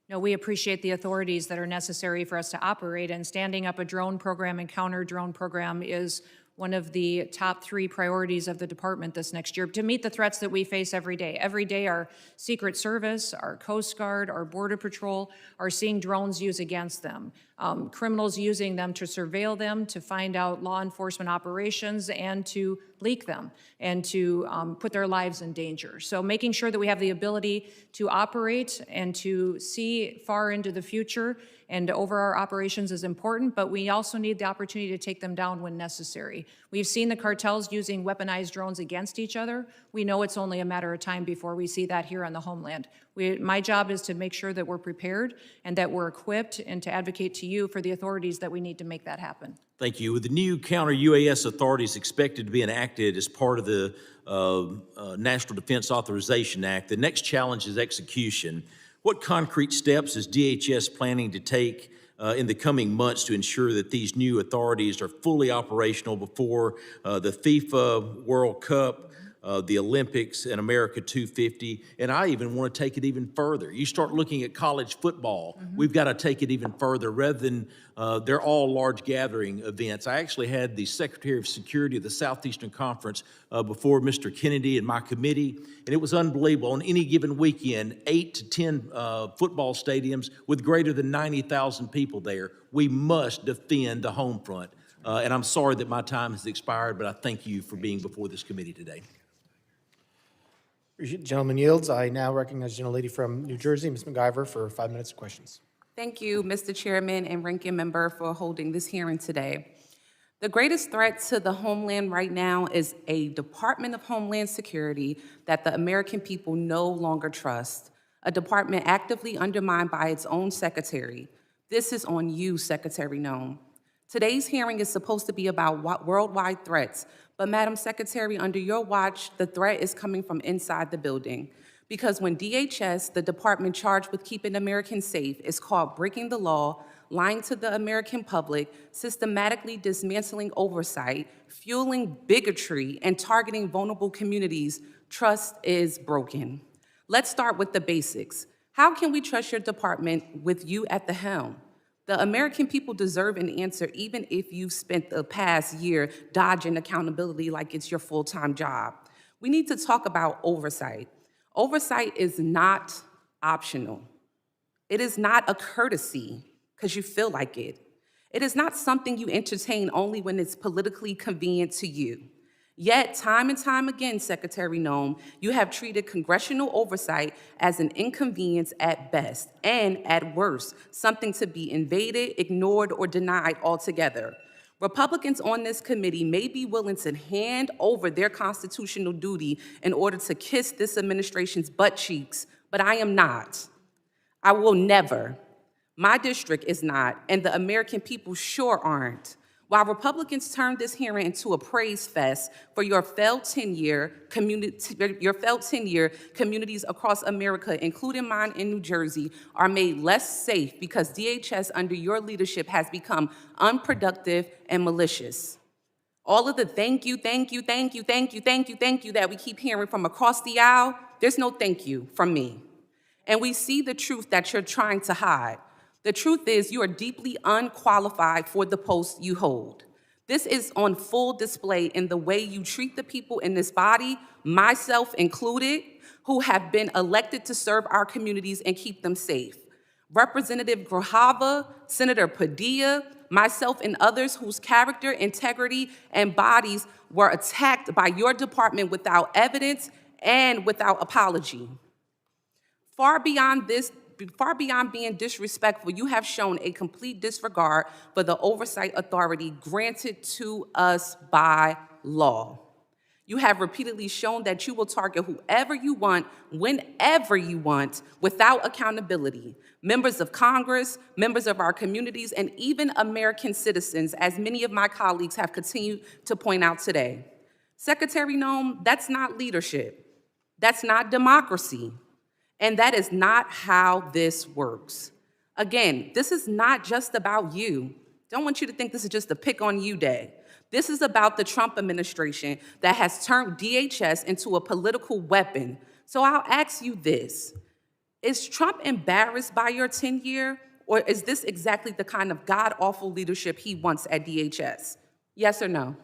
Speaker 3: No, we appreciate the authorities that are necessary for us to operate, and standing up a drone program and counter drone program is one of the top 3 priorities of the department this next year to meet the threats that we face every day. Every day, our Secret Service, our Coast Guard, our Border Patrol are seeing drones used against them. Criminals using them to surveil them, to find out law enforcement operations, and to leak them, and to put their lives in danger. So making sure that we have the ability to operate and to see far into the future and over our operations is important, but we also need the opportunity to take them down when necessary. We've seen the cartels using weaponized drones against each other. We know it's only a matter of time before we see that here on the homeland. My job is to make sure that we're prepared and that we're equipped and to advocate to you for the authorities that we need to make that happen.
Speaker 2: Thank you. With the new counter-UAS authorities expected to be enacted as part of the National Defense Authorization Act, the next challenge is execution. What concrete steps is DHS planning to take in the coming months to ensure that these new authorities are fully operational before the FIFA World Cup, the Olympics, and America 250? And I even want to take it even further. You start looking at college football, we've got to take it even further rather than they're all large gathering events. I actually had the Secretary of Security of the Southeastern Conference before Mr. Kennedy and my committee, and it was unbelievable. On any given weekend, 8 to 10 football stadiums with greater than 90,000 people there. We must defend the home front. And I'm sorry that my time has expired, but I thank you for being before this committee today.
Speaker 1: Gentleman yields. I now recognize the gentlelady from New Jersey, Ms. McIver, for 5 minutes of questions.
Speaker 6: Thank you, Mr. Chairman and Ranking Member, for holding this hearing today. The greatest threat to the homeland right now is a Department of Homeland Security that the American people no longer trust, a department actively undermined by its own secretary. This is on you, Secretary Noem. Today's hearing is supposed to be about worldwide threats, but Madam Secretary, under your watch, the threat is coming from inside the building. Because when DHS, the department charged with keeping Americans safe, is caught breaking the law, lying to the American public, systematically dismantling oversight, fueling bigotry, and targeting vulnerable communities, trust is broken. Let's start with the basics. How can we trust your department with you at the helm? The American people deserve an answer, even if you've spent the past year dodging accountability like it's your full-time job. We need to talk about oversight. Oversight is not optional. It is not a courtesy because you feel like it. It is not something you entertain only when it's politically convenient to you. Yet, time and time again, Secretary Noem, you have treated congressional oversight as an inconvenience at best, and at worst, something to be invaded, ignored, or denied altogether. Republicans on this committee may be willing to hand over their constitutional duty in order to kiss this administration's butt cheeks, but I am not. I will never. My district is not, and the American people sure aren't. While Republicans turned this hearing into a praise fest for your failed 10-year communities across America, including mine in New Jersey, are made less safe because DHS under your leadership has become unproductive and malicious. All of the thank you that we keep hearing from across the aisle, there's no thank you from me. And we see the truth that you're trying to hide. The truth is you are deeply unqualified for the post you hold. This is on full display in the way you treat the people in this body, myself included, who have been elected to serve our communities and keep them safe. Representative Grajava, Senator Padilla, myself and others whose character, integrity, and bodies were attacked by your department without evidence and without apology. Far beyond being disrespectful, you have shown a complete disregard for the oversight authority granted to us by law. You have repeatedly shown that you will target whoever you want, whenever you want, without accountability. Members of Congress, members of our communities, and even American citizens, as many of my colleagues have continued to point out today. Secretary Noem, that's not leadership. That's not democracy. And that is not how this works. Again, this is not just about you. Don't want you to think this is just a pick on you day. This is about the Trump administration that has turned DHS into a political weapon. So I'll ask you this. Is Trump embarrassed by your tenure, or is this exactly the kind of god-awful leadership he wants at DHS? Yes or no?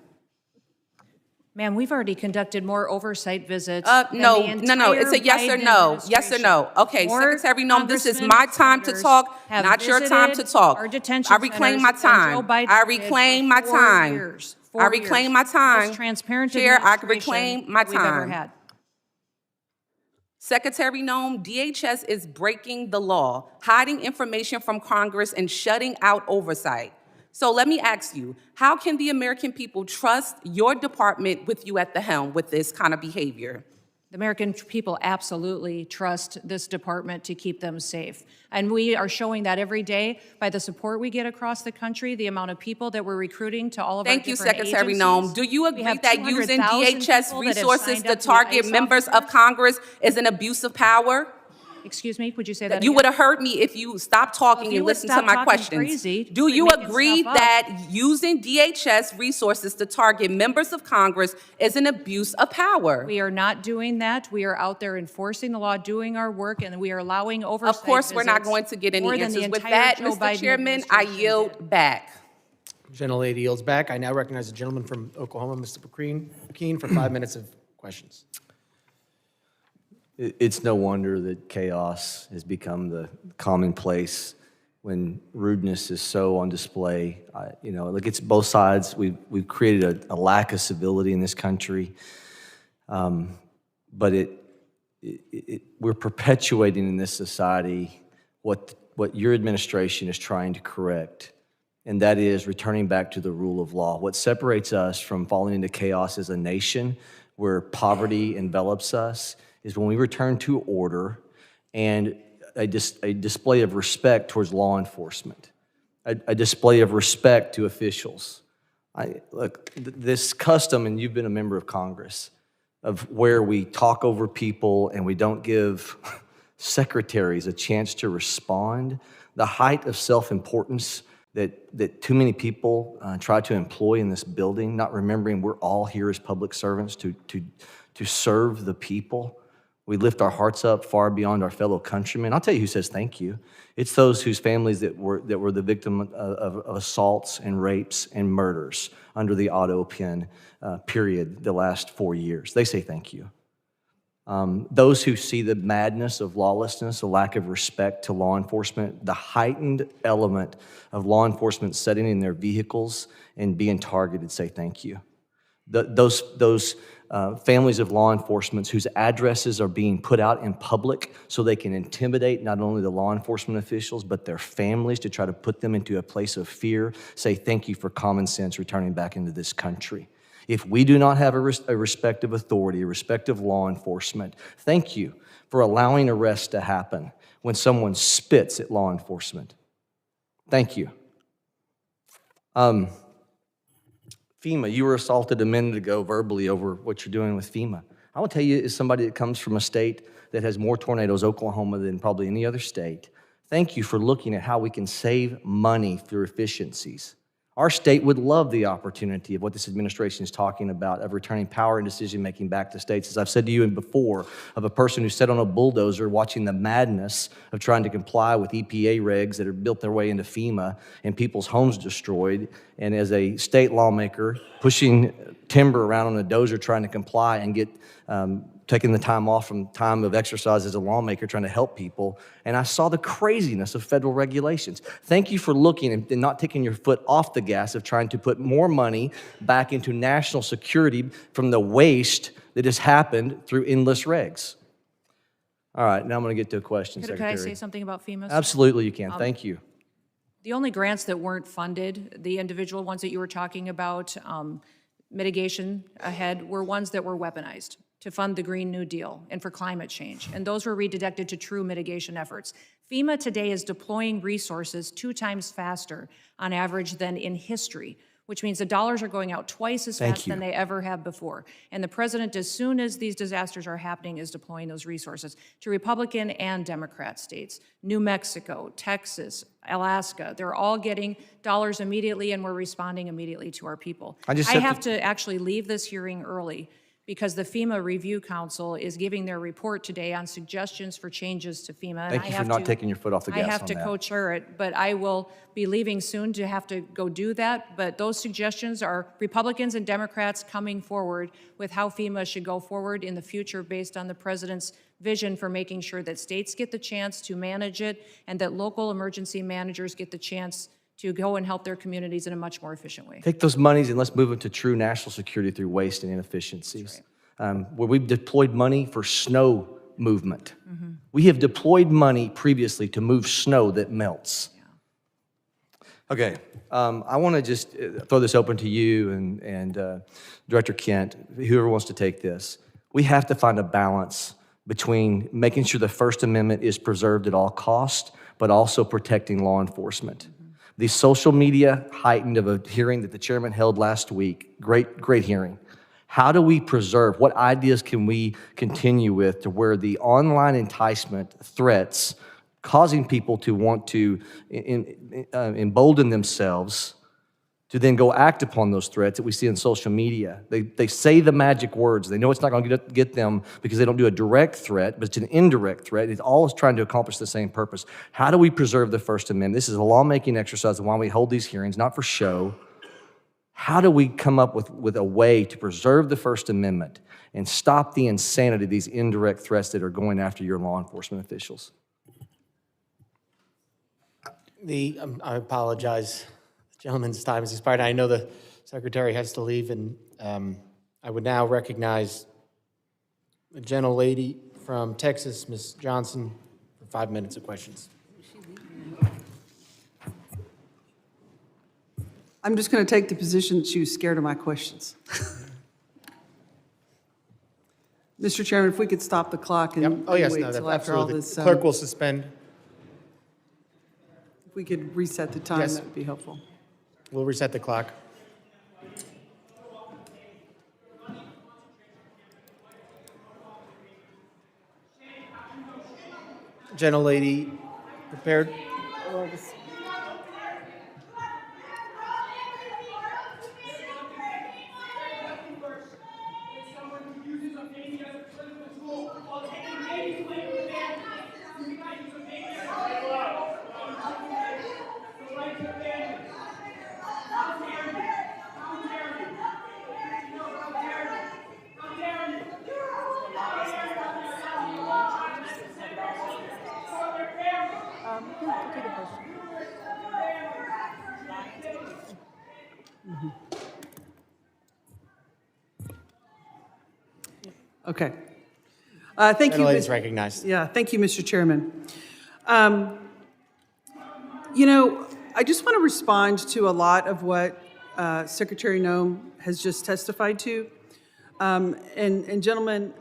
Speaker 3: Ma'am, we've already conducted more oversight visits.
Speaker 6: No. It's a yes or no. Yes or no. Okay, Secretary Noem, this is my time to talk, not your time to talk. I reclaim my time. I reclaim my time. I reclaim my time. Chair, I reclaim my time. Secretary Noem, DHS is breaking the law, hiding information from Congress and shutting out oversight. So let me ask you, how can the American people trust your department with you at the helm with this kind of behavior?
Speaker 3: The American people absolutely trust this department to keep them safe. And we are showing that every day by the support we get across the country, the amount of people that we're recruiting to all of our different agencies.
Speaker 6: Thank you, Secretary Noem. Do you agree that using DHS resources to target members of Congress is an abuse of power?
Speaker 3: Excuse me, would you say that
Speaker 6: You
Speaker 3: again?
Speaker 6: would have heard me if you stopped talking and listened to my questions. Do you agree that using DHS resources to target members of Congress is an abuse of power?
Speaker 3: We are not doing that. We are out there enforcing the law, doing our work, and we are allowing oversight.
Speaker 6: Of course, we're not going to get any answers. With that, Mr. Chairman, I yield back.
Speaker 1: Gentlelady yields back. I now recognize the gentleman from Oklahoma, Mr. Keene, for 5 minutes of questions.
Speaker 7: It's no wonder that chaos has become the commonplace when rudeness is so on display. Look, it's both sides. We've created a lack of civility in this country, but we're perpetuating in this society what your administration is trying to correct, and that is returning back to the rule of law. What separates us from falling into chaos as a nation where poverty envelops us is when we return to order and a display of respect towards law enforcement, a display of respect to officials. Look, this custom, and you've been a member of Congress, of where we talk over people and we don't give secretaries a chance to respond, the height of self-importance that too many people try to employ in this building, not remembering we're all here as public servants to serve the people. We lift our hearts up far beyond our fellow countrymen. I'll tell you who says thank you. It's those whose families that were the victim of assaults and rapes and murders under the auto pen period the last 4 years. They say thank you. Those who see the madness of lawlessness, the lack of respect to law enforcement, the heightened element of law enforcement sitting in their vehicles and being targeted say thank you. Those families of law enforcement whose addresses are being put out in public so they can intimidate not only the law enforcement officials, but their families to try to put them into a place of fear, say thank you for common sense returning back into this country. If we do not have a respect of authority, a respect of law enforcement, thank you for allowing arrests to happen when someone spits at law enforcement. Thank you. FEMA, you were assaulted a minute ago verbally over what you're doing with FEMA. I will tell you, as somebody that comes from a state that has more tornadoes, Oklahoma, than probably any other state, thank you for looking at how we can save money through efficiencies. Our state would love the opportunity of what this administration is talking about, of returning power and decision-making back to states. As I've said to you before, of a person who sat on a bulldozer watching the madness of trying to comply with EPA regs that have built their way into FEMA and people's homes destroyed, and as a state lawmaker pushing timber around on a dozer trying to comply and get taking the time off from time of exercise as a lawmaker trying to help people, and I saw the craziness of federal regulations. Thank you for looking and not taking your foot off the gas of trying to put more money back into national security from the waste that has happened through endless regs. All right, now I'm going to get to a question, Secretary.
Speaker 3: Could I say something about FEMA?
Speaker 7: Absolutely, you can. Thank you.
Speaker 3: The only grants that weren't funded, the individual ones that you were talking about, mitigation ahead, were ones that were weaponized to fund the Green New Deal and for climate change, and those were redirected to true mitigation efforts. FEMA today is deploying resources 2 times faster on average than in history, which means the dollars are going out twice as fast than they ever have before. And the president, as soon as these disasters are happening, is deploying those resources to Republican and Democrat states. New Mexico, Texas, Alaska, they're all getting dollars immediately, and we're responding immediately to our people. I have to actually leave this hearing early because the FEMA Review Council is giving their report today on suggestions for changes to FEMA. and
Speaker 7: Thank
Speaker 3: I
Speaker 7: you for
Speaker 3: have
Speaker 7: not
Speaker 3: to-
Speaker 7: taking your foot off the gas
Speaker 3: I have
Speaker 7: on
Speaker 3: to
Speaker 7: that.
Speaker 3: co-chair it, but I will be leaving soon to have to go do that. But those suggestions are Republicans and Democrats coming forward with how FEMA should go forward in the future based on the president's vision for making sure that states get the chance to manage it and that local emergency managers get the chance to go and help their communities in a much more efficient way.
Speaker 7: Take those monies and let's move them to true national security through waste and inefficiencies. Where we've deployed money for snow movement. We have deployed money previously to move snow that melts. Okay, I want to just throw this open to you and Director Kent, whoever wants to take this. We have to find a balance between making sure the First Amendment is preserved at all costs, but also protecting law enforcement. The social media heightened of a hearing that the chairman held last week, great hearing. How do we preserve, what ideas can we continue with to where the online enticement threats causing people to want to embolden themselves to then go act upon those threats that we see in social media. They say the magic words. They know it's not going to get them because they don't do a direct threat, but it's an indirect threat. It's all trying to accomplish the same purpose. How do we preserve the First Amendment? This is a lawmaking exercise and why we hold these hearings, not for show. How do we come up with a way to preserve the First Amendment and stop the insanity of these indirect threats that are going after your law enforcement officials?
Speaker 1: I apologize. The gentleman's time has expired. I know the secretary has to leave, and I would now recognize the gentlelady from Texas, Ms. Johnson, for 5 minutes of questions.
Speaker 9: I'm just going to take the position that she was scared of my questions. Mr. Chairman, if we could stop the clock and
Speaker 1: Oh, yes,
Speaker 9: wait
Speaker 1: no,
Speaker 9: till after all
Speaker 1: absolutely.
Speaker 9: this.
Speaker 1: Clerk will suspend.
Speaker 9: If we could reset the time,
Speaker 1: Yes.
Speaker 9: that would be helpful.
Speaker 1: We'll reset the clock. Gentlelady, prepared?
Speaker 9: Okay. Thank you.
Speaker 1: Gentlelady's recognized.
Speaker 9: Yeah, thank you, Mr. Chairman. You know, I just want to respond to a lot of what Secretary Noem has just testified to. And gentlemen,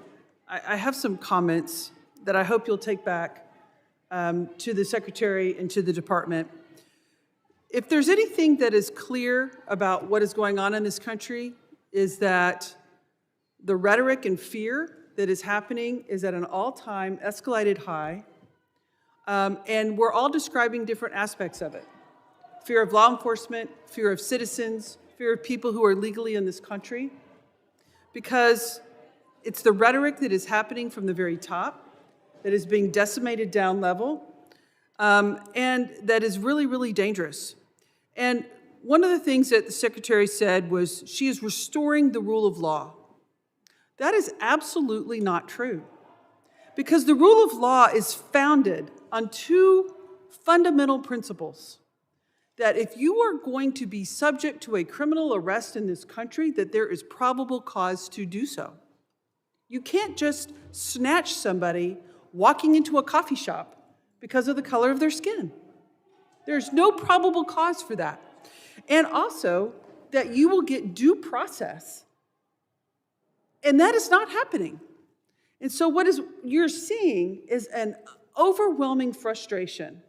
Speaker 9: I have some comments that I hope you'll take back to the Secretary and to the Department. If there's anything that is clear about what is going on in this country, is that the rhetoric and fear that is happening is at an all-time escalated high, and we're all describing different aspects of it. Fear of law enforcement, fear of citizens, fear of people who are legally in this country, because it's the rhetoric that is happening from the very top, that is being decimated down level, and that is really, really dangerous. And one of the things that the Secretary said was she is restoring the rule of law. That is absolutely not true, because the rule of law is founded on two fundamental principles: that if you are going to be subject to a criminal arrest in this country, that there is probable cause to do so. You can't just snatch somebody walking into a coffee shop because of the color of their skin. There's no probable cause for that. And also that you will get due process. And that is not happening. And so what you're seeing is an overwhelming frustration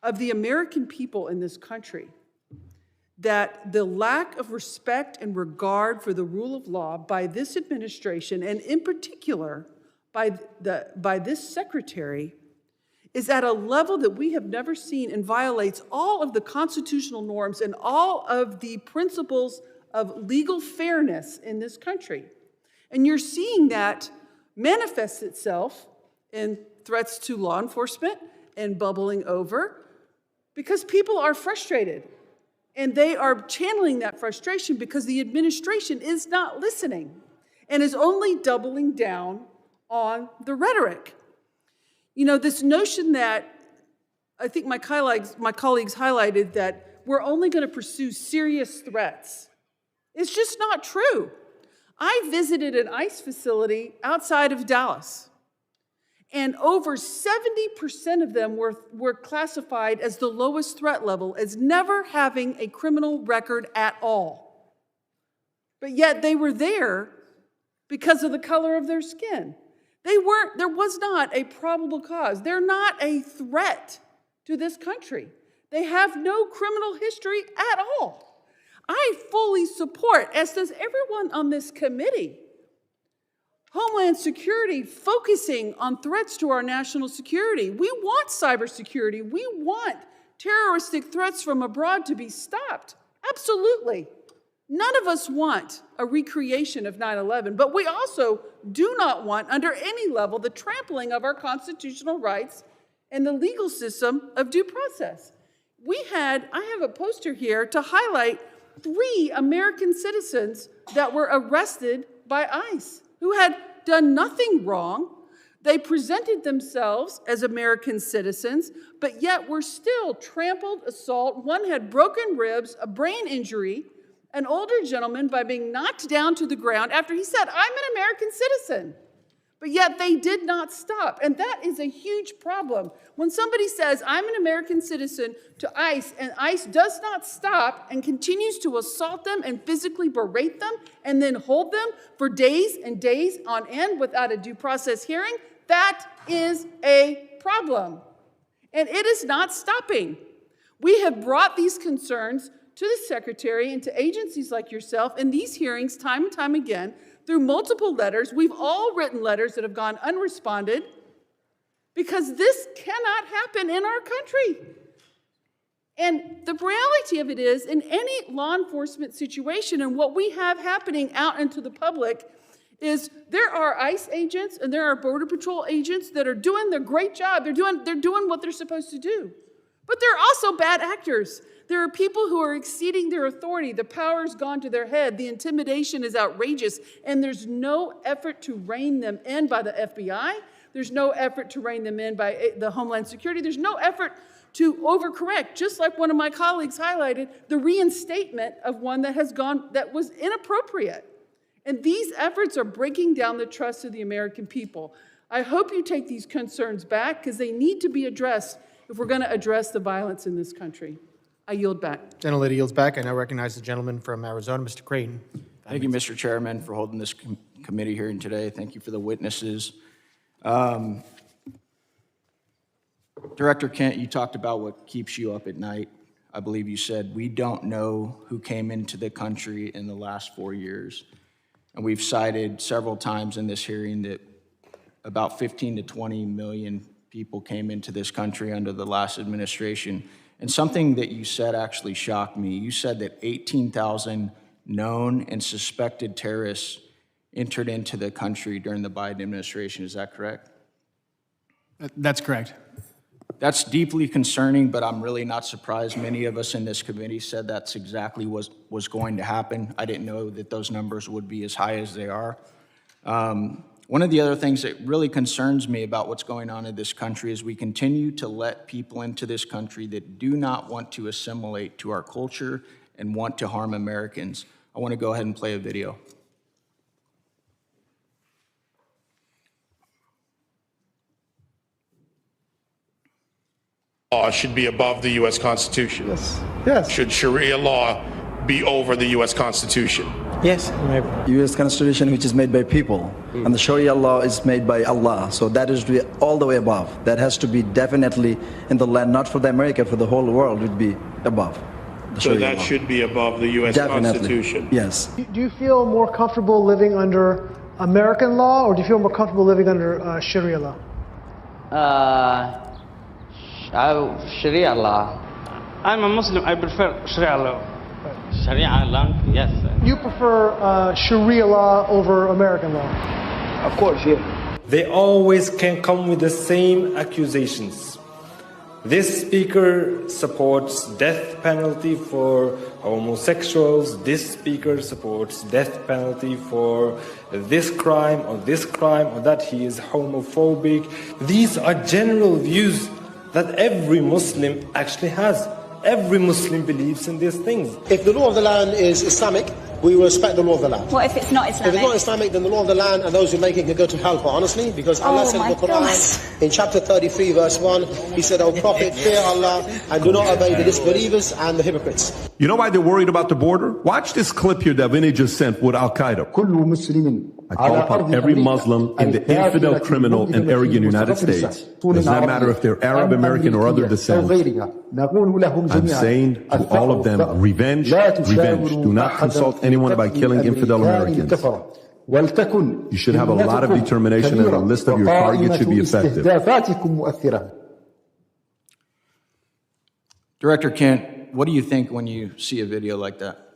Speaker 9: of the American people in this country, that the lack of respect and regard for the rule of law by this administration, and in particular by this secretary, is at a level that we have never seen and violates all of the constitutional norms and all of the principles of legal fairness in this country. And you're seeing that manifest itself in threats to law enforcement and bubbling over because people are frustrated. And they are channeling that frustration because the administration is not listening and is only doubling down on the rhetoric. You know, this notion that I think my colleagues highlighted that we're only going to pursue serious threats. It's just not true. I visited an ICE facility outside of Dallas, and over 70% of them were classified as the lowest threat level, as never having a criminal record at all. But yet they were there because of the color of their skin. There was not a probable cause. They're not a threat to this country. They have no criminal history at all. I fully support, as does everyone on this committee, Homeland Security focusing on threats to our national security. We want cybersecurity. We want terroristic threats from abroad to be stopped. Absolutely. None of us want a recreation of 9/11, but we also do not want, under any level, the trampling of our constitutional rights and the legal system of due process. I have a poster here to highlight 3 American citizens that were arrested by ICE who had done nothing wrong. They presented themselves as American citizens, but yet were still trampled, assault. One had broken ribs, a brain injury, an older gentleman by being knocked down to the ground after he said, "I'm an American citizen." But yet they did not stop. And that is a huge problem. When somebody says, "I'm an American citizen," to ICE, and ICE does not stop and continues to assault them and physically berate them and then hold them for days and days on end without a due process hearing, that is a problem. And it is not stopping. We have brought these concerns to the Secretary and to agencies like yourself in these hearings time and time again through multiple letters. We've all written letters that have gone unresponded because this cannot happen in our country. And the reality of it is, in any law enforcement situation, and what we have happening out into the public, is there are ICE agents and there are Border Patrol agents that are doing their great job. They're doing what they're supposed to do. But there are also bad actors. There are people who are exceeding their authority. The power's gone to their head. The intimidation is outrageous. And there's no effort to rein them in by the FBI. There's no effort to rein them in by the Homeland Security. There's no effort to overcorrect. Just like one of my colleagues highlighted, the reinstatement of one that was inappropriate. And these efforts are breaking down the trust of the American people. I hope you take these concerns back because they need to be addressed if we're going to address the violence in this country. I yield back.
Speaker 1: Gentlelady yields back. I now recognize the gentleman from Arizona, Mr. Creighton.
Speaker 10: Thank you, Mr. Chairman, for holding this committee hearing today. Thank you for the witnesses. Director Kent, you talked about what keeps you up at night. I believe you said, we don't know who came into the country in the last 4 years. And we've cited several times in this hearing that about 15 to 20 million people came into this country under the last administration. And something that you said actually shocked me. You said that 18,000 known and suspected terrorists entered into the country during the Biden administration. Is that correct?
Speaker 4: That's correct.
Speaker 10: That's deeply concerning, but I'm really not surprised. Many of us in this committee said that's exactly what was going to happen. I didn't know that those numbers would be as high as they are. One of the other things that really concerns me about what's going on in this country is we continue to let people into this country that do not want to assimilate to our culture and want to harm Americans. I want to go ahead and play a video.
Speaker 22: Law should be above the U.S. Constitution.
Speaker 21: Yes.
Speaker 22: Should Sharia law be over the U.S. Constitution?
Speaker 21: Yes.
Speaker 23: U.S. Constitution, which is made by people, and the Sharia law is made by Allah. So that is to be all the way above. That has to be definitely in the land, not for the America, for the whole world, would be above. The
Speaker 22: So
Speaker 23: Sharia
Speaker 22: that
Speaker 23: law.
Speaker 22: should be above the U.S.
Speaker 23: Definitely.
Speaker 22: Constitution.
Speaker 23: Yes.
Speaker 21: Do you feel more comfortable living under American law, or do you feel more comfortable living under Sharia law?
Speaker 24: Sharia law. I'm a Muslim. I prefer Sharia law.
Speaker 8: Sharia law, yes.
Speaker 11: You prefer Sharia law over American law?
Speaker 8: Of course, yeah. They always can come with the same accusations. This speaker supports death penalty for homosexuals. This speaker supports death penalty for this crime or that he is homophobic. These are general views that every Muslim actually has. Every Muslim believes in these things.
Speaker 11: If the law of the land is Islamic, we will respect the law of the land.
Speaker 18: What if it's not Islamic?
Speaker 11: If it's not Islamic, then the law of the land and those who make it can go to hell, quite honestly, because Allah said in the Quran, in chapter 33, verse 1, He said, O Prophet, fear Allah and do not obey the disbelievers and the hypocrites.
Speaker 12: You know why they're worried about the border? Watch this clip here that Vinny just sent with Al-Qaeda. I call upon every Muslim and the infidel, criminal, and arrogant United States. Does not matter if they're Arab, American, or other descent. I'm saying to all of them, revenge, revenge. Do not consult anyone by killing infidel Americans. You should have a lot of determination and a list of your targets should be effective.
Speaker 10: Director Kent, what do you think when you see a video like that?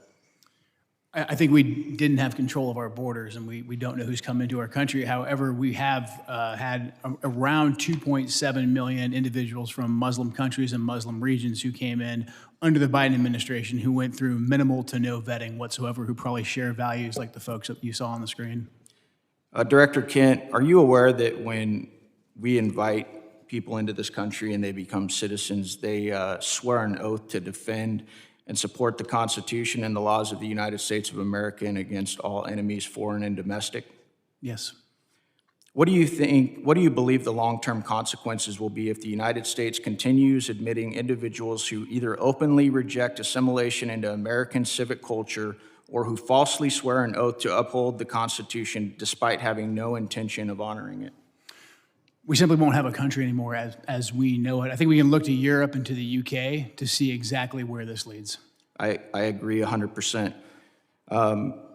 Speaker 4: I think we didn't have control of our borders, and we don't know who's come into our country. However, we have had around 2.7 million individuals from Muslim countries and Muslim regions who came in under the Biden administration who went through minimal to no vetting whatsoever, who probably share values like the folks that you saw on the screen.
Speaker 10: Director Kent, are you aware that when we invite people into this country and they become citizens, they swear an oath to defend and support the Constitution and the laws of the United States of America and against all enemies, foreign and domestic?
Speaker 4: Yes.
Speaker 10: What do you believe the long-term consequences will be if the United States continues admitting individuals who either openly reject assimilation into American civic culture or who falsely swear an oath to uphold the Constitution despite having no intention of honoring it?
Speaker 4: We simply won't have a country anymore as we know it. I think we can look to Europe and to the UK to see exactly where this leads.
Speaker 10: I agree 100%.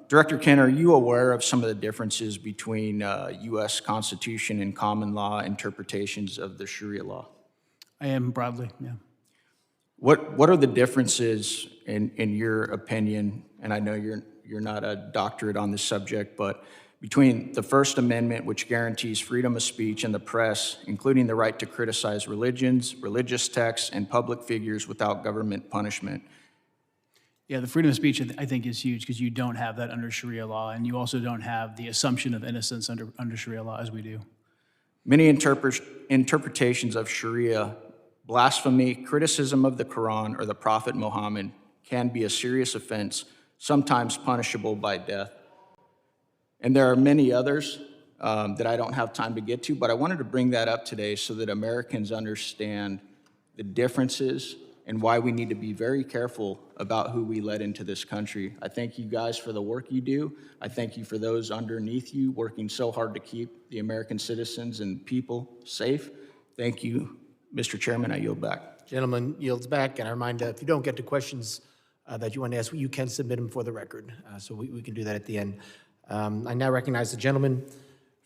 Speaker 10: Director Kent, are you aware of some of the differences between U.S. Constitution and common law interpretations of the Sharia law?
Speaker 4: I am broadly, yeah.
Speaker 10: What are the differences in your opinion, and I know you're not a doctorate on this subject, but between the First Amendment, which guarantees freedom of speech and the press, including the right to criticize religions, religious texts, and public figures without government punishment?
Speaker 4: Yeah, the freedom of speech, I think, is huge because you don't have that under Sharia law, and you also don't have the assumption of innocence under Sharia law as we do.
Speaker 10: Many interpretations of Sharia, blasphemy, criticism of the Quran or the Prophet Muhammad can be a serious offense, sometimes punishable by death. And there are many others that I don't have time to get to, but I wanted to bring that up today so that Americans understand the differences and why we need to be very careful about who we let into this country. I thank you guys for the work you do. I thank you for those underneath you working so hard to keep the American citizens and people safe. Thank you, Mr. Chairman. I yield back.
Speaker 1: Gentleman yields back, and I remind if you don't get to questions that you want to ask, you can submit them for the record, so we can do that at the end. I now recognize the gentleman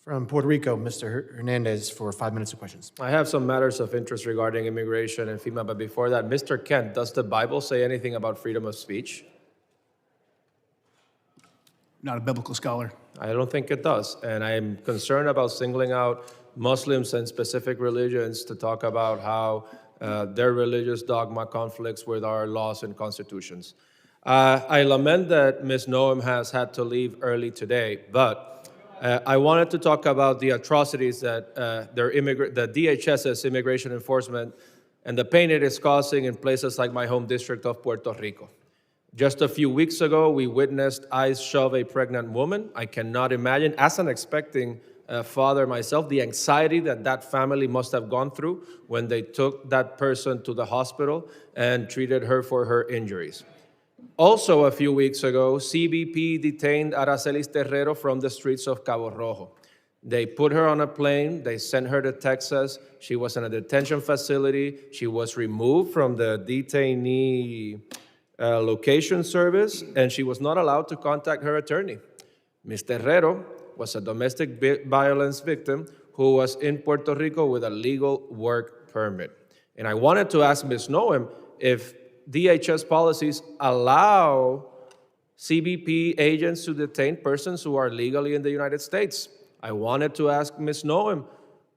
Speaker 1: from Puerto Rico, Mr. Hernandez, for 5 minutes of questions.
Speaker 24: I have some matters of interest regarding immigration and FEMA, but before that, Mr. Kent, does the Bible say anything about freedom of speech?
Speaker 4: Not a biblical scholar.
Speaker 24: I don't think it does, and I'm concerned about singling out Muslims and specific religions to talk about how their religious dogma conflicts with our laws and constitutions. I lament that Ms. Noem has had to leave early today, but I wanted to talk about the atrocities that the DHS's immigration enforcement and the pain it is causing in places like my home district of Puerto Rico. Just a few weeks ago, we witnessed ICE shove a pregnant woman. I cannot imagine, as an expecting father myself, the anxiety that family must have gone through when they took that person to the hospital and treated her for her injuries. Also, a few weeks ago, CBP detained Aracelis Terrero from the streets of Cabo Rojo. They put her on a plane, they sent her to Texas. She was in a detention facility. She was removed from the detainee location service, and she was not allowed to contact her attorney. Ms. Terrero was a domestic violence victim who was in Puerto Rico with a legal work permit. And I wanted to ask Ms. Noem if DHS policies allow CBP agents to detain persons who are legally in the United States. I wanted to ask Ms. Noem,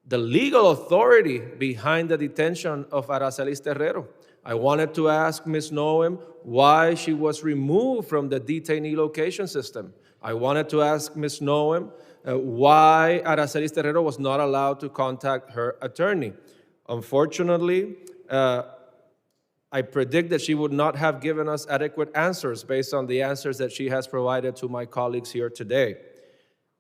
Speaker 24: the legal authority behind the detention of Aracelis Terrero. I wanted to ask Ms. Noem why she was removed from the detainee location system. I wanted to ask Ms. Noem why Aracelis Terrero was not allowed to contact her attorney. Unfortunately, I predict that she would not have given us adequate answers based on the answers that she has provided to my colleagues here today.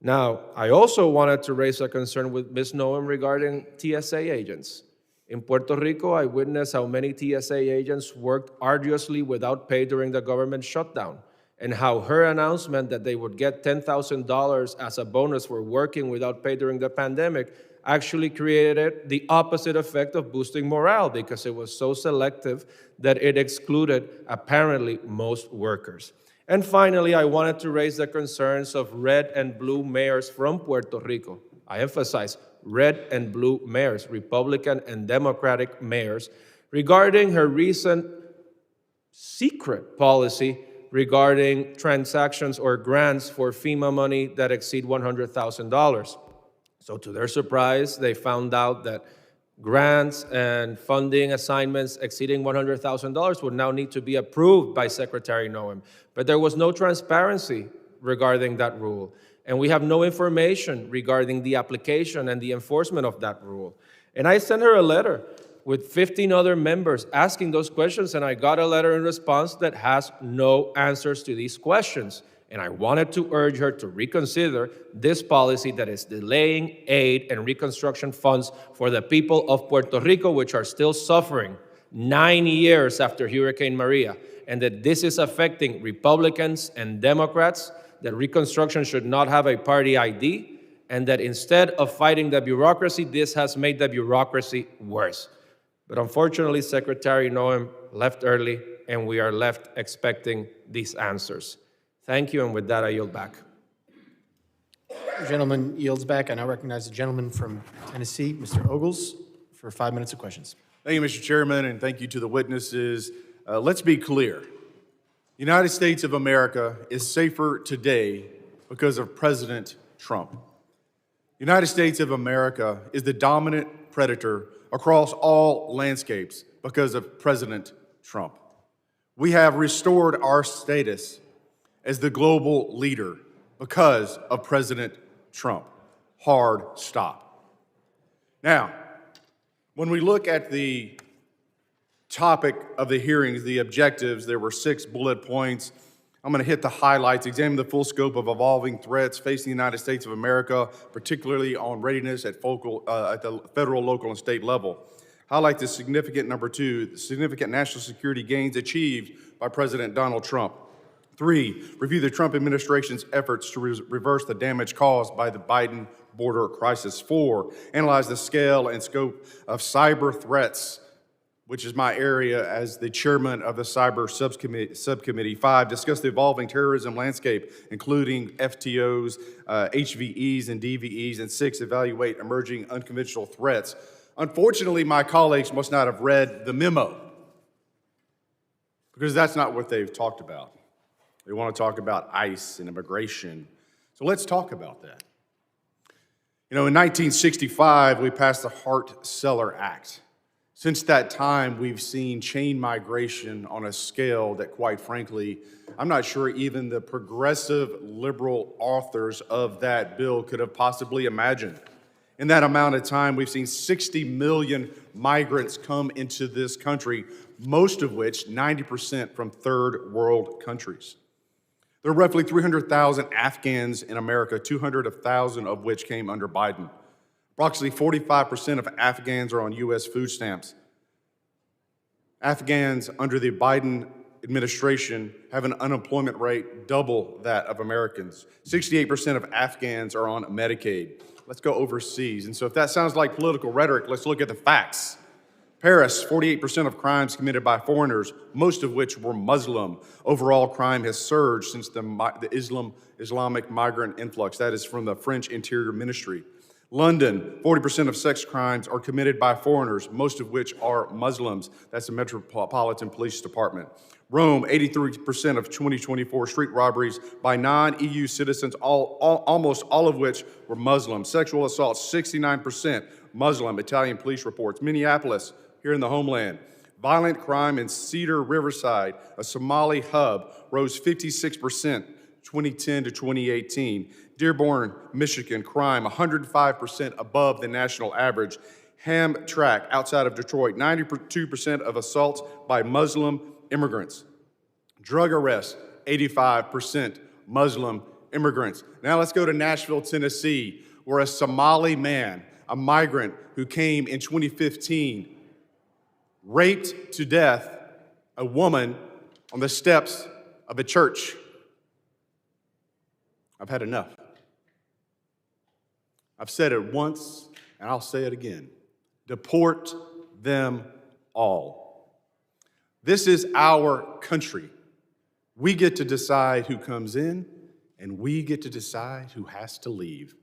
Speaker 24: Now, I also wanted to raise a concern with Ms. Noem regarding TSA agents. In Puerto Rico, I witnessed how many TSA agents worked arduously without pay during the government shutdown, and how her announcement that they would get $10,000 as a bonus for working without pay during the pandemic actually created the opposite effect of boosting morale, because it was so selective that it excluded, apparently, most workers. And finally, I wanted to raise the concerns of red and blue mayors from Puerto Rico. I emphasize red and blue mayors, Republican and Democratic mayors, regarding her recent secret policy regarding transactions or grants for FEMA money that exceed $100,000. So to their surprise, they found out that grants and funding assignments exceeding $100,000 would now need to be approved by Secretary Noem. But there was no transparency regarding that rule. And we have no information regarding the application and the enforcement of that rule. And I sent her a letter with 15 other members asking those questions, and I got a letter in response that has no answers to these questions. And I wanted to urge her to reconsider this policy that is delaying aid and reconstruction funds for the people of Puerto Rico, which are still suffering 9 years after Hurricane Maria, and that this is affecting Republicans and Democrats, that reconstruction should not have a party ID, and that instead of fighting the bureaucracy, this has made the bureaucracy worse. But unfortunately, Secretary Noem left early, and we are left expecting these answers. Thank you, and with that, I yield back.
Speaker 1: The gentleman yields back. I now recognize the gentleman from Tennessee, Mr. Ogles, for 5 minutes of questions.
Speaker 13: Thank you, Mr. Chairman, and thank you to the witnesses. Let's be clear. The United States of America is safer today because of President Trump. The United States of America is the dominant predator across all landscapes because of President Trump. We have restored our status as the global leader because of President Trump. Hard stop. Now, when we look at the topic of the hearings, the objectives, there were 6 bullet points. I'm going to hit the highlights, examine the full scope of evolving threats facing the United States of America, particularly on readiness at the federal, local, and state level. Highlight the significant, number 2, the significant national security gains achieved by President Donald Trump. 3, review the Trump administration's efforts to reverse the damage caused by the Biden border crisis. 4, analyze the scale and scope of cyber threats, which is my area as the chairman of the cyber subcommittee. 5, discuss the evolving terrorism landscape, including FTOs, HVEs, and DVEs. And 6, evaluate emerging unconventional threats. Unfortunately, my colleagues must not have read the memo, because that's not what they've talked about. They want to talk about ICE and immigration. So let's talk about that. You know, in 1965, we passed the Hart-Celler Act. Since that time, we've seen chain migration on a scale that, quite frankly, I'm not sure even the progressive liberal authors of that bill could have possibly imagined. In that amount of time, we've seen 60 million migrants come into this country, most of which, 90%, from third world countries. There are roughly 300,000 Afghans in America, 200,000 of which came under Biden. Approximately 45% of Afghans are on U.S. food stamps. Afghans under the Biden administration have an unemployment rate double that of Americans. 68% of Afghans are on Medicaid. Let's go overseas. And so if that sounds like political rhetoric, let's look at the facts. Paris, 48% of crimes committed by foreigners, most of which were Muslim. Overall crime has surged since the Islamic migrant influx. That is from the French Interior Ministry. London, 40% of sex crimes are committed by foreigners, most of which are Muslims. That's the Metropolitan Police Department. Rome, 83% of 2024 street robberies by non-EU citizens, almost all of which were Muslim. Sexual assaults, 69% Muslim, Italian police reports. Minneapolis, here in the homeland. Violent crime in Cedar Riverside, a Somali hub, rose 56%, 2010 to 2018. Dearborn, Michigan, crime 105% above the national average. Hamtramck, outside of Detroit, 92% of assaults by Muslim immigrants. Drug arrests, 85% Muslim immigrants. Now let's go to Nashville, Tennessee, where a Somali man, a migrant who came in 2015, raped to death a woman on the steps of a church. I've had enough. I've said it once, and I'll say it again. Deport them all. This is our country. We get to decide who comes in, and we get to decide who has to leave.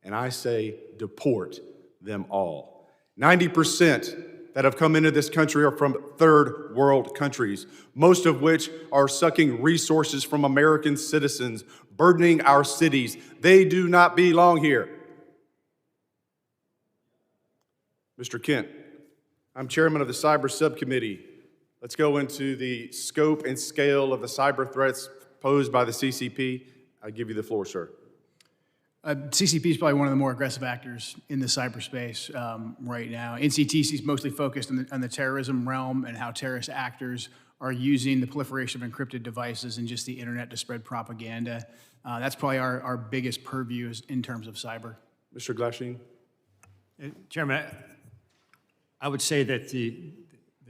Speaker 13: And I say, deport them all. 90% that have come into this country are from third world countries, most of which are sucking resources from American citizens, burdening our cities. They do not belong here. Mr. Kent, I'm chairman of the Cyber Subcommittee. Let's go into the scope and scale of the cyber threats posed by the CCP. I give you the floor, sir.
Speaker 4: CCP is probably one of the more aggressive actors in the cyberspace right now. NCTC is mostly focused on the terrorism realm and how terrorist actors are using the proliferation of encrypted devices and just the internet to spread propaganda. That's probably our biggest purview in terms of cyber.
Speaker 13: Mr. Glasheen?
Speaker 5: Chairman, I would say that the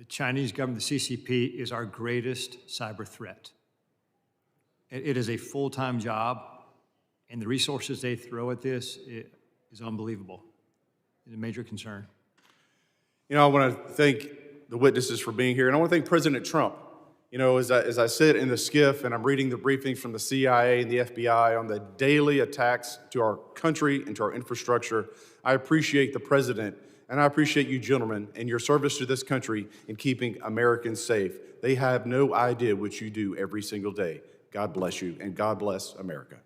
Speaker 5: Chinese government, the CCP, is our greatest cyber threat. It is a full-time job, and the resources they throw at this is unbelievable. It's a major concern.
Speaker 13: You know, I want to thank the witnesses for being here, and I want to thank President Trump. You know, as I sit in the skiff and I'm reading the briefings from the CIA and the FBI on the daily attacks to our country and to our infrastructure, I appreciate the president, and I appreciate you gentlemen and your service to this country in keeping Americans safe. They have no idea what you do every single day. God bless you, and God bless America.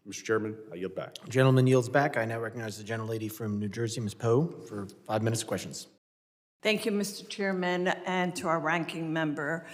Speaker 13: Mr. Chairman, I yield back.
Speaker 1: Gentleman yields back. I now recognize the gentlelady from New Jersey, Ms. Poe, for 5 minutes of questions.
Speaker 14: Thank you, Mr. Chairman, and to our ranking member.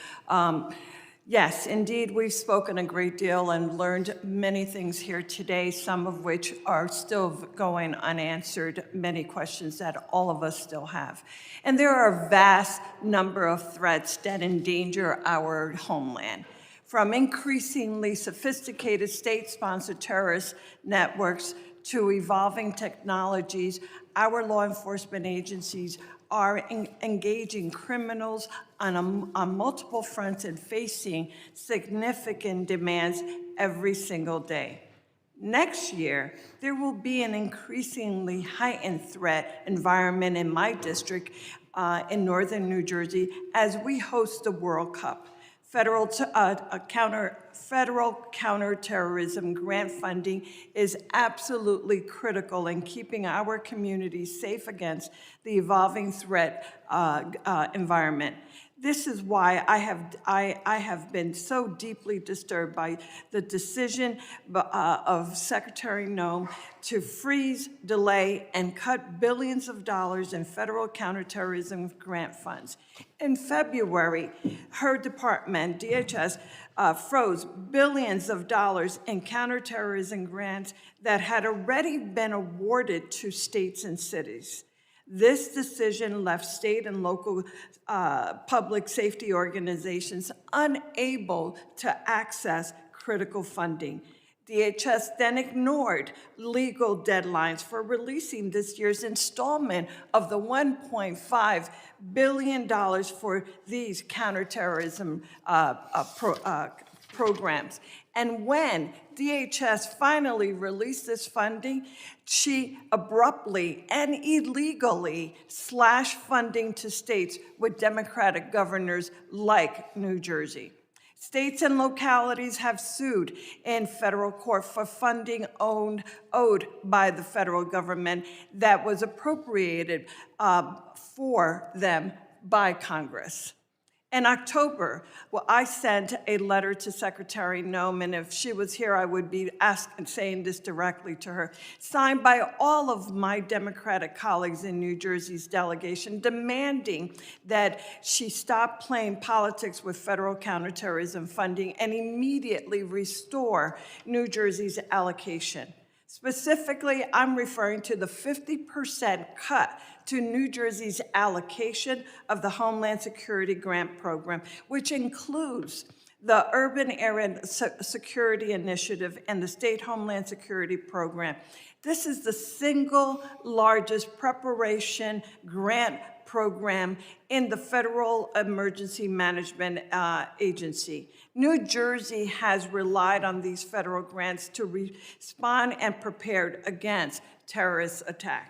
Speaker 14: Yes, indeed, we've spoken a great deal and learned many things here today, some of which are still going unanswered, many questions that all of us still have. And there are a vast number of threats that endanger our homeland, from increasingly sophisticated state-sponsored terrorist networks to evolving technologies. Our law enforcement agencies are engaging criminals on multiple fronts and facing significant demands every single day. Next year, there will be an increasingly heightened threat environment in my district in northern New Jersey as we host the World Cup. Federal counterterrorism grant funding is absolutely critical in keeping our communities safe against the evolving threat environment. This is why I have been so deeply disturbed by the decision of Secretary Noem to freeze, delay, and cut billions of dollars in federal counterterrorism grant funds. In February, her department, DHS, froze billions of dollars in counterterrorism grants that had already been awarded to states and cities. This decision left state and local public safety organizations unable to access critical funding. DHS then ignored legal deadlines for releasing this year's installment of the $1.5 billion for these counterterrorism programs. And when DHS finally released this funding, she abruptly and illegally slashed funding to states with Democratic governors like New Jersey. States and localities have sued in federal court for funding owed by the federal government that was appropriated for them by Congress. In October, I sent a letter to Secretary Noem, and if she was here, I would be saying this directly to her, signed by all of my Democratic colleagues in New Jersey's delegation, demanding that she stop playing politics with federal counterterrorism funding and immediately restore New Jersey's allocation. Specifically, I'm referring to the 50% cut to New Jersey's allocation of the Homeland Security Grant Program, which includes the Urban Area Security Initiative and the State Homeland Security Program. This is the single largest preparation grant program in the Federal Emergency Management Agency. New Jersey has relied on these federal grants to respond and prepare against terrorist attacks.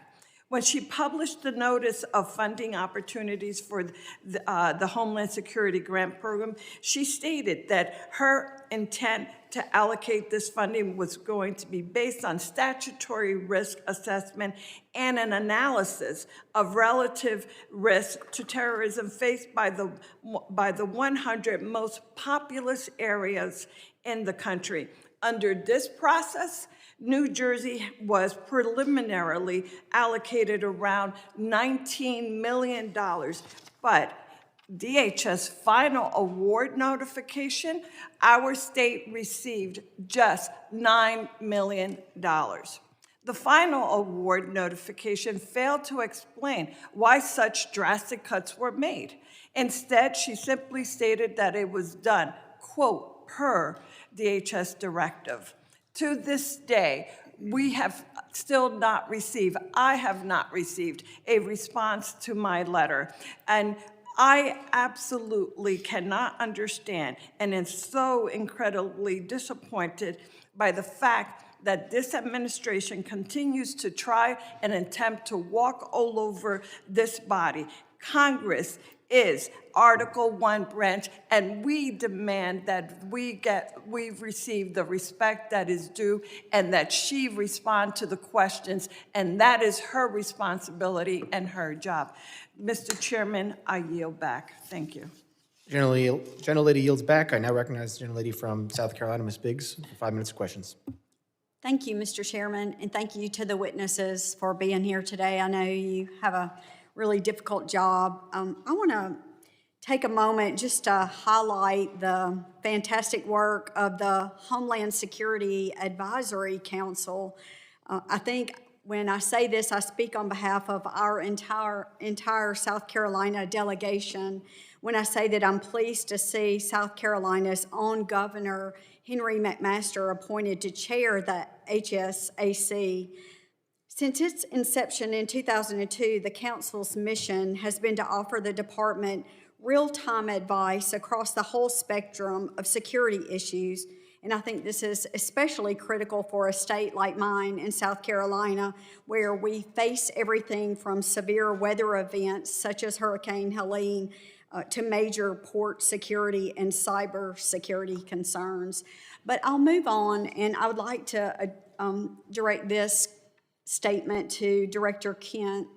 Speaker 14: When she published the notice of funding opportunities for the Homeland Security Grant Program, she stated that her intent to allocate this funding was going to be based on statutory risk assessment and an analysis of relative risk to terrorism faced by the 100 most populous areas in the country. Under this process, New Jersey was preliminarily allocated around $19 million, but DHS final award notification, our state received just $9 million. The final award notification failed to explain why such drastic cuts were made. Instead, she simply stated that it was done, quote, per DHS directive. To this day, we have still not received, I have not received a response to my letter. And I absolutely cannot understand and am so incredibly disappointed by the fact that this administration continues to try and attempt to walk all over this body. Congress is Article 1 branch, and we demand that we receive the respect that is due and that she respond to the questions, and that is her responsibility and her job. Mr. Chairman, I yield back. Thank you.
Speaker 1: Gentlelady yields back. I now recognize the gentlelady from South Carolina, Ms. Biggs, for 5 minutes of questions.
Speaker 15: Thank you, Mr. Chairman, and thank you to the witnesses for being here today. I know you have a really difficult job. I want to take a moment just to highlight the fantastic work of the Homeland Security Advisory Council. I think when I say this, I speak on behalf of our entire South Carolina delegation when I say that I'm pleased to see South Carolina's own Governor Henry McMaster appointed to chair the HSAC. Since its inception in 2002, the Council's mission has been to offer the Department real-time advice across the whole spectrum of security issues, and I think this is especially critical for a state like mine in South Carolina, where we face everything from severe weather events such as Hurricane Helene to major port security and cyber security concerns. But I'll move on, and I would like to direct this statement to Director Kent.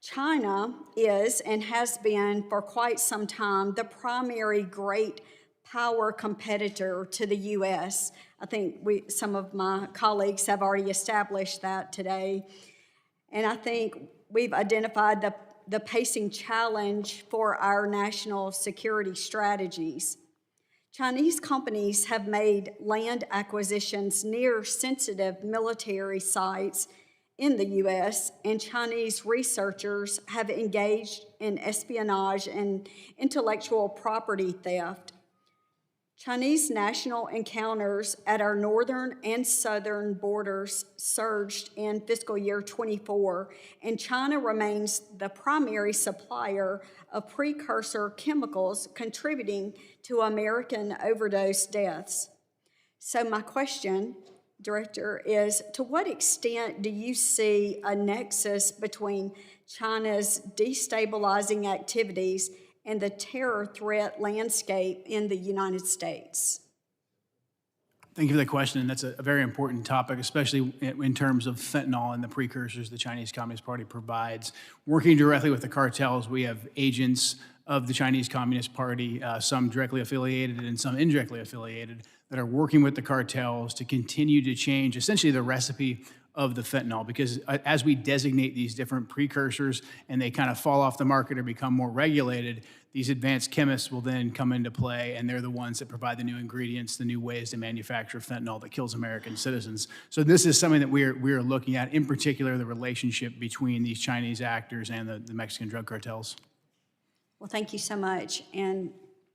Speaker 15: China is and has been for quite some time the primary great power competitor to the U.S. I think some of my colleagues have already established that today. And I think we've identified the pacing challenge for our national security strategies. Chinese companies have made land acquisitions near sensitive military sites in the U.S., and Chinese researchers have engaged in espionage and intellectual property theft. Chinese national encounters at our northern and southern borders surged in fiscal year 24, and China remains the primary supplier of precursor chemicals contributing to American overdose deaths. So my question, Director, is to what extent do you see a nexus between China's destabilizing activities and the terror threat landscape in the United States?
Speaker 4: Thank you for that question, and that's a very important topic, especially in terms of fentanyl and the precursors the Chinese Communist Party provides. Working directly with the cartels, we have agents of the Chinese Communist Party, some directly affiliated and some indirectly affiliated, that are working with the cartels to continue to change essentially the recipe of the fentanyl, because as we designate these different precursors and they kind of fall off the market or become more regulated, these advanced chemists will then come into play, and they're the ones that provide the new ingredients, the new ways to manufacture fentanyl that kills American citizens. So this is something that we're looking at, in particular, the relationship between these Chinese actors and the Mexican drug cartels.
Speaker 15: Well, thank you so much. And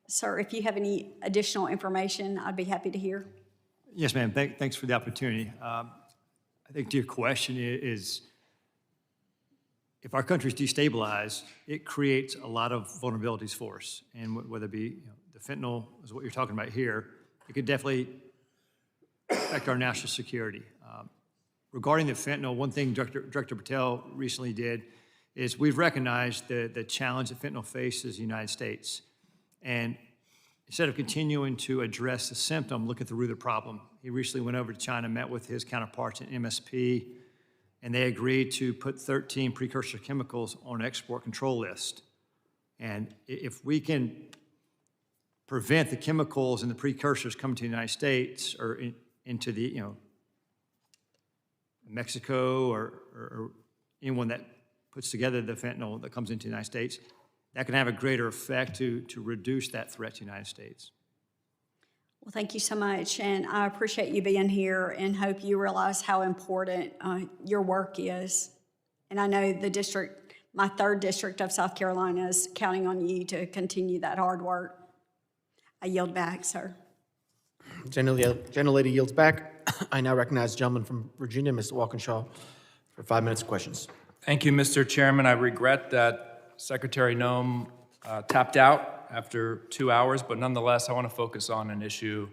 Speaker 15: sir, if you have any additional information, I'd be happy to hear.
Speaker 5: Yes, ma'am. Thanks for the opportunity. I think to your question is, if our country's destabilized, it creates a lot of vulnerabilities for us. And whether it be the fentanyl is what you're talking about here, it could definitely affect our national security. Regarding the fentanyl, one thing Director Patel recently did is we've recognized the challenge that fentanyl faces in the United States. And instead of continuing to address the symptom, look at the root of the problem. He recently went over to China, met with his counterparts in MSP, and they agreed to put 13 precursor chemicals on an export control list. And if we can prevent the chemicals and the precursors coming to the United States or into the, Mexico or anyone that puts together the fentanyl that comes into the United States, that can have a greater effect to reduce that threat to the United States.
Speaker 15: Well, thank you so much, and I appreciate you being here and hope you realize how important your work is. And I know the district, my 3rd district of South Carolina, is counting on you to continue that hard work. I yield back, sir.
Speaker 1: Gentlelady yields back. I now recognize the gentleman from Virginia, Mr. Walkinshaw, for 5 minutes of questions.
Speaker 16: Thank you, Mr. Chairman. I regret that Secretary Noem tapped out after 2 hours, but nonetheless, I want to focus on an issue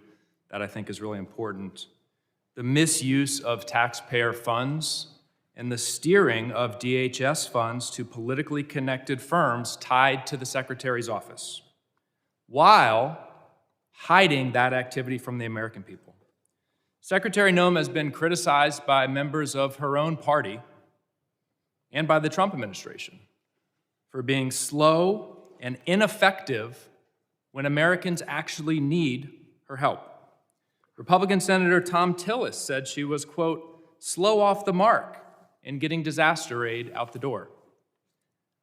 Speaker 16: that I think is really important: the misuse of taxpayer funds and the steering of DHS funds to politically connected firms tied to the Secretary's office, while hiding that activity from the American people. Secretary Noem has been criticized by members of her own party and by the Trump administration for being slow and ineffective when Americans actually need her help. Republican Senator Tom Tillis said she was, quote, slow off the mark in getting disaster aid out the door.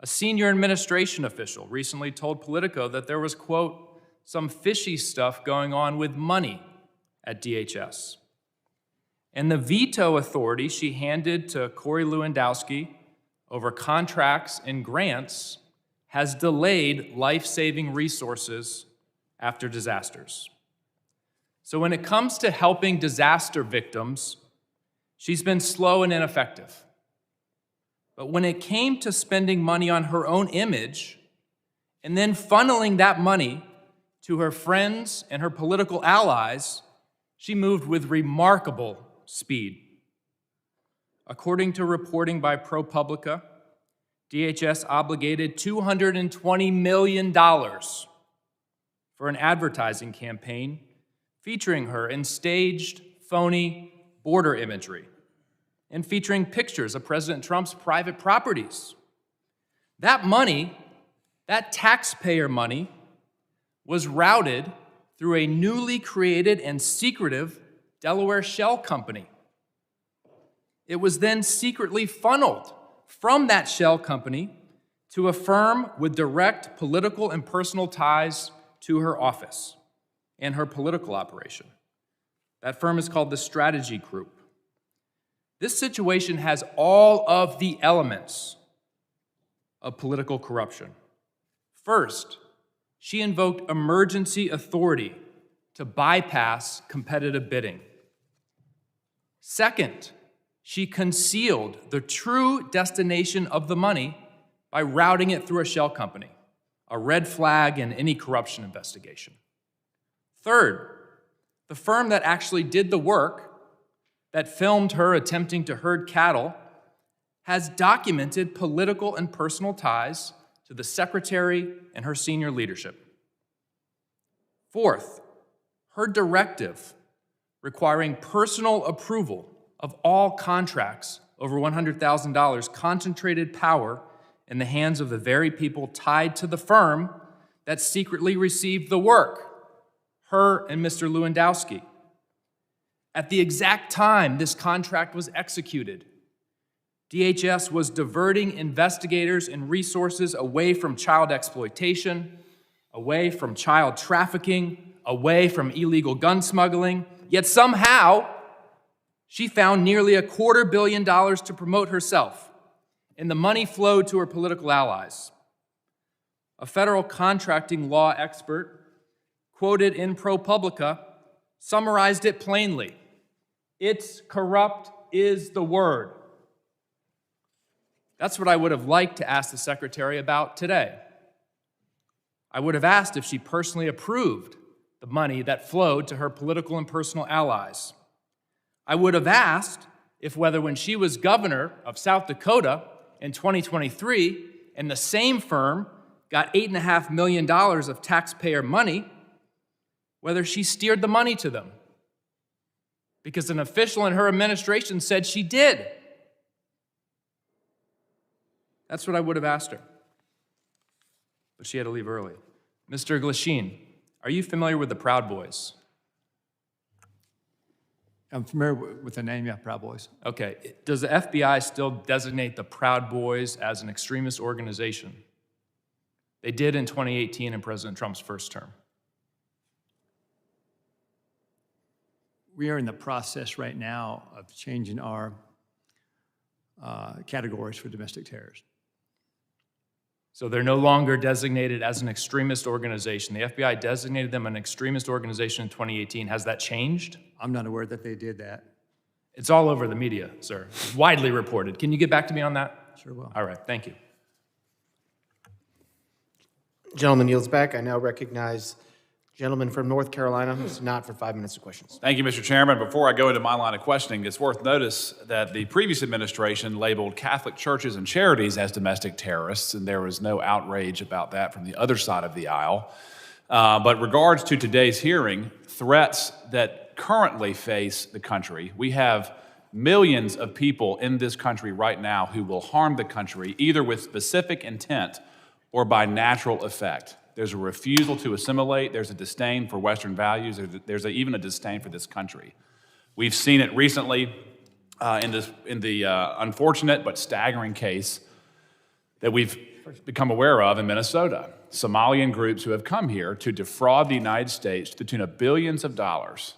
Speaker 16: A senior administration official recently told Politico that there was, quote, some fishy stuff going on with money at DHS. And the veto authority she handed to Corey Lewandowski over contracts and grants has delayed life-saving resources after disasters. So when it comes to helping disaster victims, she's been slow and ineffective. But when it came to spending money on her own image and then funneling that money to her friends and her political allies, she moved with remarkable speed. According to reporting by ProPublica, DHS obligated $220 million for an advertising campaign featuring her in staged, phony border imagery and featuring pictures of President Trump's private properties. That money, that taxpayer money, was routed through a newly created and secretive Delaware shell company. It was then secretly funneled from that shell company to a firm with direct political and personal ties to her office and her political operation. That firm is called the Strategy Group. This situation has all of the elements of political corruption. First, she invoked emergency authority to bypass competitive bidding. Second, she concealed the true destination of the money by routing it through a shell company, a red flag in any corruption investigation. Third, the firm that actually did the work, that filmed her attempting to herd cattle, has documented political and personal ties to the Secretary and her senior leadership. Fourth, her directive requiring personal approval of all contracts over $100,000 concentrated power in the hands of the very people tied to the firm that secretly received the work, her and Mr. Lewandowski. At the exact time this contract was executed, DHS was diverting investigators and resources away from child exploitation, away from child trafficking, away from illegal gun smuggling, yet somehow she found nearly $250 million to promote herself, and the money flowed to her political allies. A federal contracting law expert, quoted in ProPublica, summarized it plainly. It's corrupt is the word. That's what I would have liked to ask the Secretary about today. I would have asked if she personally approved the money that flowed to her political and personal allies. I would have asked if whether when she was governor of South Dakota in 2023 and the same firm got $8.5 million of taxpayer money, whether she steered the money to them. Because an official in her administration said she did. That's what I would have asked her. But she had to leave early. Mr. Glasheen, are you familiar with the Proud Boys?
Speaker 2: I'm familiar with the name, yeah, Proud Boys.
Speaker 16: Okay. Does the FBI still designate the Proud Boys as an extremist organization? They did in 2018 in President Trump's first term.
Speaker 2: We are in the process right now of changing our categories for domestic terrorists.
Speaker 16: So they're no longer designated as an extremist organization. The FBI designated them an extremist organization in 2018. Has that changed?
Speaker 2: I'm not aware that they did that.
Speaker 16: It's all over the media, sir. It's widely reported. Can you get back to me on that?
Speaker 2: Sure will.
Speaker 16: All right, thank you.
Speaker 1: Gentleman yields back. I now recognize gentleman from North Carolina who's not for 5 minutes of questions.
Speaker 17: Thank you, Mr. Chairman. Before I go into my line of questioning, it's worth notice that the previous administration labeled Catholic churches and charities as domestic terrorists, and there was no outrage about that from the other side of the aisle. But regards to today's hearing, threats that currently face the country, we have millions of people in this country right now who will harm the country either with specific intent or by natural effect. There's a refusal to assimilate. There's a disdain for Western values. There's even a disdain for this country. We've seen it recently in the unfortunate but staggering case that we've become aware of in Minnesota. Somalian groups who have come here to defraud the United States to the tune of billions of dollars,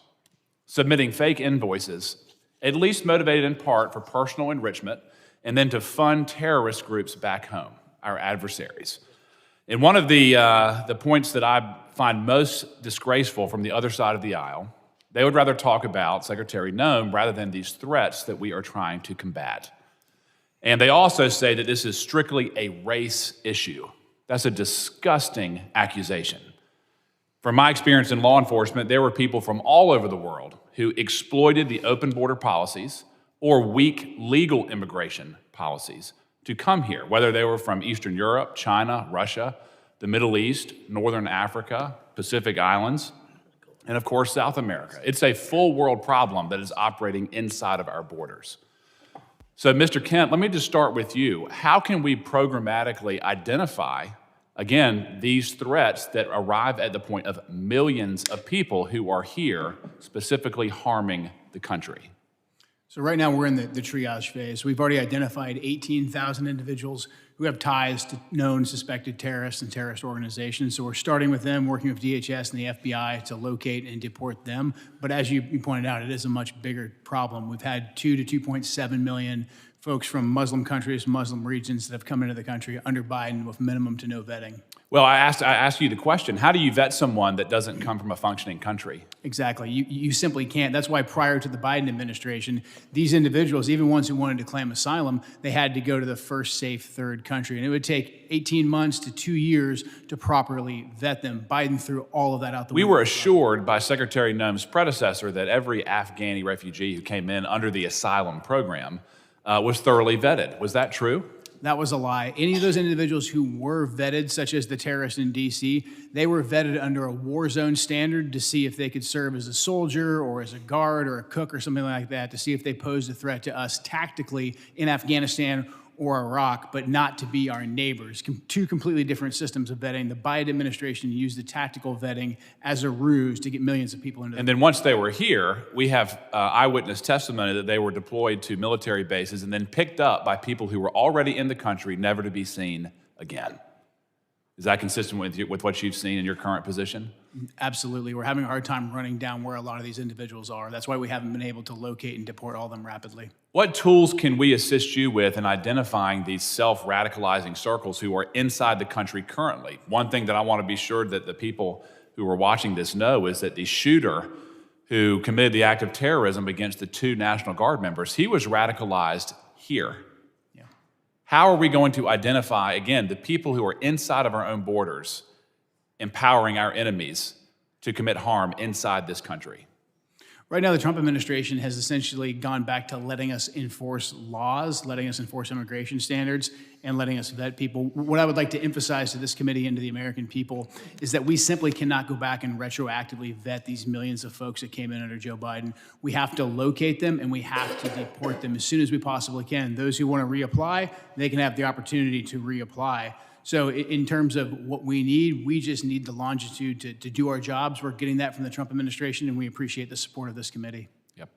Speaker 17: submitting fake invoices, at least motivated in part for personal enrichment, and then to fund terrorist groups back home, our adversaries. And one of the points that I find most disgraceful from the other side of the aisle, they would rather talk about Secretary Noem rather than these threats that we are trying to combat. And they also say that this is strictly a race issue. That's a disgusting accusation. From my experience in law enforcement, there were people from all over the world who exploited the open border policies or weak legal immigration policies to come here, whether they were from Eastern Europe, China, Russia, the Middle East, Northern Africa, Pacific Islands, and of course, South America. It's a full world problem that is operating inside of our borders. So, Mr. Kent, let me just start with you. How can we programmatically identify, again, these threats that arrive at the point of millions of people who are here specifically harming the country?
Speaker 4: So right now we're in the triage phase. We've already identified 18,000 individuals who have ties to known suspected terrorists and terrorist organizations. So we're starting with them, working with DHS and the FBI to locate and deport them. But as you pointed out, it is a much bigger problem. We've had 2 to 2.7 million folks from Muslim countries, Muslim regions that have come into the country under Biden with minimum to no vetting.
Speaker 17: Well, I asked you the question, how do you vet someone that doesn't come from a functioning country?
Speaker 4: Exactly. You simply can't. That's why prior to the Biden administration, these individuals, even ones who wanted to claim asylum, they had to go to the first safe third country. And it would take 18 months to 2 years to properly vet them. Biden threw all of that out the window.
Speaker 17: We were assured by Secretary Noem's predecessor that every Afghani refugee who came in under the asylum program was thoroughly vetted. Was that true?
Speaker 4: That was a lie. Any of those individuals who were vetted, such as the terrorist in D.C., they were vetted under a war zone standard to see if they could serve as a soldier or as a guard or a cook or something like that, to see if they posed a threat to us tactically in Afghanistan or Iraq, but not to be our neighbors. Two completely different systems of vetting. The Biden administration used the tactical vetting as a ruse to get millions of people into the
Speaker 17: And then once they were here, we have eyewitness testimony that they were deployed to military bases and then picked up by people who were already in the country, never to be seen again. Is that consistent with what you've seen in your current position?
Speaker 4: Absolutely. We're having a hard time running down where a lot of these individuals are. That's why we haven't been able to locate and deport all of them rapidly.
Speaker 17: What tools can we assist you with in identifying these self-radicalizing circles who are inside the country currently? One thing that I want to be sure that the people who are watching this know is that the shooter who committed the act of terrorism against the 2 National Guard members, he was radicalized here.
Speaker 4: Yeah.
Speaker 17: How are we going to identify, again, the people who are inside of our own borders, empowering our enemies to commit harm inside this country?
Speaker 4: Right now, the Trump administration has essentially gone back to letting us enforce laws, letting us enforce immigration standards, and letting us vet people. What I would like to emphasize to this committee and to the American people is that we simply cannot go back and retroactively vet these millions of folks that came in under Joe Biden. We have to locate them, and we have to deport them as soon as we possibly can. Those who want to reapply, they can have the opportunity to reapply. So in terms of what we need, we just need the longitude to do our jobs. We're getting that from the Trump administration, and we appreciate the support of this committee.
Speaker 17: Yep.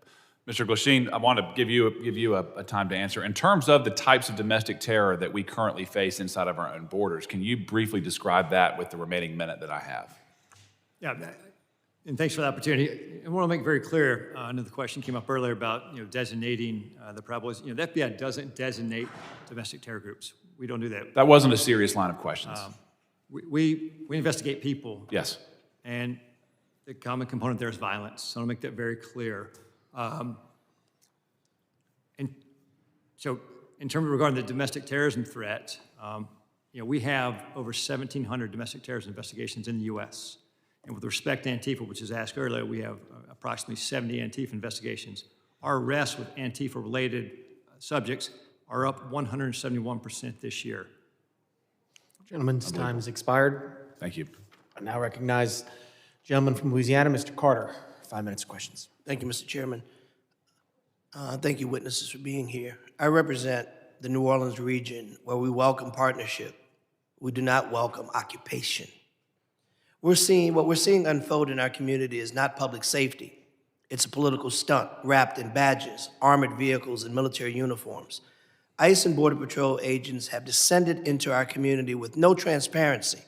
Speaker 17: Mr. Glasheen, I want to give you a time to answer. In terms of the types of domestic terror that we currently face inside of our own borders, can you briefly describe that with the remaining minute that I have?
Speaker 2: Yeah, and thanks for the opportunity. I want to make very clear, I know the question came up earlier about designating the prevalence. The FBI doesn't designate domestic terror groups. We don't do that.
Speaker 17: That wasn't a serious line of questions.
Speaker 2: We investigate people.
Speaker 17: Yes.
Speaker 2: And the common component there is violence. So I'll make that very clear. And so in terms of regarding the domestic terrorism threat, we have over 1,700 domestic terrorism investigations in the U.S. And with respect to Antifa, which was asked earlier, we have approximately 70 Antifa investigations. Our arrests with Antifa-related subjects are up 171% this year.
Speaker 1: Gentleman's time has expired.
Speaker 17: Thank you.
Speaker 1: I now recognize gentleman from Louisiana, Mr. Carter. 5 minutes of questions.
Speaker 3: Thank you, Mr. Chairman. Thank you, witnesses, for being here. I represent the New Orleans region where we welcome partnership. We do not welcome occupation. What we're seeing unfold in our community is not public safety. It's a political stunt wrapped in badges, armored vehicles, and military uniforms. ICE and Border Patrol agents have descended into our community with no transparency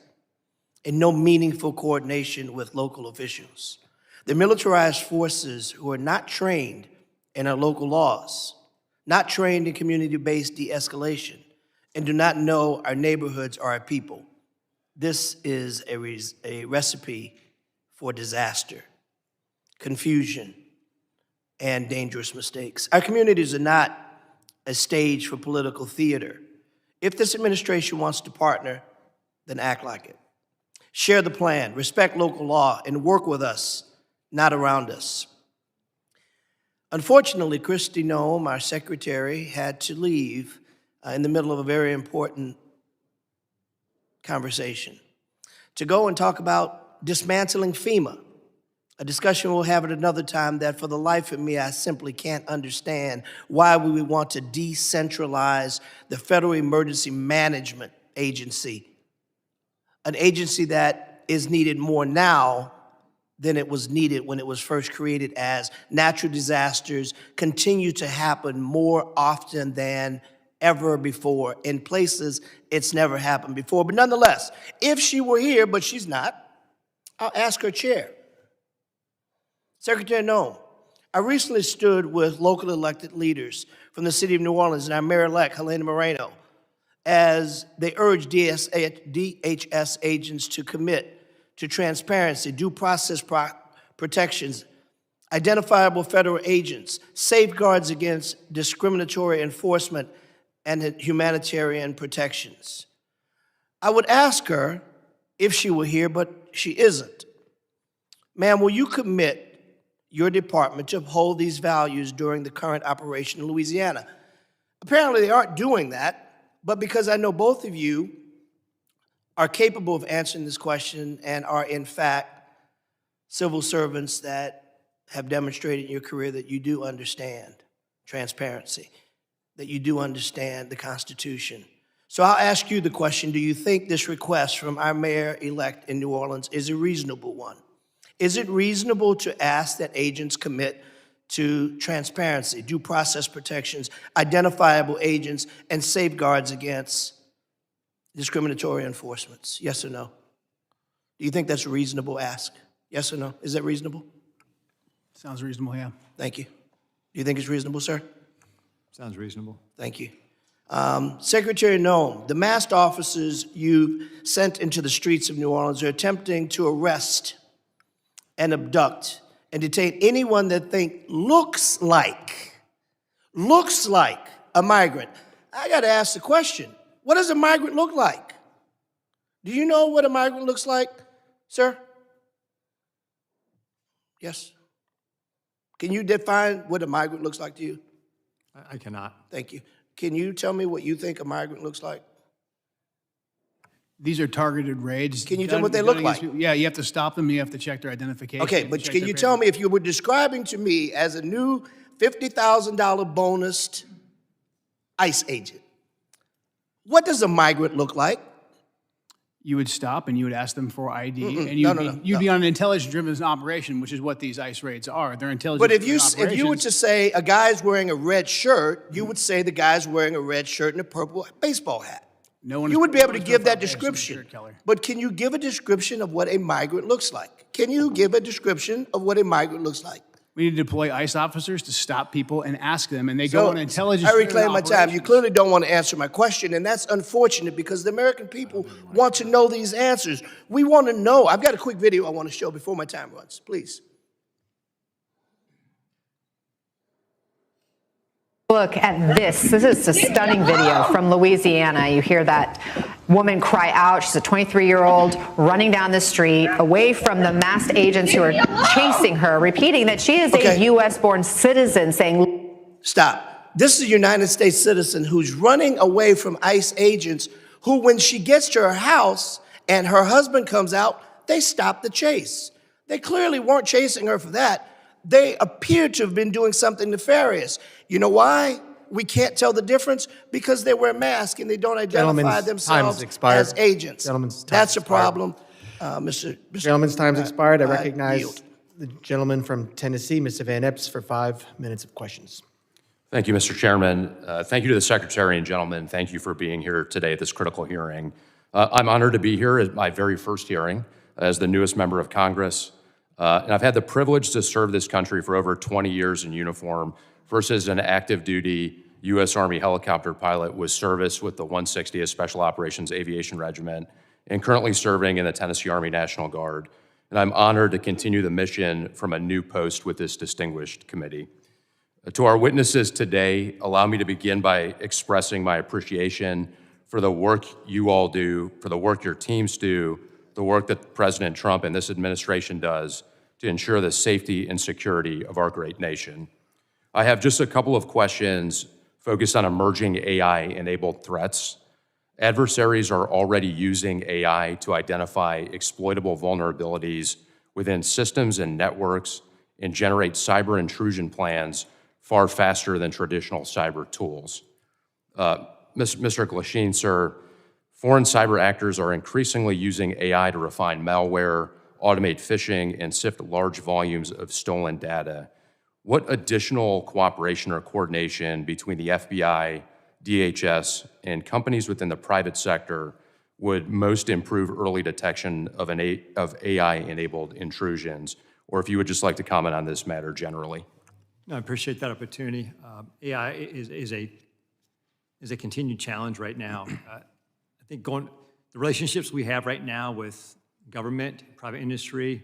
Speaker 3: and no meaningful coordination with local officials. The militarized forces who are not trained in our local laws, not trained in community-based de-escalation, and do not know our neighborhoods or our people. This is a recipe for disaster, confusion, and dangerous mistakes. Our communities are not a stage for political theater. If this administration wants to partner, then act like it. Share the plan, respect local law, and work with us, not around us. Unfortunately, Kristi Noem, our secretary, had to leave in the middle of a very important conversation to go and talk about dismantling FEMA, a discussion we'll have at another time that for the life of me, I simply can't understand why we would want to decentralize the Federal Emergency Management Agency, an agency that is needed more now than it was needed when it was first created, as natural disasters continue to happen more often than ever before in places it's never happened before. But nonetheless, if she were here, but she's not, I'll ask her chair. Secretary Noem, I recently stood with local elected leaders from the city of New Orleans and our mayor-elect, Helena Moreno, as they urged DHS agents to commit to transparency, due process protections, identifiable federal agents, safeguards against discriminatory enforcement, and humanitarian protections. I would ask her if she were here, but she isn't. Ma'am, will you commit your department to uphold these values during the current operation in Louisiana? Apparently they aren't doing that, but because I know both of you are capable of answering this question and are, in fact, civil servants that have demonstrated in your career that you do understand transparency, that you do understand the Constitution. So I'll ask you the question, do you think this request from our mayor-elect in New Orleans is a reasonable one? Is it reasonable to ask that agents commit to transparency, due process protections, identifiable agents, and safeguards against discriminatory enforcements? Yes or no? Do you think that's a reasonable ask? Yes or no? Is that reasonable?
Speaker 4: Sounds reasonable, yeah.
Speaker 3: Thank you. Do you think it's reasonable, sir?
Speaker 2: Sounds reasonable.
Speaker 3: Thank you. Secretary Noem, the masked officers you sent into the streets of New Orleans are attempting to arrest and abduct and detain anyone that looks like a migrant. I got to ask the question, what does a migrant look like? Do you know what a migrant looks like, sir? Yes? Can you define what a migrant looks like to you?
Speaker 2: I cannot.
Speaker 3: Thank you. Can you tell me what you think a migrant looks like?
Speaker 4: These are targeted raids.
Speaker 3: Can you tell me what they look like?
Speaker 4: Yeah, you have to stop them, you have to check their identification.
Speaker 3: Okay, but can you tell me if you were describing to me as a new $50,000 bonused ICE agent, what does a migrant look like?
Speaker 4: You would stop and you would ask them for ID, and you'd be on an intelligence-driven operation, which is what these ICE raids are. They're intelligence-driven operations.
Speaker 3: But if you were to say a guy's wearing a red shirt, you would say the guy's wearing a red shirt and a purple baseball hat. You would be able to give that description. But can you give a description of what a migrant looks like? Can you give a description of what a migrant looks like?
Speaker 4: We need to deploy ICE officers to stop people and ask them, and they go on intelligence.
Speaker 3: I reclaim my time. You clearly don't want to answer my question, and that's unfortunate because the American people want to know these answers. We want to know. I've got a quick video I want to show before my time runs. Please.
Speaker 6: Look at this. This is a stunning video from Louisiana. You hear that woman cry out. She's a 23-year-old running down the street away from the masked agents who are chasing her, repeating that she is a U.S.-born citizen, saying,
Speaker 3: Stop. This is a United States citizen who's running away from ICE agents who, when she gets to her house and her husband comes out, they stop the chase. They clearly weren't chasing her for that. They appear to have been doing something nefarious. You know why we can't tell the difference? Because they wear masks and they don't identify themselves as agents. That's a problem.
Speaker 1: Gentleman's time's expired. I recognize the gentleman from Tennessee, Mr. Van Epps, for 5 minutes of questions.
Speaker 7: Thank you, Mr. Chairman. Thank you to the Secretary and gentlemen. Thank you for being here today at this critical hearing. I'm honored to be here at my very first hearing as the newest member of Congress. And I've had the privilege to serve this country for over 20 years in uniform, first as an active duty U.S. Army helicopter pilot with service with the 160th Special Operations Aviation Regiment, and currently serving in the Tennessee Army National Guard. And I'm honored to continue the mission from a new post with this distinguished committee. To our witnesses today, allow me to begin by expressing my appreciation for the work you all do, for the work your teams do, the work that President Trump and this administration does to ensure the safety and security of our great nation. I have just a couple of questions focused on emerging AI-enabled threats. Adversaries are already using AI to identify exploitable vulnerabilities within systems and networks and generate cyber intrusion plans far faster than traditional cyber tools. Mr. Glasheen, sir, foreign cyber actors are increasingly using AI to refine malware, automate phishing, and sift large volumes of stolen data. What additional cooperation or coordination between the FBI, DHS, and companies within the private sector would most improve early detection of AI-enabled intrusions? Or if you would just like to comment on this matter generally.
Speaker 2: No, I appreciate that opportunity. AI is a continued challenge right now. I think the relationships we have right now with government, private industry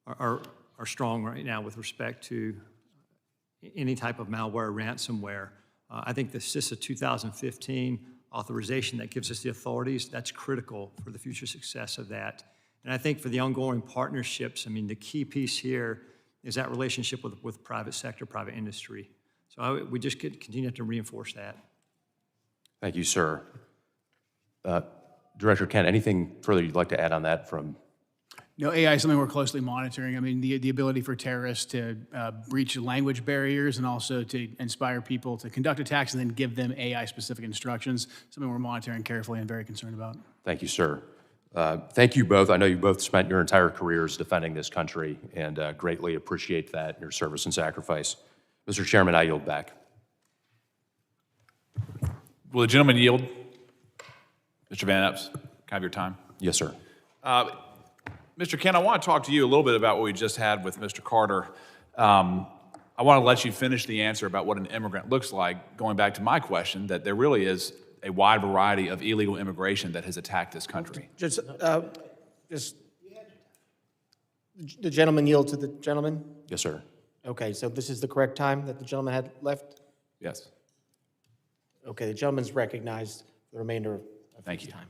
Speaker 2: are strong right now with respect to any type of malware, ransomware. I think the CISA 2015 authorization that gives us the authorities, that's critical for the future success of that. And I think for the ongoing partnerships, I mean, the key piece here is that relationship with private sector, private industry. So we just continue to reinforce that.
Speaker 7: Thank you, sir. Director Kent, anything further you'd like to add on that from?
Speaker 4: No, AI is something we're closely monitoring. I mean, the ability for terrorists to breach language barriers and also to inspire people to conduct attacks and then give them AI-specific instructions, something we're monitoring carefully and very concerned about.
Speaker 7: Thank you, sir. Thank you both. I know you both spent your entire careers defending this country, and greatly appreciate that, your service and sacrifice. Mr. Chairman, I yield back.
Speaker 17: Will the gentleman yield? Mr. Van Epps, can I have your time?
Speaker 7: Yes, sir.
Speaker 17: Mr. Kent, I want to talk to you a little bit about what we just had with Mr. Carter. I want to let you finish the answer about what an immigrant looks like, going back to my question, that there really is a wide variety of illegal immigration that has attacked this country.
Speaker 1: Just the gentleman yield to the gentleman?
Speaker 7: Yes, sir.
Speaker 1: Okay, so this is the correct time that the gentleman had left?
Speaker 17: Yes.
Speaker 1: Okay, the gentleman's recognized for the remainder of
Speaker 17: Thank
Speaker 1: his
Speaker 17: you.
Speaker 1: time.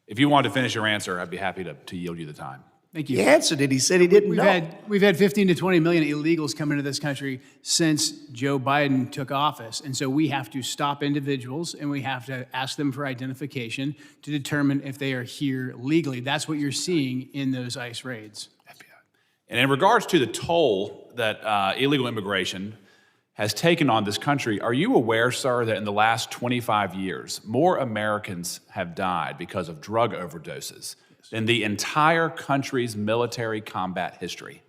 Speaker 17: If you want to finish your answer, I'd be happy to yield you the time.
Speaker 4: Thank you.
Speaker 3: He answered it. He said he didn't know.
Speaker 4: We've had 15 to 20 million illegals come into this country since Joe Biden took office. And so we have to stop individuals and we have to ask them for identification to determine if they are here legally. That's what you're seeing in those ICE raids.
Speaker 17: And in regards to the toll that illegal immigration has taken on this country, are you aware, sir, that in the last 25 years, more Americans have died because of drug overdoses than the entire country's military combat history?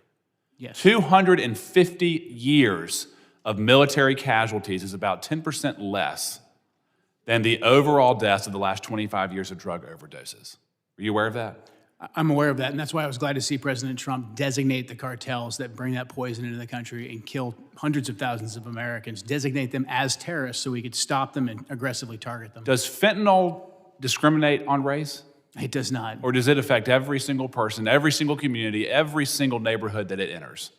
Speaker 4: Yes.
Speaker 17: 250 years of military casualties is about 10% less than the overall deaths of the last 25 years of drug overdoses. Are you aware of that?
Speaker 4: I'm aware of that, and that's why I was glad to see President Trump designate the cartels that bring that poison into the country and kill hundreds of thousands of Americans, designate them as terrorists so we could stop them and aggressively target them.
Speaker 17: Does fentanyl discriminate on race?
Speaker 4: It does not.
Speaker 17: Or does it affect every single person, every single community, every single neighborhood that it enters?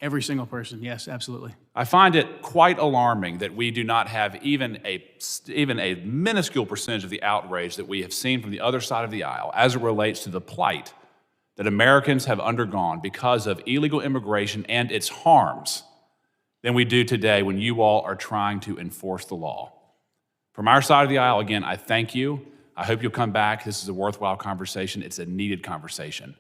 Speaker 4: Every single person, yes, absolutely.
Speaker 17: I find it quite alarming that we do not have even a minuscule percentage of the outrage that we have seen from the other side of the aisle as it relates to the plight that Americans have undergone because of illegal immigration and its harms than we do today when you all are trying to enforce the law. From our side of the aisle, again, I thank you. I hope you'll come back. This is a worthwhile conversation. It's a needed conversation.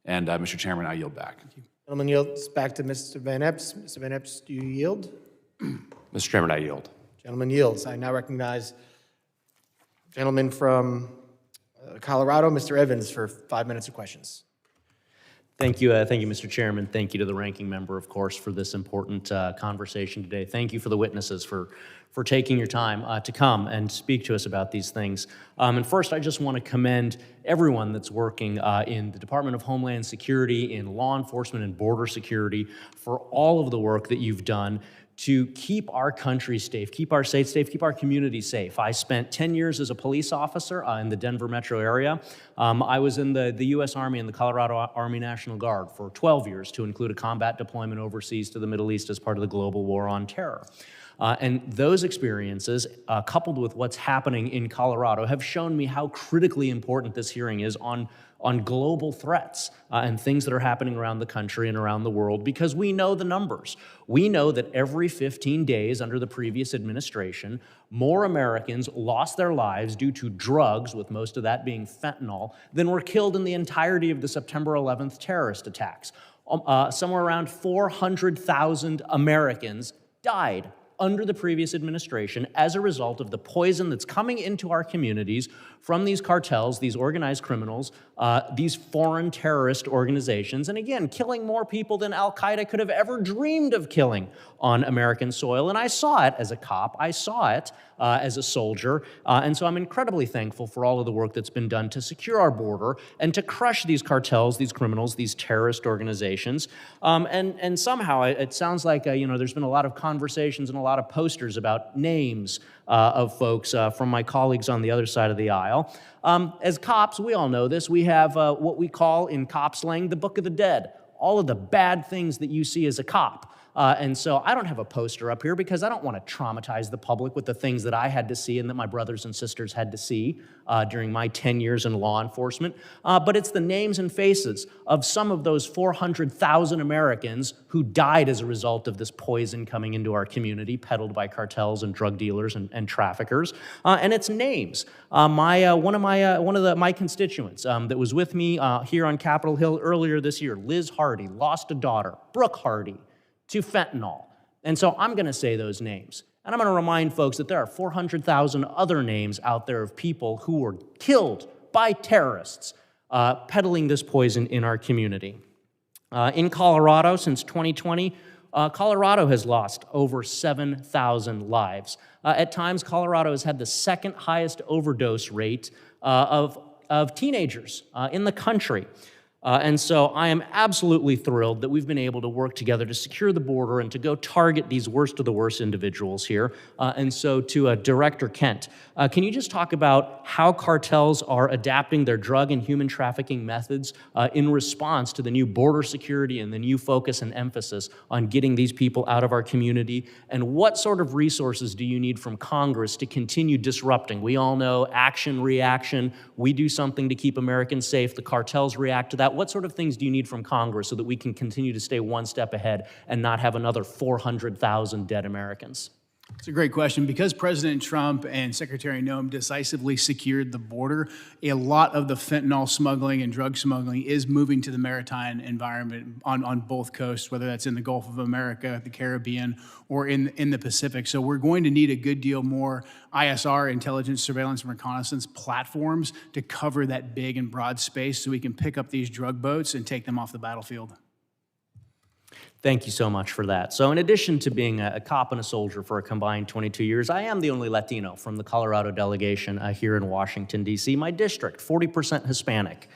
Speaker 17: And Mr. Chairman, I yield back. Thank you.
Speaker 1: Gentleman yields back to Mr. Van Epps. Mr. Van Epps, do you yield?
Speaker 7: Mr. Chairman, I yield.
Speaker 1: Gentleman yields. I now recognize gentleman from Colorado, Mr. Evans, for 5 minutes of questions.
Speaker 9: Thank you, Mr. Chairman. Thank you to the ranking member, of course, for this important conversation today. Thank you for the witnesses for taking your time to come and speak to us about these things. And first, I just want to commend everyone that's working in the Department of Homeland Security, in law enforcement and border security for all of the work that you've done to keep our country safe, keep our states safe, keep our communities safe. I spent 10 years as a police officer in the Denver metro area. I was in the U.S. Army and the Colorado Army National Guard for 12 years to include a combat deployment overseas to the Middle East as part of the global war on terror. And those experiences, coupled with what's happening in Colorado, have shown me how critically important this hearing is on global threats and things that are happening around the country and around the world, because we know the numbers. We know that every 15 days under the previous administration, more Americans lost their lives due to drugs, with most of that being fentanyl, than were killed in the entirety of the September 11th terrorist attacks. Somewhere around 400,000 Americans died under the previous administration as a result of the poison that's coming into our communities from these cartels, these organized criminals, these foreign terrorist organizations, and again, killing more people than Al-Qaeda could have ever dreamed of killing on American soil. And I saw it as a cop, I saw it as a soldier, and so I'm incredibly thankful for all of the work that's been done to secure our border and to crush these cartels, these criminals, these terrorist organizations. And somehow it sounds like there's been a lot of conversations and a lot of posters about names of folks from my colleagues on the other side of the aisle. As cops, we all know this, we have what we call in cop slang the Book of the Dead. All of the bad things that you see as a cop And so I don't have a poster up here because I don't want to traumatize the public with the things that I had to see and that my brothers and sisters had to see during my 10 years in law enforcement. But it's the names and faces of some of those 400,000 Americans who died as a result of this poison coming into our community, peddled by cartels and drug dealers and traffickers. And it's names. One of my constituents that was with me here on Capitol Hill earlier this year, Liz Hardy, lost a daughter. Brooke Hardy, to fentanyl. And so I'm going to say those names. And I'm going to remind folks that there are 400,000 other names out there of people who were killed by terrorists peddling this poison in our community. In Colorado, since 2020, Colorado has lost over 7,000 lives. At times, Colorado has had the second highest overdose rate of teenagers in the country. And so I am absolutely thrilled that we've been able to work together to secure the border and to go target these worst of the worst individuals here. And so to Director Kent, can you just talk about how cartels are adapting their drug and human trafficking methods in response to the new border security and the new focus and emphasis on getting these people out of our community? And what sort of resources do you need from Congress to continue disrupting? We all know action, reaction. We do something to keep Americans safe. The cartels react to that. What sort of things do you need from Congress so that we can continue to stay one step ahead and not have another 400,000 dead Americans?
Speaker 4: It's a great question. Because President Trump and Secretary Noem decisively secured the border, a lot of the fentanyl smuggling and drug smuggling is moving to the maritime environment on both coasts, whether that's in the Gulf of America, the Caribbean, or in the Pacific. So we're going to need a good deal more ISR, intelligence, surveillance, and reconnaissance platforms to cover that big and broad space so we can pick up these drug boats and take them off the battlefield.
Speaker 9: Thank you so much for that. So in addition to being a cop and a soldier for a combined 22 years, I am the only Latino from the Colorado delegation here in Washington, D.C. My district, 40% Hispanic.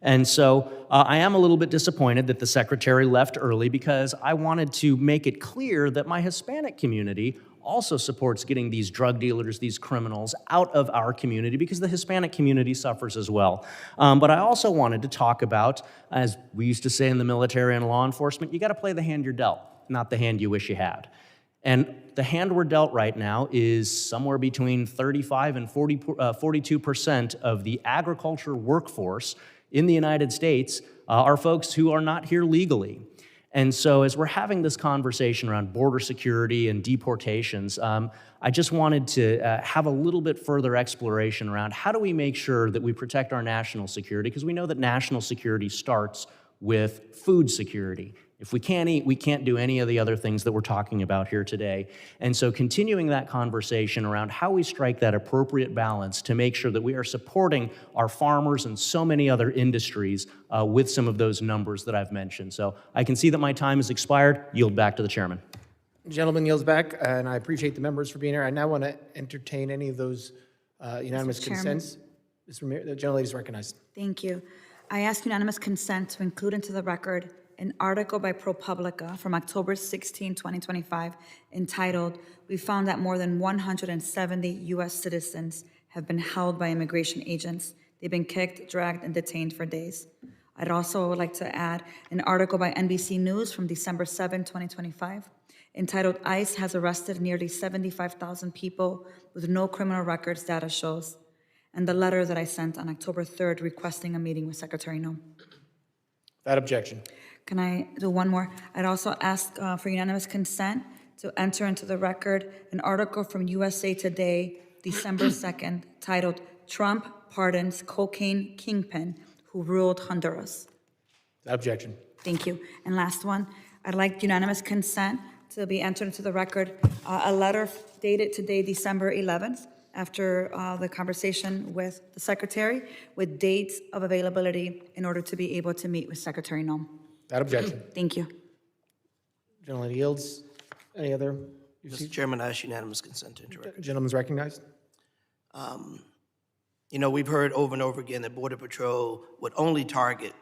Speaker 9: And so I am a little bit disappointed that the secretary left early because I wanted to make it clear that my Hispanic community also supports getting these drug dealers, these criminals out of our community because the Hispanic community suffers as well. But I also wanted to talk about, as we used to say in the military and law enforcement, you got to play the hand you're dealt, not the hand you wish you had. And the hand we're dealt right now is somewhere between 35 and 42% of the agriculture workforce in the United States are folks who are not here legally. And so as we're having this conversation around border security and deportations, I just wanted to have a little bit further exploration around how do we make sure that we protect our national security, because we know that national security starts with food security. If we can't eat, we can't do any of the other things that we're talking about here today. And so continuing that conversation around how we strike that appropriate balance to make sure that we are supporting our farmers and so many other industries with some of those numbers that I've mentioned. So I can see that my time has expired. Yield back to the chairman.
Speaker 1: Gentleman yields back, and I appreciate the members for being here. I now want to entertain any of those unanimous consents. Ms. Ramirez, the gentlelady is recognized.
Speaker 18: Thank you. I ask unanimous consent to include into the record an article by ProPublica from October 16, 2025, entitled, "We found that more than 170 U.S. citizens have been held by immigration agents. They've been kicked, dragged, and detained for days." I'd also like to add an article by NBC News from December 7, 2025, entitled, "ICE has arrested nearly 75,000 people with no criminal records, data shows," and the letter that I sent on October 3rd requesting a meeting with Secretary Noem.
Speaker 1: Without objection.
Speaker 18: Can I do one more? I'd also ask for unanimous consent to enter into the record an article from USA Today, December 2nd, titled, "Trump Pardons Cocaine Kingpin Who Ruled Honduras."
Speaker 1: Without objection.
Speaker 18: Thank you. And last one, I'd like unanimous consent to be entered into the record a letter dated today, December 11th, after the conversation with the Secretary, with dates of availability in order to be able to meet with Secretary Noem.
Speaker 1: Without objection.
Speaker 18: Thank you.
Speaker 1: Gentlelady yields. Any other?
Speaker 3: Mr. Chairman, I ask unanimous consent to enter record.
Speaker 1: Gentleman's recognized.
Speaker 3: You know, we've heard over and over again that Border Patrol would only target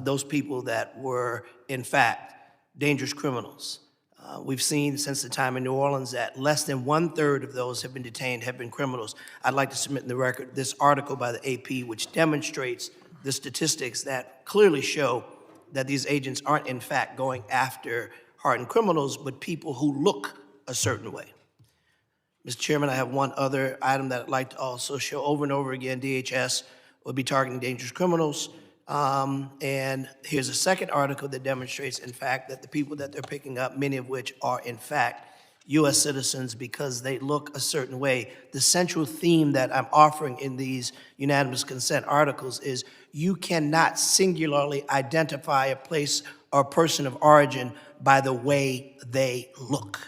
Speaker 3: those people that were, in fact, dangerous criminals. We've seen since the time in New Orleans that less than 1/3 of those have been detained have been criminals. I'd like to submit in the record this article by the AP, which demonstrates the statistics that clearly show that these agents aren't, in fact, going after hardened criminals, but people who look a certain way. Mr. Chairman, I have one other item that I'd like to also show over and over again. DHS will be targeting dangerous criminals. And here's a second article that demonstrates, in fact, that the people that they're picking up, many of which are, in fact, U.S. citizens because they look a certain way. The central theme that I'm offering in these unanimous consent articles is you cannot singularly identify a place or person of origin by the way they look.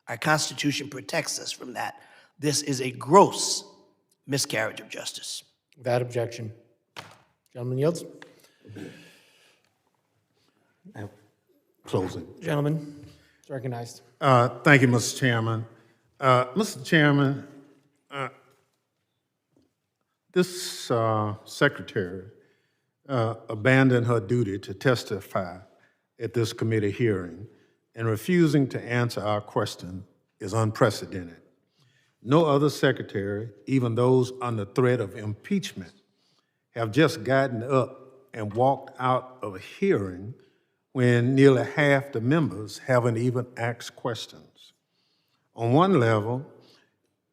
Speaker 3: Our Constitution protects us from that. This is a gross miscarriage of justice.
Speaker 1: Without objection. Gentleman yields.
Speaker 19: Closing.
Speaker 1: Gentleman is recognized.
Speaker 19: Thank you, Mr. Chairman. Mr. Chairman, this secretary abandoned her duty to testify at this committee hearing, and refusing to answer our question is unprecedented. No other secretary, even those under threat of impeachment, have just gotten up and walked out of a hearing when nearly half the members haven't even asked questions. On one level,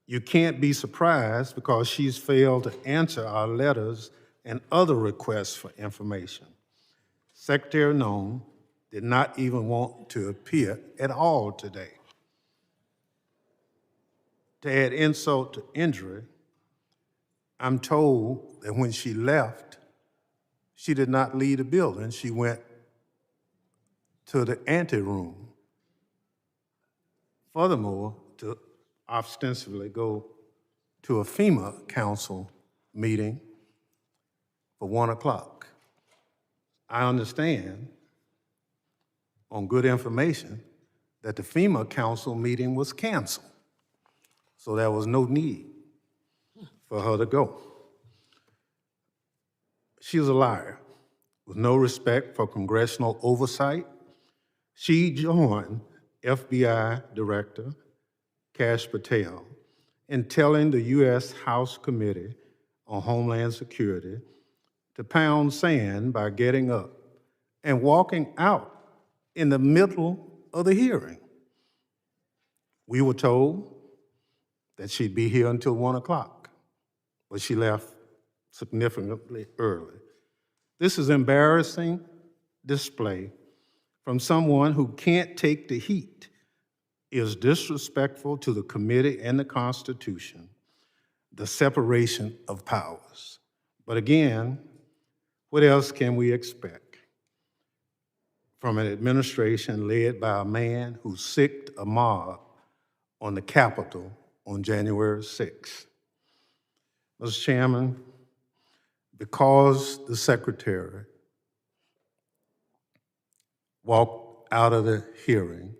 Speaker 19: you can't be surprised because she's failed to answer our letters and other requests for information. Secretary Noem did not even want to appear at all today. To add insult to injury, I'm told that when she left, she did not leave the building. She went to the anteroom. Furthermore, to ostensibly go to a FEMA council meeting for 1 o'clock. I understand on good information that the FEMA council meeting was canceled. So there was no need for her to go. She was a liar with no respect for congressional oversight. She joined FBI Director Kash Patel in telling the U.S. House Committee on Homeland Security to pound sand by getting up and walking out in the middle of the hearing. We were told that she'd be here until 1 o'clock, but she left significantly early. This is embarrassing display from someone who can't take the heat, is disrespectful to the committee and the Constitution, the separation of powers. But again, what else can we expect from an administration led by a man who sicked a mob on the Capitol on January 6th? Mr. Chairman, because the secretary walked out of the hearing,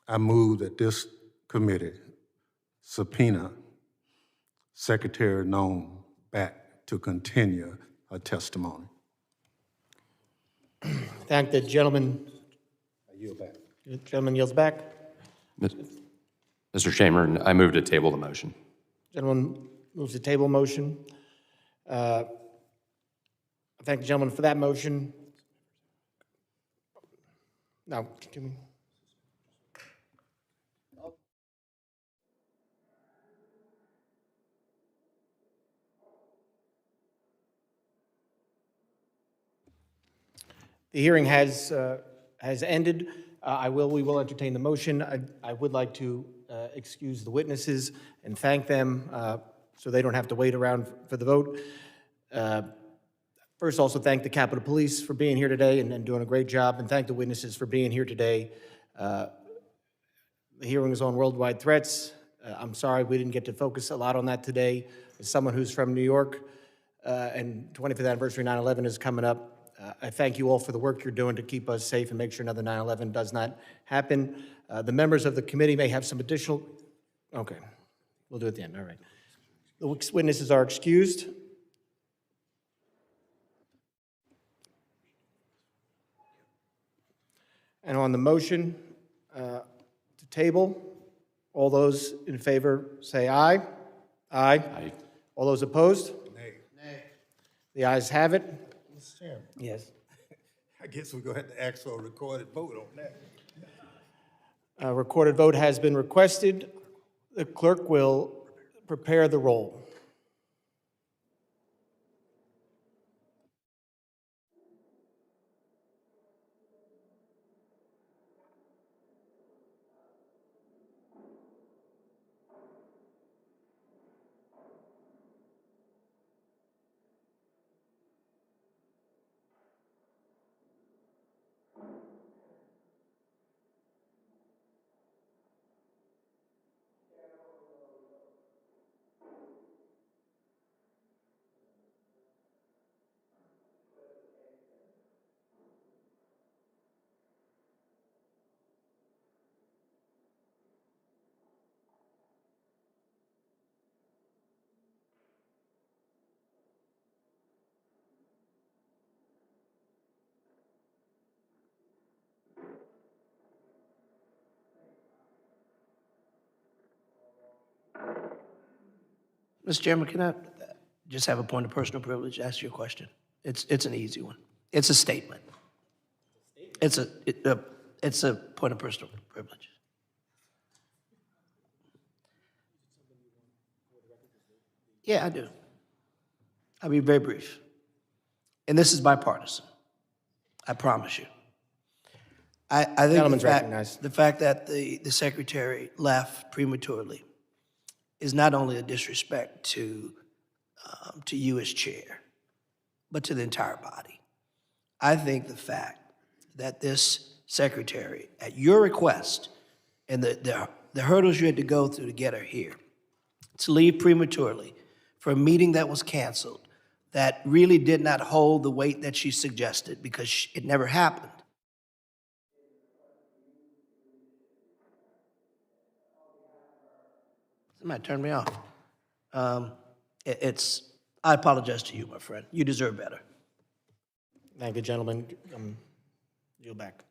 Speaker 19: I move that this committee subpoena Secretary Noem back to continue her testimony.
Speaker 1: Thank the gentleman.
Speaker 19: I yield back.
Speaker 1: The gentleman yields back.
Speaker 7: Mr. Chairman, I move to table the motion.
Speaker 1: Gentleman moves to table motion. I thank the gentleman for that motion. Now, continue. The hearing has ended. We will entertain the motion. I would like to excuse the witnesses and thank them so they don't have to wait around for the vote. First, also thank the Capitol Police for being here today and doing a great job, and thank the witnesses for being here today. The hearing is on worldwide threats. I'm sorry we didn't get to focus a lot on that today. As someone who's from New York, and 25th anniversary 9/11 is coming up, I thank you all for the work you're doing to keep us safe and make sure another 9/11 does not happen. The members of the committee may have some additional, okay, we'll do it at the end, all right. The witnesses are excused. And on the motion to table, all those in favor say aye. Aye. Aye. All those opposed?
Speaker 19: Nay.
Speaker 1: The ayes have it.
Speaker 19: Mr. Chairman.
Speaker 1: Yes.
Speaker 19: I guess we're gonna have to ask for a recorded vote on that.
Speaker 1: A recorded vote has been requested. The clerk will prepare the roll.
Speaker 3: Mr. Chairman, can I just have a point of personal privilege to ask you a question? It's an easy one. It's a statement. It's a point of personal privilege. Yeah, I do. I'll be very brief. And this is bipartisan. I promise you. I think
Speaker 1: Gentleman's recognized.
Speaker 3: the fact that the secretary left prematurely is not only a disrespect to you as chair, but to the entire body. I think the fact that this secretary, at your request, and the hurdles you had to go through to get her here, to leave prematurely for a meeting that was canceled, that really did not hold the weight that she suggested because it never happened. Somebody turned me off. I apologize to you, my friend. You deserve better.
Speaker 1: Thank you, gentlemen. Yield back.